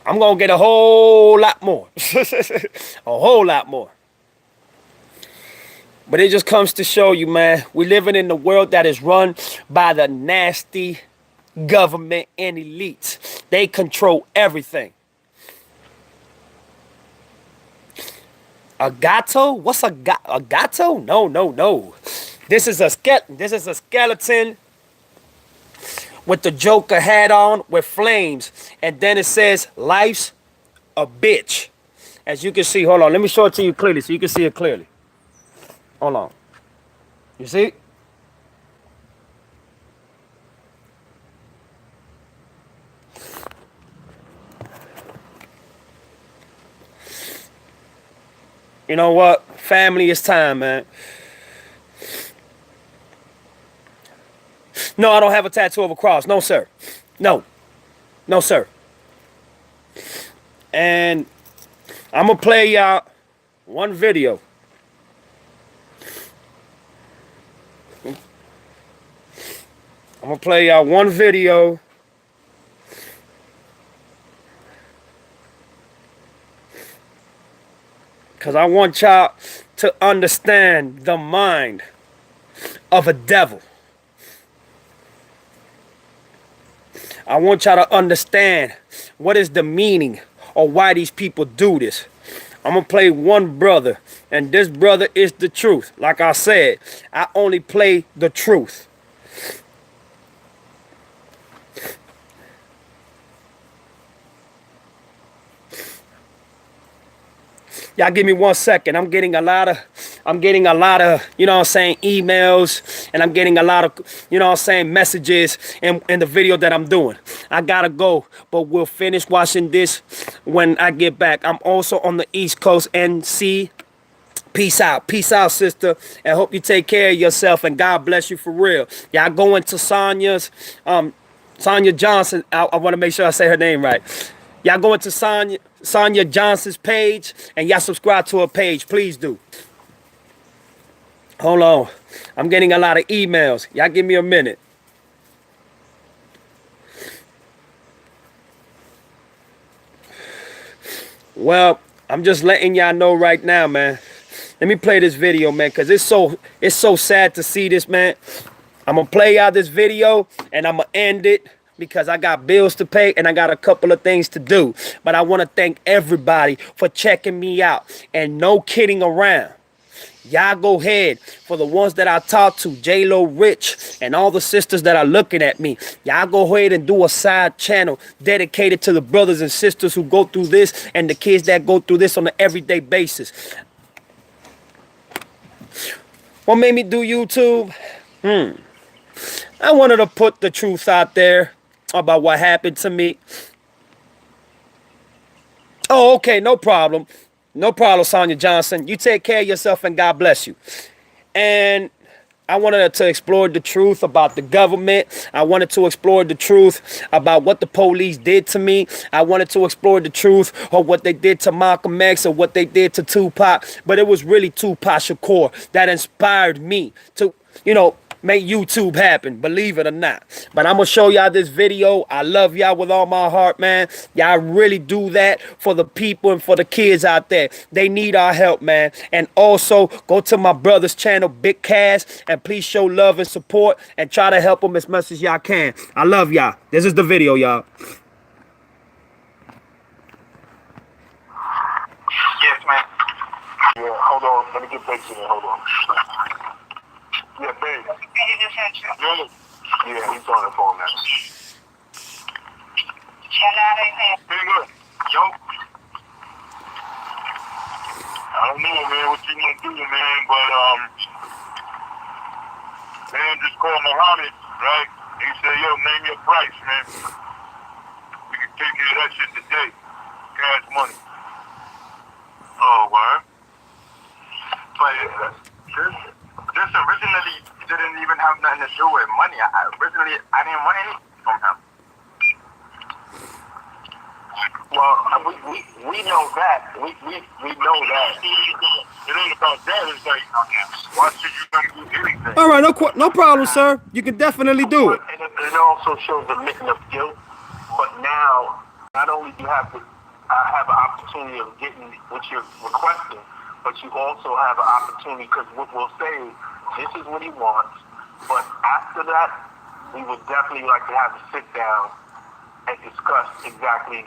I'm going to get a whole lot more. A whole lot more. But it just comes to show you, man, we're living in a world that is run by the nasty government and elites. They control everything. A gato? What's a gato? No, no, no. This is a skeleton. This is a skeleton with the Joker hat on with flames. And then it says, life's a bitch. As you can see, hold on. Let me show it to you clearly so you can see it clearly. Hold on. You see? You know what? Family is time, man. No, I don't have a tattoo of a cross. No, sir. No. No, sir. And I'm going to play y'all one video. I'm going to play y'all one video. Because I want y'all to understand the mind of a devil. I want y'all to understand what is the meaning or why these people do this. I'm going to play one brother, and this brother is the truth. Like I said, I only play the truth. Y'all give me 1 second. I'm getting a lot of, you know what I'm saying, emails, and I'm getting a lot of, you know what I'm saying, messages in the video that I'm doing. I gotta go, but we'll finish watching this when I get back. I'm also on the East Coast, NC. Peace out, sister, and hope you take care of yourself, and God bless you for real. Y'all go into Sonya Johnson. I want to make sure I say her name right. Y'all go into Sonya Johnson's page, and y'all subscribe to her page. Please do. Hold on. I'm getting a lot of emails. Y'all give me a minute. Well, I'm just letting y'all know right now, man. Let me play this video, man, because it's so sad to see this, man. I'm going to play y'all this video, and I'm going to end it, because I got bills to pay and I got a couple of things to do. But I want to thank everybody for checking me out, and no kidding around. Y'all go ahead, for the ones that I talked to, J-Lo Rich, and all the sisters that are looking at me. Y'all go ahead and do a side channel dedicated to the brothers and sisters who go through this, and the kids that go through this on an everyday basis. What made me do YouTube? I wanted to put the truth out there about what happened to me. Oh, okay, no problem. No problem, Sonya Johnson. You take care of yourself, and God bless you. And I wanted to explore the truth about the government. I wanted to explore the truth about what the police did to me. I wanted to explore the truth of what they did to Malcolm X or what they did to Tupac. But it was really Tupac Shakur that inspired me to, you know, make YouTube happen, believe it or not. But I'm going to show y'all this video. I love y'all with all my heart, man. Y'all really do that for the people and for the kids out there. They need our help, man. And also, go to my brother's channel, Big Cass, and please show love and support and try to help them as much as y'all can. I love y'all. This is the video, y'all. Yes, man. Yeah, hold on. Let me get back to that. Hold on. Yeah, babe. Yeah, he's on the phone now. Pretty good. Yo. I don't know, man, what you gonna do, man, but, man, just call Muhammad, right? He said, yo, name your price, man. We can take care of that shit today. Cash money. Oh, word? But, this originally didn't even have nothing to do with money. Originally, I didn't want anything from him. Well, we know that. We know that. It ain't about that. It's like, why should you not do anything? All right, no problem, sir. You can definitely do it. And it also shows a admission of guilt. But now, not only do you have to have an opportunity of getting what you're requesting, but you also have an opportunity, because what we'll say is, this is what he wants, but after that, we would definitely like to have a sit down and discuss exactly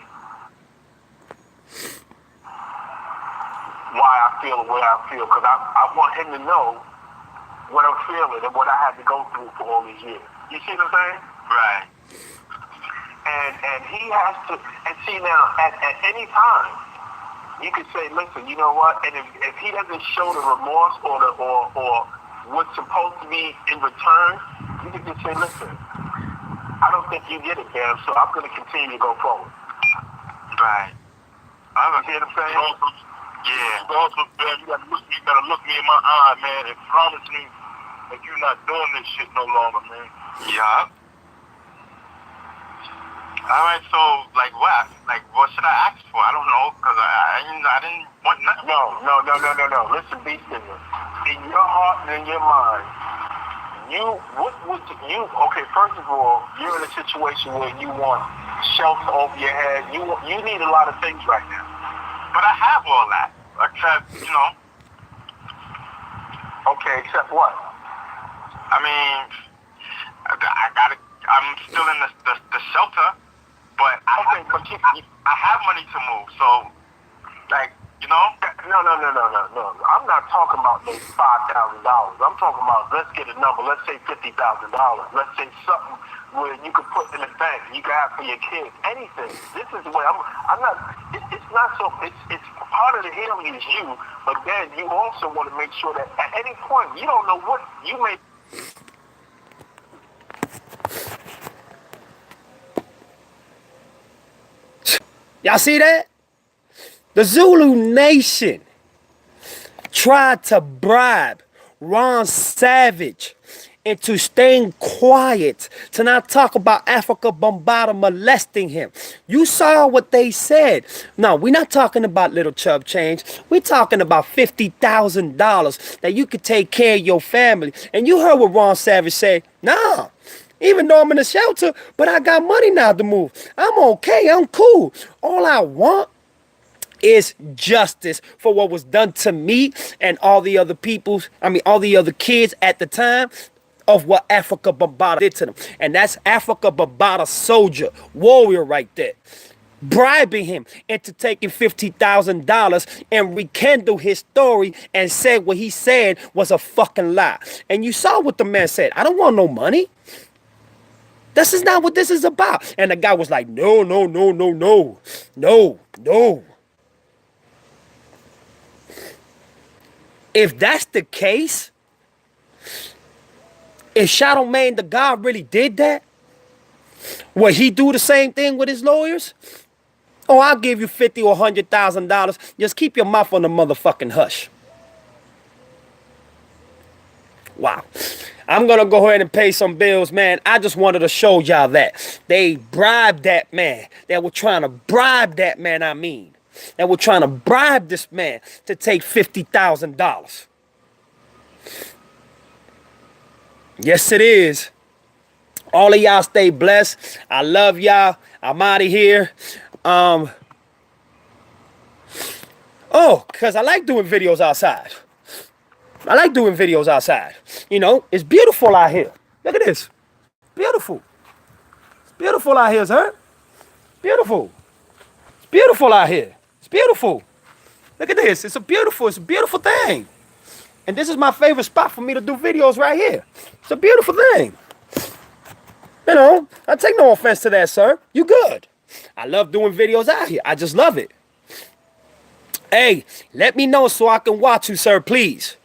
why I feel the way I feel, because I want him to know what I'm feeling and what I had to go through for all these years. You see what I'm saying? Right. And he has to, and see now, at any time, you could say, listen, you know what? And if he doesn't show the remorse or what's supposed to be in return, you can just say, listen, I don't think you get it, man, so I'm going to continue to go forward. Right. You see what I'm saying? Yeah. But also, man, you gotta look me in my eye, man, and promise me that you're not doing this shit no longer, man. Yeah. All right, so what should I ask for? I don't know, cause I didn't want nothing. No. Listen, be serious. In your heart and in your mind, okay, first of all, you're in a situation where you want shelter over your head. You need a lot of things right now. But I have all that, except, Okay, except what? I mean, I'm still in the shelter, but I have money to move, so, No. I'm not talking about those $5,000. I'm talking about, let's get a number. Let's say $50,000. Let's say something where you can put in the bank, you can have for your kids, anything. This is the way I'm not. It's not so. It's part of the healing is you, but then you also want to make sure that at any point you don't know what you may. Y'all see that? The Zulu Nation tried to bribe Ron Savage into staying quiet, to not talk about Africa Bombada molesting him. You saw what they said. No, we're not talking about little chub change. We're talking about $50,000 that you could take care of your family. And you heard what Ron Savage said. Nah, even though I'm in a shelter, but I got money now to move. I'm okay, I'm cool. All I want is justice for what was done to me and all the other all the other kids at the time of what Africa Bombada did to them. And that's Africa Bombada soldier, warrior right there. Bribing him into taking $50,000 and rekindle his story and said what he said was a fucking lie. And you saw what the man said. I don't want no money. This is not what this is about. And the guy was like, no. If that's the case, if Charlamagne the God really did that, will he do the same thing with his lawyers? Oh, I'll give you $50,000 or $100,000. Just keep your mouth on the motherfucking hush. Wow. I'm going to go ahead and pay some bills, man. I just wanted to show y'all that. They bribed that man. They were trying to bribe that man, I mean. They were trying to bribe this man to take $50,000. Yes, it is. All of y'all stay blessed. I love y'all. I'm out of here. Because I like doing videos outside. You know, it's beautiful out here. Look at this. Beautiful. It's beautiful out here, sir. Beautiful. It's beautiful out here. It's beautiful. Look at this. It's a beautiful thing. And this is my favorite spot for me to do videos right here. It's a beautiful thing. You know, I take no offense to that, sir. You good. I love doing videos out here. I just love it. Hey, let me know so I can watch you, sir, please.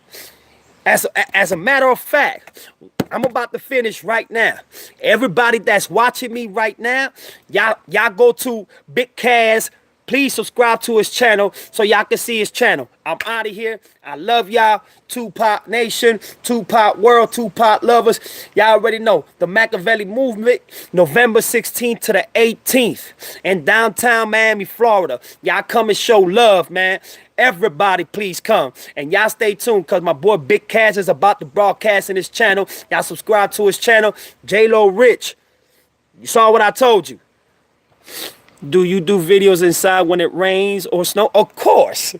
As a matter of fact, I'm about to finish right now. Everybody that's watching me right now, y'all go to Big Kaz. Please subscribe to his channel so y'all can see his channel. I'm out of here. I love y'all. Tupac Nation, Tupac World, Tupac lovers. Y'all already know the Machiavelli movement, November 16th to the 18th in downtown Miami, Florida. Y'all come and show love, man. Everybody, please come. And y'all stay tuned because my boy Big Kaz is about to broadcast in his channel. Y'all subscribe to his channel. J-Lo Rich. You saw what I told you. Do you do videos inside when it rains or snow? Of course.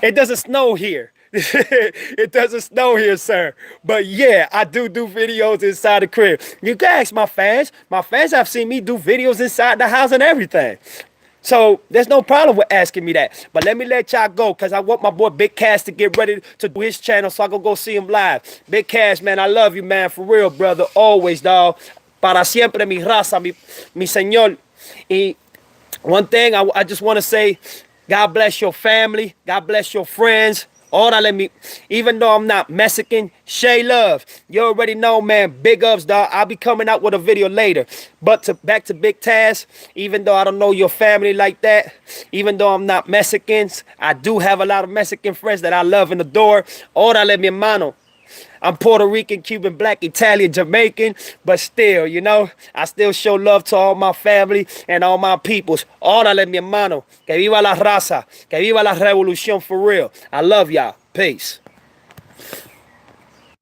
It doesn't snow here. It doesn't snow here, sir. But yeah, I do videos inside the crib. You can ask my fans. My fans have seen me do videos inside the house and everything. So there's no problem with asking me that. But let me let y'all go because I want my boy Big Cash to get ready to do his channel so I can go see him live. Big Cash, man, I love you, man. For real, brother. Always, dog. Para siempre, mi raza, mi señor. Y one thing I just want to say, God bless your family. God bless your friends. Órale, me. Even though I'm not Mexican, Shay Love. You already know, man. Big ups, dog. I'll be coming out with a video later. But back to Big Taz. Even though I don't know your family like that, even though I'm not Mexicans, I do have a lot of Mexican friends that I love and adore. Órale, mi hermano. I'm Puerto Rican, Cuban, Black, Italian, Jamaican, but still, you know, I still show love to all my family and all my peoples. Órale, mi hermano. Que viva la raza. Que viva la revolución for real. I love y'all. Peace.